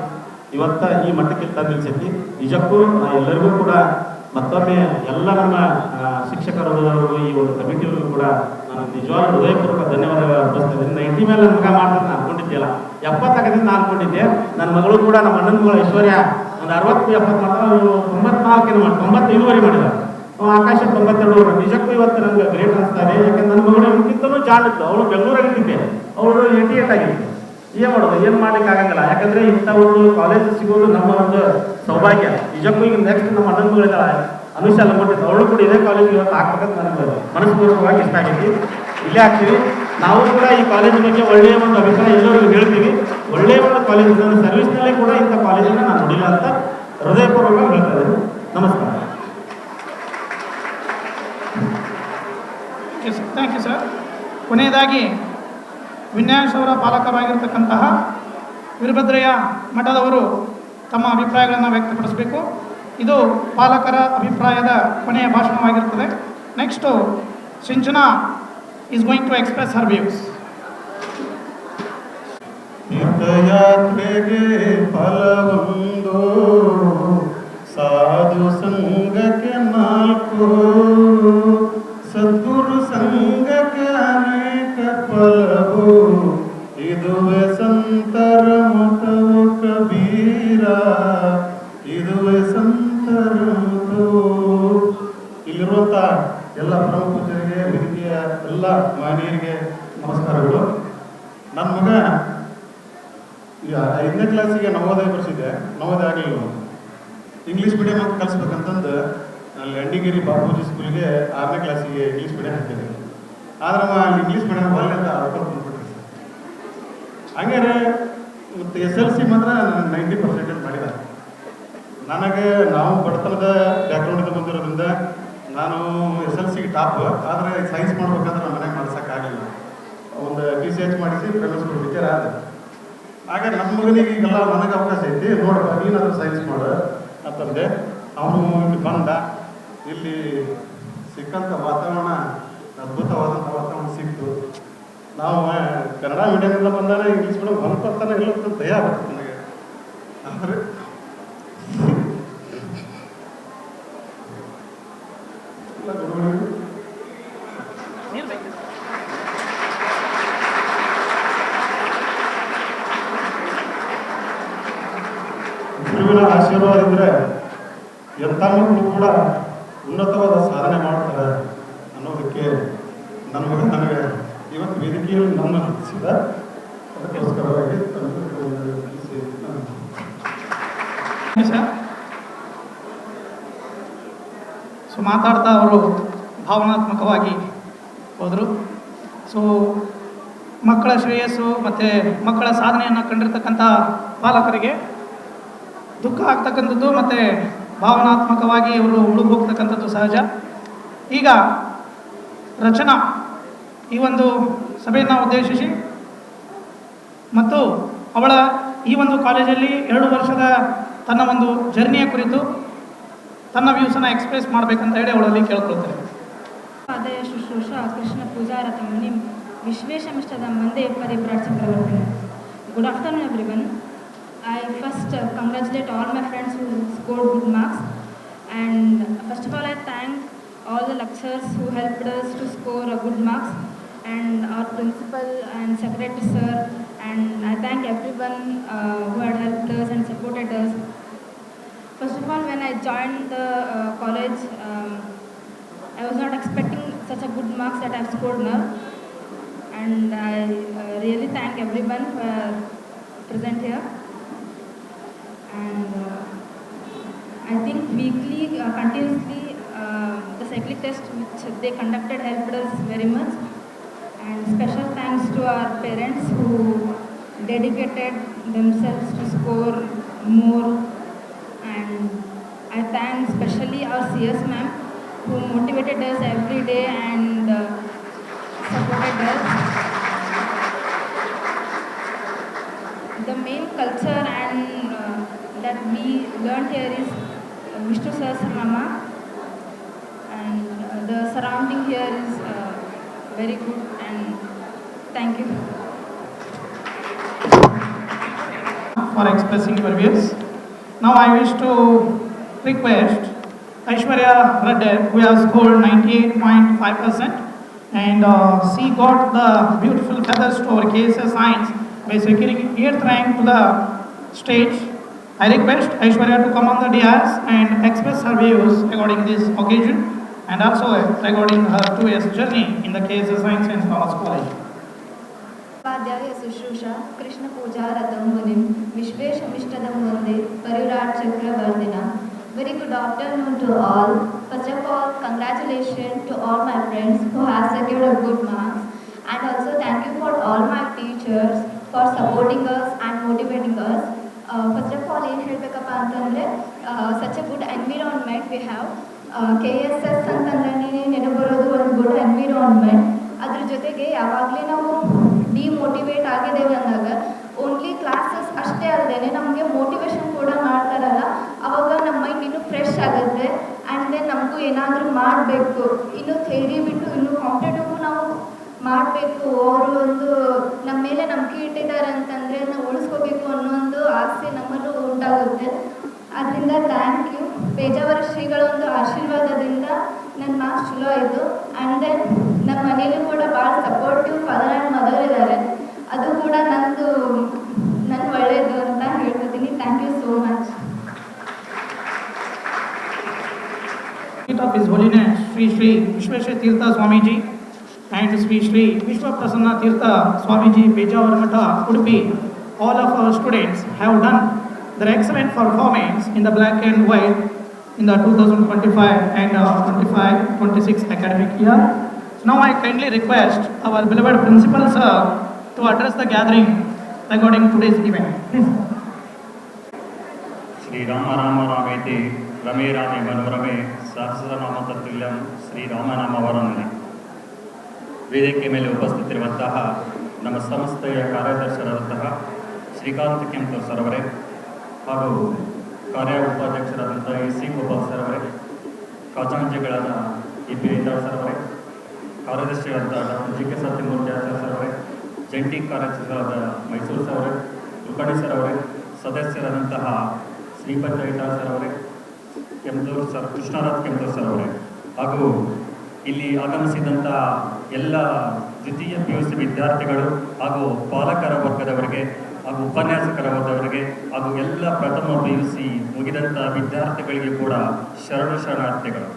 ಇವತ್ತ ಈ ಮಟ್ಟಕ್ಕೆ ತಂದು ನಿಲ್ಸೈತಿ. ನಿಜಕ್ಕೂ ಎಲ್ಲರಿಗೂ ಕೂಡ ಮತ್ತೊಮ್ಮೆ ಎಲ್ಲ ನಮ್ಮ ಶಿಕ್ಷಕರು ಈ ಒಂದು ಕಮಿಟಿಯವ್ರಿಗೂ ಕೂಡ ನಾನು ನಿಜವಾದ ಹೃದಯಪೂರ್ವಕ ಧನ್ಯವಾದಗಳು ಅರ್ಪಿಸ್ತಾ ಇದ್ದೀನಿ. 90 ಮೇಲೆ ನನ್ನ ಮಗ ಮಾಡ್ತಾರೆ ನಾನು ಅನ್ಕೊಂಡಿದ್ದಿಲ್ಲ, 70 ಆಗದಿಂದ ನಾನು ಅನ್ಕೊಂಡಿದ್ದೆ. ನನ್ನ ಮಗಳು ಕೂಡ, ನಮ್ಮ ಅಣ್ಣನ ಮಗಳು ಐಶ್ವರ್ಯ ಒಂದು 60-70 ಮಾಡ್ತಾರೆ, 95 ಮಾಡಿದ. ಆಕಾಶ 92. ನಿಜಕ್ಕೂ ಇವತ್ತು ನನಗೆ ಗ್ರೇಟ್ ಅನಿಸ್ತಾ ಇದೆ. ಯಾಕಂದ್ರೆ ನನ್ನ ಮಗಳು ಇವಕ್ಕಿಂತಲೂ ಜಾಣಿತ್ತು. ಅವಳು ಬೆಂಗಳೂರಾಗಿದ್ದಿದ್ದೆ, ಅವಳು 88 ಆಗಿತ್ತು. ಏನು ಮಾಡೋದು, ಏನು ಮಾಡ್ಲಿಕ್ಕೆ ಆಗಂಗಿಲ್ಲ. ಯಾಕಂದ್ರೆ ಇಂಥ ಒಂದು ಕಾಲೇಜ್ ಸಿಗೋದು ನಮ್ಮ ಒಂದು ಸೌಭಾಗ್ಯ. ನಿಜಕ್ಕೂ ಈಗ ನೆಕ್ಸ್ಟ್ ನಮ್ಮ ಅಣ್ಣನ ಮಗಳಿದ್ದಾಳೆ ಅನುಷಾ ಲಂಗೋಟಿತ್ತು, ಅವಳು ಕೂಡ ಇದೇ ಕಾಲೇಜ್ ಇವತ್ತು ಹಾಕ್ಬೇಕಂತ ನನಗೆ ಮನಸ್ಪೂರ್ವಕವಾಗಿ ಇಷ್ಟ ಆಗೈತಿ. ಇಲ್ಲೇ ಆಗ್ತೀವಿ ನಾವು ಕೂಡ. ಈ ಕಾಲೇಜ್ ಬಗ್ಗೆ ಒಳ್ಳೆಯ ಒಂದು ಅಭಿಪ್ರಾಯ ಎಲ್ಲರಿಗೂ ಹೇಳ್ತೀವಿ. ಒಳ್ಳೆಯ ಒಂದು ಕಾಲೇಜ್, ನನ್ನ ಸರ್ವಿಸ್ನಲ್ಲೇ ಕೂಡ ಇಂಥ ಕಾಲೇಜನ್ನು ನಾನು ನೋಡಿಲ್ಲ ಅಂತ ಹೃದಯಪೂರ್ವಕವಾಗಿ ಹೇಳ್ತಾ ಇದ್ದೀನಿ. ನಮಸ್ಕಾರ. Thank you sir. ಕೊನೆಯದಾಗಿ ವಿನ್ಯಾಸ್ ಅವರ ಪಾಲಕರಾಗಿರ್ತಕ್ಕಂತಹ ವೀರಭದ್ರಯ್ಯ ಮಠದವರು ತಮ್ಮ ಅಭಿಪ್ರಾಯಗಳನ್ನು ವ್ಯಕ್ತಪಡಿಸಬೇಕು. ಇದು ಪಾಲಕರ ಅಭಿಪ್ರಾಯದ ಕೊನೆಯ ಭಾಷಣವಾಗಿರುತ್ತದೆ. Next Sinchana is going to express her views. ತೀರ್ಥಯಾತ್ರೆಗೆ ಫಲವೊಂದು, ಸಾಧು ಸಂಘಕ್ಕೆ 4, ಸದ್ಗುರು ಸಂಘಕ್ಕೆ ಅನೇಕ ಫಲವು, ಇದುವೆ ಸಂತರ ಮತವು ಕಬೀರ, ಇದುವೆ ಸಂತರ ಮತವು. ಇಲ್ಲಿರುವಂಥ ಎಲ್ಲ ಪ್ರಮುಖ ಪೂಜರಿಗೆ, ವೇದಿಕೆಯ ಎಲ್ಲ ಮಾನ್ಯರಿಗೆ ನಮಸ್ಕಾರಗಳು. ನನ್ನ ಮಗ 5ನೇ ಕ್ಲಾಸಿಗೆ ನವೋದಯ ಬರ್ಸಿದ್ದೆ, ನವೋದಯ ಆಗಲಿಲ್ಲ. ಇಂಗ್ಲೀಷ್ ಮೀಡಿಯಮ್ ಅಂತ ಕಲಿಸ್ಬೇಕಂತಂದು ಅಲ್ಲಿ ಅಂಡಿಗೇರಿ ಬಾಪೂಜಿ ಸ್ಕೂಲ್ಗೆ 6ನೇ ಕ್ಲಾಸಿಗೆ ಇಂಗ್ಲೀಷ್ ಮೀಡಿಯಮ್ ಹಾಕಿದ್ದೆ. ಆದ್ರೆ ಅಲ್ಲಿ ಇಂಗ್ಲೀಷ್ ಮೀಡಿಯಮ್ ಒಳ್ಳೆಯಿಂದ ಬಂದ್ಬಿಟ್ರಿ. ಹಂಗಾರೆ ಮತ್ತು SLC ಮಾತ್ರ ನಾನು 90% ಮಾಡಿದ. ನನಗೆ ನಾವು ಬಡತನದ ಬ್ಯಾಕ್ಗ್ರೌಂಡಿಂದ ಬಂದಿರೋದ್ರಿಂದ ನಾನು SLCಗೆ ಟಾಪ್. ಆದರೆ ಸೈನ್ಸ್ ಮಾಡ್ಬೇಕಂದ್ರೆ ನಮ್ಮ ಮನೆಗೆ ಮಾಡ್ಸೋಕ್ಕಾಗಲಿಲ್ಲ. ಒಂದು TCH ಮಾಡಿಸಿ ಪ್ರೈವೇಟ್ ಸ್ಕೂಲ್ ಟೀಚರ್ ಆದ. ಹಾಗೆ ನಮ್ಮ ಮಗನಿಗೆ ಈಗೆಲ್ಲ ನನಗೆ ಅವಕಾಶ ಐತಿ, ನೋಡಪ್ಪ ನೀನಾದರೂ ಸೈನ್ಸ್ ಮಾಡು ಅಂತಂದೆ. ಅವನು ಇಲ್ಲಿ ಬಂದ. ಇಲ್ಲಿ ಸಿಕ್ಕಂಥ ವಾತಾವರಣ ಅದ್ಭುತವಾದಂಥ ವಾತಾವರಣ ಸಿಕ್ತು. ನಾವು ಕನ್ನಡ ಮೀಡಿಯಮಿಂದ ಬಂದಾಗ ಇಂಗ್ಲೀಷ್ ಮೀಡಿಯಮ್ ಬಂದ್ಕೊಡ್ತಾನೆ ಇಲ್ಲ ಅಂತ ಭಯ ಆಗುತ್ತೆ ನನಗೆ. ಆದರೆ ಗುರುವಿನ ಆಶೀರ್ವಾದ ಇದ್ರೆ ಎಂಥ ಮಕ್ಕಳು ಕೂಡ ಉನ್ನತವಾದ ಸಾಧನೆ ಮಾಡ್ತಾರೆ ಅನ್ನೋದಕ್ಕೆ ನನ್ನ ಮಗ ನನಗೆ ಇವತ್ತು ವೇದಿಕೆಯಲ್ಲಿ ನನ್ನ ಹತ್ತಿಸಿದ. ಅದಕ್ಕೋಸ್ಕರವಾಗಿ ಸೊ ಮಾತಾಡ್ತಾ ಅವರು ಭಾವನಾತ್ಮಕವಾಗಿ ಹೋದರು. ಸೊ ಮಕ್ಕಳ ಶ್ರೇಯಸ್ಸು ಮತ್ತು ಮಕ್ಕಳ ಸಾಧನೆಯನ್ನು ಕಂಡಿರ್ತಕ್ಕಂಥ ಪಾಲಕರಿಗೆ ದುಃಖ ಆಗ್ತಕ್ಕಂಥದ್ದು ಮತ್ತು ಭಾವನಾತ್ಮಕವಾಗಿ ಅವರು ಮುಳುಗಿ ಹೋಗ್ತಕ್ಕಂಥದ್ದು ಸಹಜ. ಈಗ ರಚನಾ ಈ ಒಂದು ಸಭೆಯನ್ನು ಉದ್ದೇಶಿಸಿ ಮತ್ತು ಅವಳ ಈ ಒಂದು ಕಾಲೇಜಲ್ಲಿ 2 ವರ್ಷದ ತನ್ನ ಒಂದು ಜರ್ನಿಯ ಕುರಿತು ತನ್ನ ವ್ಯೂಸನ್ನು ಎಕ್ಸ್ಪ್ರೆಸ್ ಮಾಡಬೇಕಂತ ಹೇಳಿ ಅವಳಲ್ಲಿ ಕೇಳ್ಕೊಳ್ತಾರೆ. ಆದಾಯ ಶುಶ್ರೂಷ ಕೃಷ್ಣ ಪೂಜಾರತಮನಿ ವಿಶ್ವೇಶಮಿಷ್ಟದ ಮಂದೆ ಪರಿಭ್ರಾಟ್ ಚಕ್ರವರ್ತಿ. Good afternoon everyone. I first congratulate all my friends who scored good marks, and first of all I thank all the lecturers who helped us to score good marks, and our principal and secretary sir, and I thank everyone who had helped us and supported us. First of all, when I joined the college, I was not expecting such a good marks that I have scored now, and I really thank everyone who are present here. And I think weekly, continuously, the cyclic test which they conducted helped us very much. And special thanks to our parents who dedicated themselves to score more, and I thank especially our CS ma'am who motivated us every day and supported us. The main culture and that we learned here is Vishnu Sahasranama, and the surrounding here is very good, and thank you. For expressing your views. Now I wish to request Aishwarya Reddy, who has scored 98.5%, and she got the beautiful feathers to our KSS Science by securing 8th rank to the stage. I request Aishwarya to come on the dais and express her views regarding this occasion and also regarding her 2 years journey in the KSS Science and Commerce College. Upadhyay शुश्रूषा Krishna Puja रथम Munim विश्वेशमिष्टदम Vande परिव्राट चक्रवर्तिना. Very good afternoon to all. First of all, congratulations to all my friends who have secured a good marks, and also thank you for all my teachers for supporting us and motivating us. First of all, ಏನು ಹೇಳಬೇಕಪ್ಪ ಅಂತಂದರೆ such a good environment we have. KSS ಅಂತಂದ್ರೆ ನೆನಪು ಬರೋದು ಒಂದು good environment. ಅದ್ರ ಜೊತೆಗೆ ಯಾವಾಗಲೇ ನಾವು demotivate ಆಗಿದ್ದೇವೆ ಅಂದಾಗ ಓನ್ಲಿ ಕ್ಲಾಸಸ್ ಅಷ್ಟೇ ಅಲ್ಲದೆ ನಮಗೆ ಮೋಟಿವೇಶನ್ ಕೂಡ ಮಾಡ್ತಾರಲ್ಲ, ಅವಾಗ ನಮ್ಮ ಮೈಂಡ್ ಇನ್ನೂ ಫ್ರೆಶ್ ಆಗುತ್ತೆ. ಆ್ಯಂಡ್ ದೆನ್ ನಮಗೂ ಏನಾದರೂ ಮಾಡಬೇಕು, ಇನ್ನೂ ಥೇರಿ ಬಿಟ್ಟು ಇನ್ನೂ ಕಾಂಪಿಟೇಟಿವ್ ನಾವು ಮಾಡಬೇಕು, ಅವರು ಒಂದು ನಮ್ಮ ಮೇಲೆ ನಂಬಿಕೆ ಇಟ್ಟಿದ್ದಾರೆ ಅಂತಂದರೆ ನಾವು ಉಳಿಸ್ಕೋಬೇಕು ಅನ್ನೋ ಒಂದು ಆಸೆ ನಮ್ಮಲ್ಲೂ ಉಂಟಾಗುತ್ತೆ. ಅದರಿಂದ ಥ್ಯಾಂಕ್ ಯು. ಪೇಜಾವರ ಶ್ರೀಗಳ ಒಂದು ಆಶೀರ್ವಾದದಿಂದ ನನ್ನ ಮಾರ್ಕ್ಸ್ ಚಲೋ ಆಯಿತು. ಆ್ಯಂಡ್ ದೆನ್ ನಮ್ಮ ಮನೇಲಿ ಕೂಡ ಭಾಳ ಸಪೋರ್ಟಿವ್ ಫಾದರ್ ಆ್ಯಂಡ್ ಮದರ್ ಇದ್ದಾರೆ. ಅದು ಕೂಡ ನನ್ನ ಒಳ್ಳೆಯದು ಅಂತ ಹೇಳ್ಕೊತೀನಿ. Thank you so much. Of His Holiness Sri Sri Vishweshwar Tirtha Swamiji and Sri Sri Vishwa Prasanna Tirtha Swamiji, Pejavara Matha, Udupi, all of our students have done their excellent performance in the black and white in the 2025 and 25-26 academic year. Now I kindly request our beloved principal sir to address the gathering regarding today's event. Please. Sri Rama Rama Rameti Rame Rame Manorame ಸಹಸ್ರನಾಮ ತತ್ತುಲ್ಯಂ ಶ್ರೀರಾಮನಾಮ ವರನನೆ. ವೇದಿಕೆ ಮೇಲೆ ಉಪಸ್ಥಿತರಿರುವಂತಹ ನಮ್ಮ ಸಂಸ್ಥೆಯ ಕಾರ್ಯದರ್ಶರಾದಂತಹ Srikanth ಕೆಂಪೂರ್ sir ಅವರೇ, ಹಾಗೂ ಕಾರ್ಯ ಉಪಾಧ್ಯಕ್ಷರಾದಂಥ C Gopal sir ಅವರೇ, ಖಜಾಂಚಿಗಳಾದ P Indra sir ಅವರೇ, ಕಾರ್ಯದರ್ಶಿಗಳಾದ ಡಾಕ್ಟರ್ ಜಿ ಕೆ ಸತ್ಯಮೂರ್ತಿ ಆಚಾರ್ಯ ಸರ್ ಅವರೇ, ಜಂಟಿ ಕಾರ್ಯದರ್ಶಿಗಳಾದ ಮೈಸೂರು ಸರ್ ಅವರೇ, ಕುಲಕರ್ಣಿ ಸರ್ ಅವರೇ, ಸದಸ್ಯರಾದಂತಹ ಶ್ರೀಪಂಚ ಸರ್ ಅವರೇ, ಕೆಂಪೂರು ಸರ್, ಕೃಷ್ಣರಾಜ್ ಕೆಂಪೂರು ಸರ್ ಅವರೇ, ಹಾಗೂ ಇಲ್ಲಿ ಆಗಮಿಸಿದಂಥ ಎಲ್ಲ ದ್ವಿತೀಯ PUC ವಿದ್ಯಾರ್ಥಿಗಳು ಹಾಗೂ ಪಾಲಕರ ವರ್ಗದವರಿಗೆ ಹಾಗೂ ಉಪನ್ಯಾಸಕರ ವರ್ಗದವರಿಗೆ ಹಾಗೂ ಎಲ್ಲ ಪ್ರಥಮ PUC ಮುಗಿದಂಥ ವಿದ್ಯಾರ್ಥಿಗಳಿಗೆ ಕೂಡ ಶರಣಾರ್ಥಿಗಳು.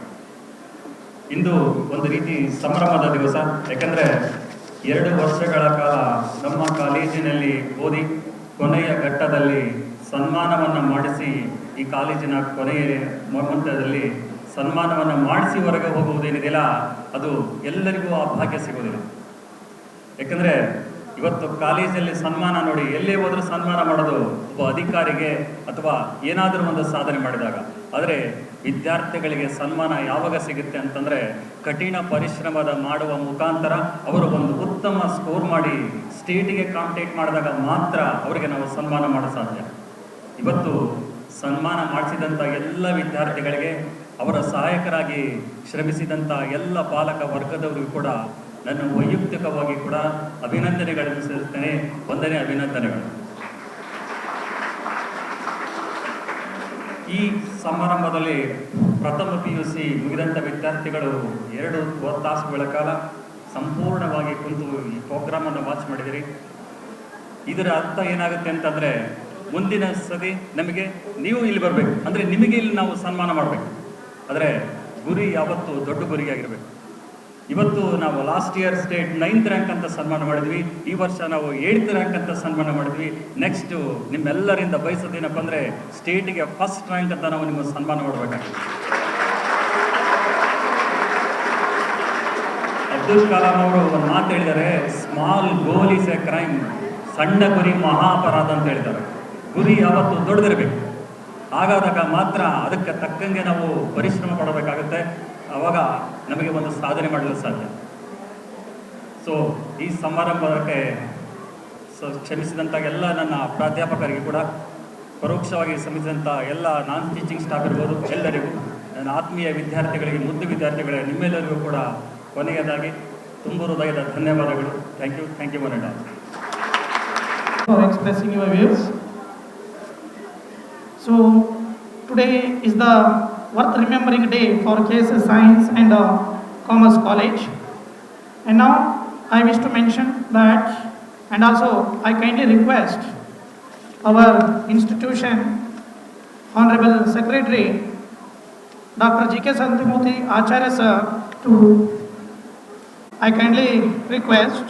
ಇಂದು ಒಂದು ರೀತಿ ಸಂಭ್ರಮದ ದಿವಸ. ಯಾಕಂದರೆ 2 ವರ್ಷಗಳ ಕಾಲ ನಮ್ಮ ಕಾಲೇಜಿನಲ್ಲಿ ಓದಿ ಕೊನೆಯ ಘಟ್ಟದಲ್ಲಿ ಸನ್ಮಾನವನ್ನು ಮಾಡಿಸಿ, ಈ ಕಾಲೇಜಿನ ಕೊನೆಯ ಮೊಮೆಂಟದಲ್ಲಿ ಸನ್ಮಾನವನ್ನು ಮಾಡಿಸಿ ಹೊರಗೆ ಹೋಗುವುದೇನಿದೆಯಲ್ಲ, ಅದು ಎಲ್ಲರಿಗೂ ಆ ಭಾಗ್ಯ ಸಿಗೋದಿಲ್ಲ. ಯಾಕಂದರೆ ಇವತ್ತು ಕಾಲೇಜಲ್ಲಿ ಸನ್ಮಾನ ನೋಡಿ, ಎಲ್ಲೇ ಹೋದರೂ ಸನ್ಮಾನ ಮಾಡೋದು ಒಬ್ಬ ಅಧಿಕಾರಿಗೆ ಅಥವಾ ಏನಾದರೂ ಒಂದು ಸಾಧನೆ ಮಾಡಿದಾಗ. ಆದರೆ ವಿದ್ಯಾರ್ಥಿಗಳಿಗೆ ಸನ್ಮಾನ ಯಾವಾಗ ಸಿಗುತ್ತೆ ಅಂತಂದರೆ ಕಠಿಣ ಪರಿಶ್ರಮದ ಮಾಡುವ ಮುಖಾಂತರ ಅವರು ಒಂದು ಉತ್ತಮ ಸ್ಕೋರ್ ಮಾಡಿ ಸ್ಟೇಟಿಗೆ ಕಾಂಪಿಟೇಟ್ ಮಾಡಿದಾಗ ಮಾತ್ರ ಅವರಿಗೆ ನಾವು ಸನ್ಮಾನ ಮಾಡೋ ಸಾಧ್ಯ. ಇವತ್ತು ಸನ್ಮಾನ ಮಾಡಿಸಿದಂಥ ಎಲ್ಲ ವಿದ್ಯಾರ್ಥಿಗಳಿಗೆ, ಅವರ ಸಹಾಯಕರಾಗಿ ಶ್ರಮಿಸಿದಂಥ ಎಲ್ಲ ಪಾಲಕ ವರ್ಗದವರಿಗೂ ಕೂಡ ನನ್ನ ವೈಯಕ್ತಿಕವಾಗಿ ಕೂಡ ಅಭಿನಂದನೆಗಳನ್ನು ಸಲ್ಲಿಸ್ತೇನೆ. ಒಂದನೇ ಅಭಿನಂದನೆಗಳು. ಈ ಸಮಾರಂಭದಲ್ಲಿ ಪ್ರಥಮ PUC ಮುಗಿದಂಥ ವಿದ್ಯಾರ್ಥಿಗಳು 2 ತಾಸುಗಳ ಕಾಲ ಸಂಪೂರ್ಣವಾಗಿ ಕುಂತು ಈ ಪ್ರೋಗ್ರಾಮನ್ನು ವಾಚ್ ಮಾಡಿದಿರಿ. ಇದರ ಅರ್ಥ ಏನಾಗುತ್ತೆ ಅಂತಂದರೆ, ಮುಂದಿನ ಸತಿ ನಮಗೆ ನೀವು ಇಲ್ಲಿ ಬರಬೇಕು, ಅಂದರೆ ನಿಮಗೆ ಇಲ್ಲಿ ನಾವು ಸನ್ಮಾನ ಮಾಡಬೇಕು. ಆದರೆ ಗುರಿ ಯಾವತ್ತು ದೊಡ್ಡ ಗುರಿಯಾಗಿರಬೇಕು. ಇವತ್ತು ನಾವು last year state 9th rank ಅಂತ ಸನ್ಮಾನ ಮಾಡಿದ್ವಿ, ಈ ವರ್ಷ ನಾವು 8th ರ್ಯಾಂಕ್ ಅಂತ ಸನ್ಮಾನ ಮಾಡಿದ್ವಿ. ನೆಕ್ಸ್ಟು ನಿಮ್ಮೆಲ್ಲರಿಂದ ಬಯಸೋದೇನಪ್ಪ ಅಂದರೆ ಸ್ಟೇಟಿಗೆ ಫಸ್ಟ್ ರ್ಯಾಂಕ್ ಅಂತ ನಾವು ನಿಮಗೆ ಸನ್ಮಾನ ಮಾಡಬೇಕಾಗಿದೆ. ಅಬ್ದುಲ್ ಕಲಾಂ ಅವರು ಒಂದು ಮಾತು ಹೇಳಿದ್ದಾರೆ, small goal is a crime, ಸಣ್ಣ ಗುರಿ ಮಹಾ ಅಪರಾಧ ಅಂತ ಹೇಳ್ತಾರೆ. ಗುರಿ ಯಾವತ್ತು ದೊಡ್ಡದಿರಬೇಕು. ಹಾಗಾದಾಗ ಮಾತ್ರ ಅದಕ್ಕೆ ತಕ್ಕಂಗೆ ನಾವು ಪರಿಶ್ರಮ ಪಡಬೇಕಾಗುತ್ತೆ. ಆವಾಗ ನಮಗೆ ಒಂದು ಸಾಧನೆ ಮಾಡಲು ಸಾಧ್ಯ. ಸೊ ಈ ಸಮಾರಂಭಕ್ಕೆ ಕ್ಷಮಿಸಿದಂಥ ಎಲ್ಲ ನನ್ನ ಪ್ರಾಧ್ಯಾಪಕರಿಗೆ ಕೂಡ, ಪರೋಕ್ಷವಾಗಿ ಶ್ರಮಿಸಿದಂಥ ಎಲ್ಲ ನಾನ್ ಟೀಚಿಂಗ್ ಸ್ಟಾಫ್ ಇರ್ಬೋದು, ಎಲ್ಲರಿಗೂ, ನನ್ನ ಆತ್ಮೀಯ ವಿದ್ಯಾರ್ಥಿಗಳಿಗೆ, ಮುದ್ದು ವಿದ್ಯಾರ್ಥಿಗಳೇ, ನಿಮ್ಮೆಲ್ಲರಿಗೂ ಕೂಡ ಕೊನೆಯದಾಗಿ ತುಂಬ ಹೃದಯದ ಧನ್ಯವಾದಗಳು. ಥ್ಯಾಂಕ್ ಯು ಮರಣ. For expressing your views. So today is the worth remembering day for KSS Science and Commerce College. And now I wish to mention that, and also I kindly request our institution Honorable Secretary Dr. G.K. Santimurthy Acharya sir I kindly request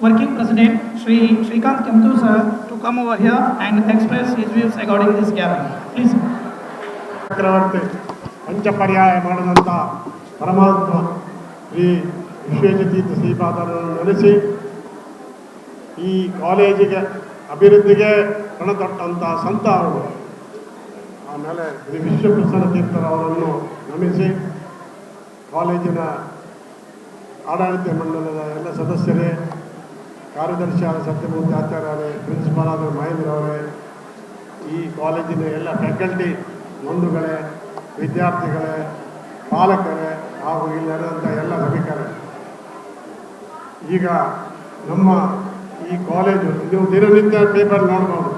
Working President Shri Shrikant Kamtu sir to come over here and express his views regarding this gathering. Please. ಚಕ್ರವರ್ತಿ ಪಂಚಪರ್ಯಾಯ ಮಾಡಿದಂಥ ಪರಮಾತ್ಮ ಶ್ರೀ ವಿಶ್ವೇಶತೀರ್ಥ ಶ್ರೀಪಾದರನ್ನು ನೆಲೆಸಿ ಈ ಕಾಲೇಜಿಗೆ ಅಭಿವೃದ್ಧಿಗೆ ಪಣತೊಟ್ಟಂಥ ಸಂತ ಅವರು. ಆಮೇಲೆ ಶ್ರೀ ವಿಶ್ವಪ್ರಸನ್ನ ತೀರ್ಥರವರನ್ನು ನಮಿಸಿ ಕಾಲೇಜಿನ ಆಡಳಿತ ಮಂಡಲದ ಎಲ್ಲ ಸದಸ್ಯರೇ, ಕಾರ್ಯದರ್ಶಿಯಾದ ಸತ್ಯಮೂರ್ತಿ ಆಚಾರ್ಯರೇ, ಪ್ರಿನ್ಸಿಪಾಲ್ ಆದ ಮಹೇಂದ್ರ ಅವರೇ, ಈ ಕಾಲೇಜಿನ ಎಲ್ಲ ಫ್ಯಾಕಲ್ಟಿ ಬಂಧುಗಳೇ, ವಿದ್ಯಾರ್ಥಿಗಳೇ, ಪಾಲಕರೇ ಹಾಗೂ ಇಲ್ಲಿ ನಡೆದಂಥ ಎಲ್ಲ ಸಭಿಕರೇ, ಈಗ ನಮ್ಮ ಈ ಕಾಲೇಜು ನೀವು ದಿನನಿತ್ಯ ಪೇಪರ್ ನೋಡ್ಬೋದು,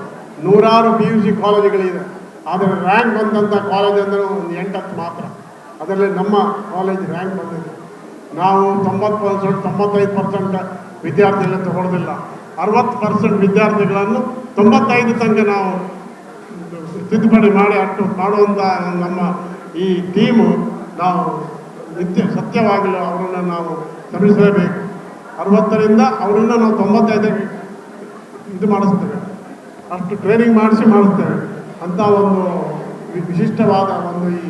ನೂರಾರು PUC ಕಾಲೇಜುಗಳಿದೆ. ಆದರೆ ರ್ಯಾಂಕ್ ಬಂದಂಥ ಕಾಲೇಜ್ ಅಂದರೆ ಒಂದು 8-10 ಮಾತ್ರ. ಅದರಲ್ಲಿ ನಮ್ಮ ಕಾಲೇಜ್ ರ್ಯಾಂಕ್ ಬಂದಿದೆ. ನಾವು 90%, 95% ವಿದ್ಯಾರ್ಥಿಗಳನ್ನು ತಗೊಳ್ಳೋದಿಲ್ಲ. 60% ವಿದ್ಯಾರ್ಥಿಗಳನ್ನು 95 ತನಕ ನಾವು ತಿದ್ದುಪಡಿ ಮಾಡಿ ಅಷ್ಟು ಮಾಡುವಂಥ ನಮ್ಮ ಈ ಟೀಮು ನಾವು ಸತ್ಯವಾಗಲು ಅವರನ್ನು ನಾವು ಶ್ರಮಿಸಲೇಬೇಕು. 60ರಿಂದ ಅವರನ್ನು ನಾವು 95 ಇದು ಮಾಡಿಸ್ತೇವೆ, ಅಷ್ಟು ಟ್ರೈನಿಂಗ್ ಮಾಡಿಸ್ತೇವೆ ಅಂತ ಒಂದು ವಿಶಿಷ್ಟವಾದ ಒಂದು ಈ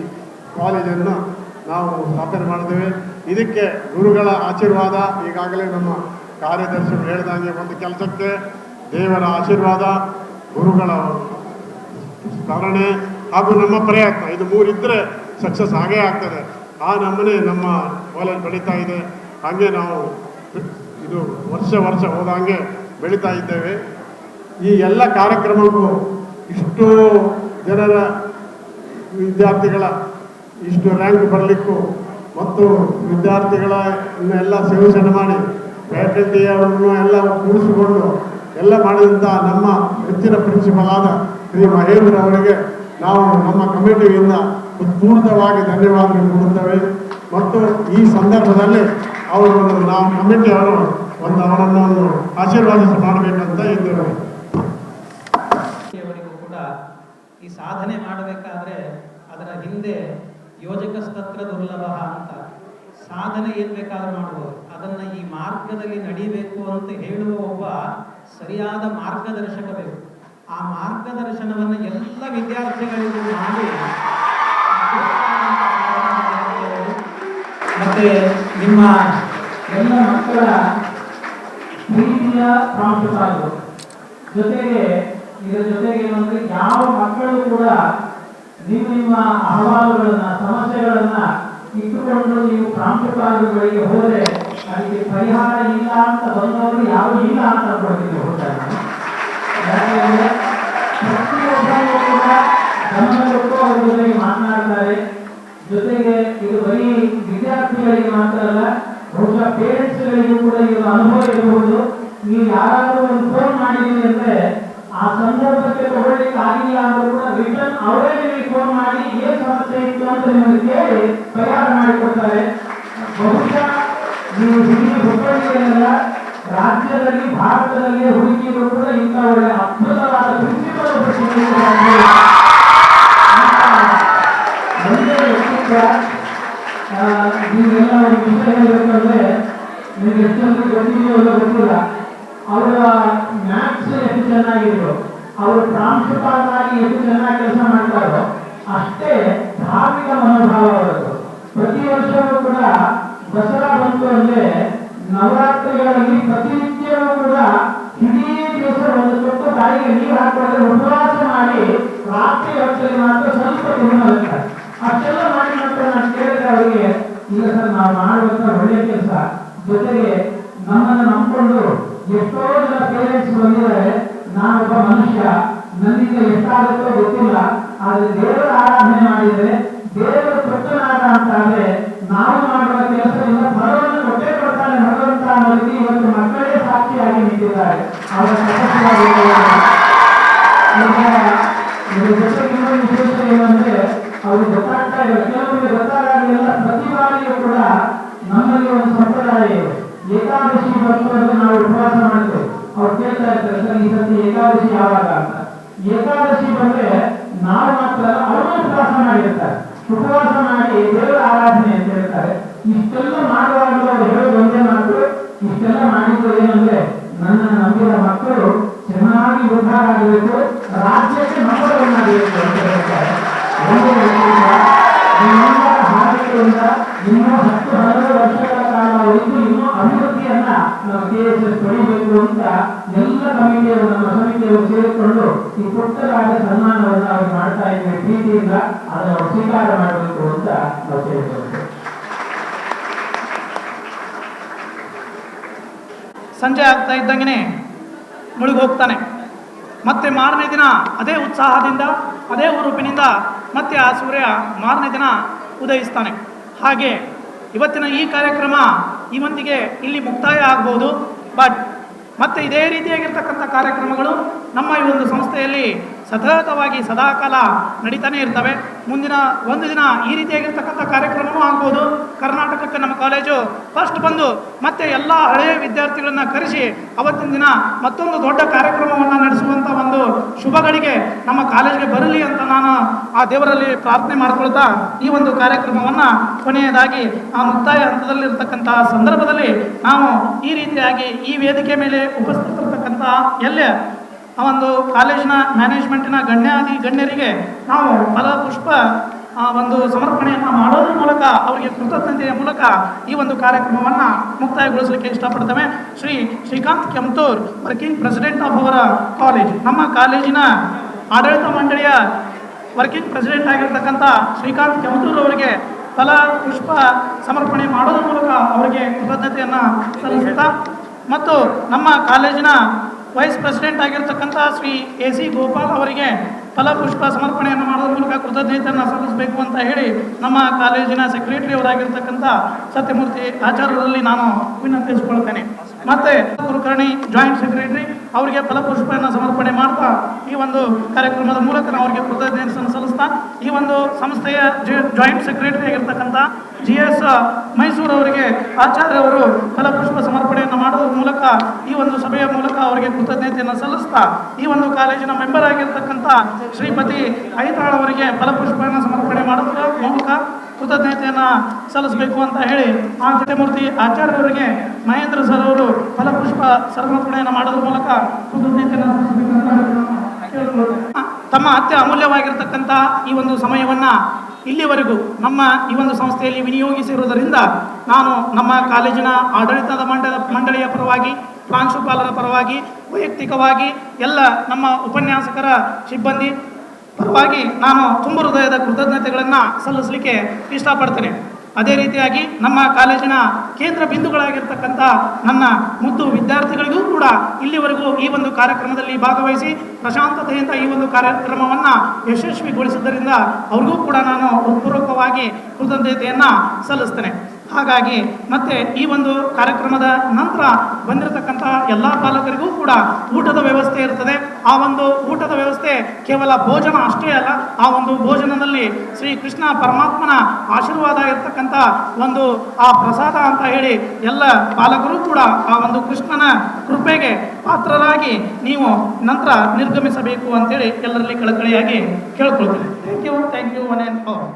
ಕಾಲೇಜನ್ನು ನಾವು ಸ್ಥಾಪನೆ ಮಾಡಿದ್ದೇವೆ. ಇದಕ್ಕೆ ಗುರುಗಳ ಆಶೀರ್ವಾದ, ಈಗಾಗಲೇ ನಮ್ಮ ಕಾರ್ಯದರ್ಶಿಗಳು ಹೇಳಿದಂಗೆ, ಒಂದು ಕೆಲಸಕ್ಕೆ ದೇವರ ಆಶೀರ್ವಾದ, ಗುರುಗಳ ಸ್ಮರಣೆ ಹಾಗೂ ನಮ್ಮ ಪ್ರಯತ್ನ, ಇದು 3 ಇದ್ದರೆ ಸಕ್ಸಸ್ ಆಗೇ ಆಗ್ತದೆ. ಆ ನಮ್ಮನೆ ನಮ್ಮ ಕಾಲೇಜ್ ಬೆಳೀತಾ ಇದೆ. ಹಾಗೆ ನಾವು ಇದು ವರ್ಷ ಹೋದಂಗೆ ಬೆಳೀತಾ ಇದ್ದೇವೆ. ಈ ಎಲ್ಲ ಕಾರ್ಯಕ್ರಮಕ್ಕೂ ಇಷ್ಟು ಜನರ ವಿದ್ಯಾರ್ಥಿಗಳ ಇಷ್ಟು ರ್ಯಾಂಕ್ ಬರಲಿಕ್ಕೂ ಮತ್ತು ವಿದ್ಯಾರ್ಥಿಗಳನ್ನೆಲ್ಲ ಸೇವನೆ ಮಾಡಿ ಫ್ಯಾಕಲ್ಟಿಯವರನ್ನು ಎಲ್ಲ ಕೂಡಿಸಿಕೊಂಡು ಎಲ್ಲ ಮಾಡಿದಂಥ ನಮ್ಮ ಹೆಚ್ಚಿನ ಪ್ರಿನ್ಸಿಪಲ್ ಆದ ಶ್ರೀ ಮಹೇಂದ್ರ ಅವರಿಗೆ ನಾವು ನಮ್ಮ ಕಮಿಟಿಯಿಂದ ಉತ್ಪೂರ್ಣವಾಗಿ ಧನ್ಯವಾದಗಳು ಕೊಡುತ್ತೇವೆ. ಮತ್ತು ಈ ಸಂದರ್ಭದಲ್ಲಿ ಅವರು ನಾವು ಕಮಿಟಿಯವರು ಅವರನ್ನು ಆಶೀರ್ವಾದ ಮಾಡಬೇಕಂತ ಇದ್ದೇವೆ. ಅವರಿಗೂ ಕೂಡ ಈ ಸಾಧನೆ ಮಾಡಬೇಕಾದ್ರೆ ಅದರ ಹಿಂದೆ ಯೋಜಕಸ್ತತ್ರ ದುರ್ಲಭ ಅಂತ, ಸಾಧನೆ ಏನು ಬೇಕಾದ್ರೂ ಮಾಡ್ಬೋದು, ಅದನ್ನು ಈ ಮಾರ್ಗದಲ್ಲಿ ನಡೀಬೇಕು ಅಂತ ಹೇಳುವ ಒಬ್ಬ ಸರಿಯಾದ ಮಾರ್ಗದರ್ಶಕ ಬೇಕು. ಆ ಮಾರ್ಗದರ್ಶನವನ್ನು ಎಲ್ಲ ವಿದ್ಯಾರ್ಥಿಗಳಿಗೂ ಮಾಡಿ ಮತ್ತೆ ನಿಮ್ಮ ಎಲ್ಲ ಮಕ್ಕಳ ಪ್ರೀತಿಯ ಪ್ರಾಂಶುಪಾಲರು ಜೊತೆಗೆ ಇದರ ಜೊತೆಗೆ ಏನಂದ್ರೆ ಯಾವ ಮಕ್ಕಳು ಕೂಡ ನಿಮ್ಮ ಅಹವಾಲುಗಳನ್ನ ಸಮಸ್ಯೆಗಳನ್ನ ಇಟ್ಟುಕೊಂಡು ನೀವು ಪ್ರಾಂಶುಪಾಲರುಗಳಿಗೆ ಹೋದರೆ ಅದಕ್ಕೆ ಪರಿಹಾರ ಇಲ್ಲ ಅಂತ ಬಂದವರು ಯಾವ ಇಲ್ಲ ಅಂತ ಅನ್ಕೊಳ್ತೀವಿ. ಯಾಕೆಂದ್ರೆ ಪ್ರತಿಯೊಬ್ಬರು ಕೂಡ ಗಮನಕ್ಕೂ ಅವ್ರ ಜೊತೆಗೆ ಮಾತನಾಡ್ತಾರೆ. ಜೊತೆಗೆ ಇದು ಬರೀ ವಿದ್ಯಾರ್ಥಿಗಳಿಗೆ ಮಾತ್ರ ಅಲ್ಲ, ಬಹುಶಃ ಪೇರೆಂಟ್ಸ್ಗಳಿಗೂ ಕೂಡ ಇದು ಅನುಭವ ಇರಬಹುದು. ನೀವು ಯಾರಾದರೂ ಒಂದು ಫೋನ್ ಮಾಡಿದ್ದೀವಿ ಅಂದ್ರೆ ಆ ಸಂದರ್ಭಕ್ಕೆ ತಗೊಳ್ಳಿಕ್ಕೆ ಆಗಿಲ್ಲ ಅಂದ್ರೂ ಕೂಡ ರಿಟರ್ನ್ ಅವರೇ ನಿಮಗೆ ಫೋನ್ ಮಾಡಿ ಏನು ಸಮಸ್ಯೆ ಇತ್ತು ಅಂತ ನಿಮಗೆ ಕೇಳಿ ಪರಿಹಾರ ಮಾಡಿಕೊಡ್ತಾರೆ. ಬಹುಶಃ ನೀವು ಹಿರಿಯ ಹುಬ್ಬಳ್ಳಿಯಲ್ಲ, ರಾಜ್ಯದಲ್ಲಿ ಭಾರತದಲ್ಲಿ ಹುಡುಗಿಯರು ಕೂಡ ಇಂಥ ಒಳ್ಳೆ ಅದ್ಭುತವಾದ ಪ್ರಿನ್ಸಿಪಲ್ ನೀವೆಲ್ಲ ಒಂದು ವಿಷಯ ಹೇಳಬೇಕಂದ್ರೆ ನಿಮ್ಗೆ ಎಷ್ಟೊಂದು ಗೊತ್ತಿದೆಯೋ ಗೊತ್ತಿಲ್ಲ, ಅವರ ಮ್ಯಾಥ್ಸ್ ಎಷ್ಟು ಚೆನ್ನಾಗಿದ್ರು, ಅವರು ಪ್ರಾಂಶುಪಾಲರಾಗಿ ಎಷ್ಟು ಚೆನ್ನಾಗಿ ಕೆಲಸ ಮಾಡ್ತಾರೋ ಅಷ್ಟೇ ಧಾರ್ಮಿಕ ಮನೋಭಾವ ಅವರದ್ದು. ಪ್ರತಿ ವರ್ಷವೂ ಕೂಡ ದಸರಾ ಬಂತು ಅಂದ್ರೆ ನವರಾತ್ರಿಗಳಲ್ಲಿ ಪ್ರತಿನಿತ್ಯವೂ ಕೂಡ ಇಡೀ ದಿವಸ ನಾವು ಮಾಡುವಂತ ಒಳ್ಳೆಯ ಕೆಲಸ. ಜೊತೆಗೆ ನಮ್ಮನ್ನು ನಂಬಿಕೊಂಡು ಎಷ್ಟೋ ಜನ ಪೇರೆಂಟ್ಸ್ ಬಂದಿದ್ದಾರೆ, ನಾನೊಬ್ಬ ಮನುಷ್ಯ, ನನ್ನಿಂದ ಎಷ್ಟಾಗುತ್ತೋ ಗೊತ್ತಿಲ್ಲ, ಆದ್ರೆ ದೇವರ ಆರಾಧನೆ ಮಾಡಿದರೆ ದೇವರ ತೃಪ್ತನಾದ ಅಂತಾದ್ರೆ ನಾವು ಮಾಡುವ ಕೆಲಸದಿಂದ ಫಲವನ್ನು ಕೊಟ್ಟೇ ಕೊಡ್ತಾನೆ ಭಗವಂತ ಅನ್ನೋದಕ್ಕೆ ಇವತ್ತು ಮಕ್ಕಳೇ ಸಾಕ್ಷಿಯಾಗಿ ನಿಂತಿದ್ದಾರೆ. ಅವರ ಜೊತೆಗೆ ಇನ್ನೊಂದು ವಿಶೇಷ ಏನಂದ್ರೆ ಅವ್ರಿಗೆ ಗೊತ್ತಾಗ್ತಾ ಇದೆ, ಕೆಲವರಿಗೆ ಗೊತ್ತಾಗಲಿಲ್ಲ. ಪ್ರತಿ ಬಾರಿಯೂ ಕೂಡ ನಮ್ಮಲ್ಲಿ ಒಂದು ಸಂಪ್ರದಾಯ ಇದೆ. ಏಕಾದಶಿ ಬಂದಾಗ ನಾವು ಉಪವಾಸ ಮಾಡ್ತೇವೆ. ಅವ್ರು ಕೇಳ್ತಾ ಇರ್ತಾರೆ, ಸರ್ ಈ ಸತಿ ಏಕಾದಶಿ ಯಾವಾಗ ಅಂತ. ಏಕಾದಶಿ ಬಂದ್ರೆ ನಾವು ಮಾತ್ರ ಅವರು ಉಪವಾಸ ಮಾಡಿರ್ತಾರೆ. ಉಪವಾಸ ಮಾಡಿ ದೇವರ ಆರಾಧನೆ ಅಂತ ಹೇಳ್ತಾರೆ. ಇಷ್ಟೆಲ್ಲ ಮಾಡುವಾಗಲೂ ಅವರು ಹೇಳೋದು ಒಂದೇ ಮಾತು, ಇಷ್ಟೆಲ್ಲ ಮಾಡಿದ್ದು ಏನಂದ್ರೆ ನನ್ನ ನಂಬಿದ ಮಕ್ಕಳು ಚೆನ್ನಾಗಿ ಉದ್ಧಾರ ಆಗಬೇಕು, ರಾಜ್ಯಕ್ಕೆ ನಂಬರನ್ನಾಗಬೇಕು ಅಂತ ಹೇಳ್ತಾರೆ. ಹಾರೈಕೆಯಿಂದ ಇನ್ನೂ 10-12 ವರ್ಷಗಳ ಕಾಲ ಅವರಿಗೂ ಇನ್ನೂ ಅಭಿವೃದ್ಧಿಯನ್ನ ನಾವು KSS ಪಡಿಬೇಕು ಅಂತ ಎಲ್ಲ ಕಮಿಟಿಯವರು ನಮ್ಮ ಸಮಿತಿಯವರು ಸೇರಿಕೊಂಡು ಈ ಪುಟ್ಟದಾದ ಸನ್ಮಾನವನ್ನು ಅವ್ರು ಮಾಡ್ತಾ ಇದ್ದೇವೆ. ಪ್ರೀತಿಯಿಂದ ಅದನ್ನು ಅವರು ಸ್ವೀಕಾರ ಮಾಡಬೇಕು ಅಂತ ನಾವು ಸೇರಿದ್ದೇವೆ. ಸಂಜೆ ಆಗ್ತಾ ಇದ್ದಂಗೆ ಮುಳುಗಿ ಹೋಗ್ತಾನೆ. ಮತ್ತೆ ಮಾರನೇ ದಿನ ಅದೇ ಉತ್ಸಾಹದಿಂದ ಅದೇ ಹುರುಪಿನಿಂದ ಮತ್ತೆ ಆ ಸೂರ್ಯ ಮಾರನೇ ದಿನ ಉದಯಿಸ್ತಾನೆ. ಹಾಗೆ ಇವತ್ತಿನ ಈ ಕಾರ್ಯಕ್ರಮ ಇವತ್ತಿಗೆ ಇಲ್ಲಿ ಮುಕ್ತಾಯ ಆಗ್ಬೋದು. ಬಟ್ ಮತ್ತೆ ಇದೇ ರೀತಿಯಾಗಿರ್ತಕ್ಕಂಥ ಕಾರ್ಯಕ್ರಮಗಳು ನಮ್ಮ ಈ ಒಂದು ಸಂಸ್ಥೆಯಲ್ಲಿ ಸತತವಾಗಿ ಸದಾಕಾಲ ನಡೀತಾನೆ ಇರ್ತವೆ. ಮುಂದಿನ ಒಂದು ದಿನ ಈ ರೀತಿಯಾಗಿರ್ತಕ್ಕಂಥ ಕಾರ್ಯಕ್ರಮವೂ ಆಗ್ಬೋದು. ಕರ್ನಾಟಕಕ್ಕೆ ನಮ್ಮ ಕಾಲೇಜು ಫಸ್ಟ್ ಬಂದು ಮತ್ತೆ ಎಲ್ಲ ಹಳೆಯ ವಿದ್ಯಾರ್ಥಿಗಳನ್ನ ಕರೆಸಿ ಅವತ್ತಿನ ದಿನ ಮತ್ತೊಂದು ದೊಡ್ಡ ಕಾರ್ಯಕ್ರಮವನ್ನು ನಡೆಸುವಂಥ ಒಂದು ಶುಭಗಳಿಗೆ ನಮ್ಮ ಕಾಲೇಜಿಗೆ ಬರಲಿ ಅಂತ ನಾನು ಆ ದೇವರಲ್ಲಿ ಪ್ರಾರ್ಥನೆ ಮಾಡಿಕೊಳ್ತಾ ಈ ಒಂದು ಕಾರ್ಯಕ್ರಮವನ್ನು ಕೊನೆಯದಾಗಿ ಆ ಮುಕ್ತಾಯ ಹಂತದಲ್ಲಿರ್ತಕ್ಕಂಥ ಸಂದರ್ಭದಲ್ಲಿ ನಾವು ಈ ರೀತಿಯಾಗಿ ಈ ವೇದಿಕೆ ಮೇಲೆ ಉಪಸ್ಥಿತರಿರ್ತಕ್ಕಂಥ ಎಲ್ಲೇ ಆ ಒಂದು ಕಾಲೇಜಿನ ಮ್ಯಾನೇಜ್ಮೆಂಟಿನ ಗಣ್ಯರಿಗೆ ನಾವು ಫಲಪುಷ್ಪ ಒಂದು ಸಮರ್ಪಣೆಯನ್ನು ಮಾಡೋದ್ರ ಮೂಲಕ ಅವರಿಗೆ ಕೃತಜ್ಞತೆಯ ಮೂಲಕ ಈ ಒಂದು ಕಾರ್ಯಕ್ರಮವನ್ನು ಮುಕ್ತಾಯಗೊಳಿಸಲಿಕ್ಕೆ ಇಷ್ಟಪಡ್ತೇವೆ. ಶ್ರೀಕಾಂತ್ ಕೆಮ್ತೂರ್, ವರ್ಕಿಂಗ್ ಪ್ರೆಸಿಡೆಂಟ್ ಆಫ್ ಅವರ ಕಾಲೇಜ್, ನಮ್ಮ ಕಾಲೇಜಿನ ಆಡಳಿತ ಮಂಡಳಿಯ ವರ್ಕಿಂಗ್ ಪ್ರೆಸಿಡೆಂಟ್ ಆಗಿರ್ತಕ್ಕಂಥ ಶ್ರೀಕಾಂತ್ ಕೆಮ್ತೂರ್ ಅವರಿಗೆ ಫಲಪುಷ್ಪ ಸಮರ್ಪಣೆ ಮಾಡೋದ್ರ ಮೂಲಕ ಅವರಿಗೆ ಕೃತಜ್ಞತೆಯನ್ನು ಸಲ್ಲಿಸುತ್ತಾ ಮತ್ತು ನಮ್ಮ ಕಾಲೇಜಿನ ವೈಸ್ ಪ್ರೆಸಿಡೆಂಟ್ ಆಗಿರ್ತಕ್ಕಂಥ ಶ್ರೀ AC ಗೋಪಾಲ್ ಅವರಿಗೆ ಫಲಪುಷ್ಪ ಸಮರ್ಪಣೆಯನ್ನು ಮಾಡೋದ್ರ ಮೂಲಕ ಕೃತಜ್ಞತೆಯನ್ನು ಸಲ್ಲಿಸಬೇಕು ಅಂತ ಹೇಳಿ ನಮ್ಮ ಕಾಲೇಜಿನ ಸೆಕ್ರೆಟರಿ ಅವರಾಗಿರ್ತಕ್ಕಂಥ ಸತ್ಯಮೂರ್ತಿ ಆಚಾರ್ಯರಲ್ಲಿ ನಾನು ವಿನಂತಿಸಿಕೊಳ್ತೇನೆ. ಮತ್ತೆ ಕುಲಕರ್ಣಿ ಜಾಯಿಂಟ್ ಸೆಕ್ರೆಟರಿ ಅವರಿಗೆ ಫಲಪುಷ್ಪವನ್ನು ಸಮರ್ಪಣೆ ಮಾಡ್ತಾ ಈ ಒಂದು ಕಾರ್ಯಕ್ರಮದ ಮೂಲಕ ನಾವು ಅವರಿಗೆ ಕೃತಜ್ಞತೆಯನ್ನು ಸಲ್ಲಿಸ್ತಾ ಈ ಒಂದು ಸಂಸ್ಥೆಯ ಜಾಯಿಂಟ್ ಸೆಕ್ರೆಟರಿ ಆಗಿರ್ತಕ್ಕಂಥ GS ಮೈಸೂರು ಅವರಿಗೆ ಆಚಾರ್ಯ ಅವರು ಫಲಪುಷ್ಪ ಸಮರ್ಪಣೆಯನ್ನು ಮಾಡೋದ್ರ ಮೂಲಕ ಈ ಒಂದು ಸಭೆಯ ಮೂಲಕ ಅವರಿಗೆ ಕೃತಜ್ಞತೆಯನ್ನು ಸಲ್ಲಿಸ್ತಾ ಈ ಒಂದು ಕಾಲೇಜಿನ ಮೆಂಬರ್ ಆಗಿರ್ತಕ್ಕಂಥ ಶ್ರೀಪತಿ ಐತಾಳ್ ಅವರಿಗೆ ಫಲಪುಷ್ಪವನ್ನು ಸಮರ್ಪಣೆ ಮಾಡೋದ್ರ ಮೂಲಕ ಕೃತಜ್ಞತೆಯನ್ನು ಸಲ್ಲಿಸಬೇಕು ಅಂತ ಹೇಳಿ ಆ ಸತ್ಯಮೂರ್ತಿ ಆಚಾರ್ಯವರಿಗೆ ಮಹೇಂದ್ರ ಸರ್ ಅವರು ಫಲಪುಷ್ಪ ಸಮರ್ಪಣೆಯನ್ನು ಮಾಡೋದ್ರ ಮೂಲಕ ಕೃತಜ್ಞತೆಯನ್ನು ಸಲ್ಲಿಸಬೇಕು. ತಮ್ಮ ಅತ್ಯಮೂಲ್ಯವಾಗಿರ್ತಕ್ಕಂಥ ಈ ಒಂದು ಸಮಯವನ್ನು ಇಲ್ಲಿವರೆಗೂ ನಮ್ಮ ಈ ಒಂದು ಸಂಸ್ಥೆಯಲ್ಲಿ ವಿನಿಯೋಗಿಸಿರುವುದರಿಂದ ನಾನು ನಮ್ಮ ಕಾಲೇಜಿನ ಆಡಳಿತದ ಮಂಡಳಿಯ ಪರವಾಗಿ, ಪ್ರಾಂಶುಪಾಲರ ಪರವಾಗಿ, ವೈಯಕ್ತಿಕವಾಗಿ ಎಲ್ಲ ನಮ್ಮ ಉಪನ್ಯಾಸಕರ ಸಿಬ್ಬಂದಿ ಪರವಾಗಿ ನಾನು ತುಂಬ ಹೃದಯದ ಕೃತಜ್ಞತೆಗಳನ್ನು ಸಲ್ಲಿಸಲಿಕ್ಕೆ ಇಷ್ಟಪಡ್ತೇನೆ. ಅದೇ ರೀತಿಯಾಗಿ ನಮ್ಮ ಕಾಲೇಜಿನ ಕೇಂದ್ರ ಬಿಂದುಗಳಾಗಿರ್ತಕ್ಕಂಥ ನನ್ನ ಮುದ್ದು ವಿದ್ಯಾರ್ಥಿಗಳಿಗೂ ಕೂಡ ಇಲ್ಲಿವರೆಗೂ ಈ ಒಂದು ಕಾರ್ಯಕ್ರಮದಲ್ಲಿ ಭಾಗವಹಿಸಿ ಪ್ರಶಾಂತತೆಯಿಂದ ಈ ಒಂದು ಕಾರ್ಯಕ್ರಮವನ್ನು ಯಶಸ್ವಿಗೊಳಿಸಿದ್ದರಿಂದ ಅವ್ರಿಗೂ ಕೂಡ ನಾನು ಹೃತ್ಪೂರ್ವಕವಾಗಿ ಕೃತಜ್ಞತೆಯನ್ನು ಸಲ್ಲಿಸ್ತೇನೆ. ಹಾಗಾಗಿ ಮತ್ತೆ ಈ ಒಂದು ಕಾರ್ಯಕ್ರಮದ ನಂತರ ಬಂದಿರತಕ್ಕಂಥ ಎಲ್ಲ ಪಾಲಕರಿಗೂ ಕೂಡ ಊಟದ ವ್ಯವಸ್ಥೆ ಇರ್ತದೆ. ಆ ಒಂದು ಊಟದ ವ್ಯವಸ್ಥೆ ಕೇವಲ ಭೋಜನ ಅಷ್ಟೇ ಅಲ್ಲ, ಆ ಒಂದು ಭೋಜನದಲ್ಲಿ ಶ್ರೀ ಕೃಷ್ಣ ಪರಮಾತ್ಮನ ಆಶೀರ್ವಾದ ಇರ್ತಕ್ಕಂಥ ಒಂದು ಆ ಪ್ರಸಾದ ಅಂತ ಹೇಳಿ ಎಲ್ಲ ಪಾಲಕರು ಕೂಡ ಆ ಒಂದು ಕೃಷ್ಣನ ಕೃಪೆಗೆ ಪಾತ್ರರಾಗಿ ನೀವು ನಂತರ ನಿರ್ಗಮಿಸಬೇಕು ಅಂತೇಳಿ ಎಲ್ಲರಲ್ಲಿ ಕಳಕಳಿಯಾಗಿ ಕೇಳ್ಕೊಳ್ತೀನಿ. Thank you one and all.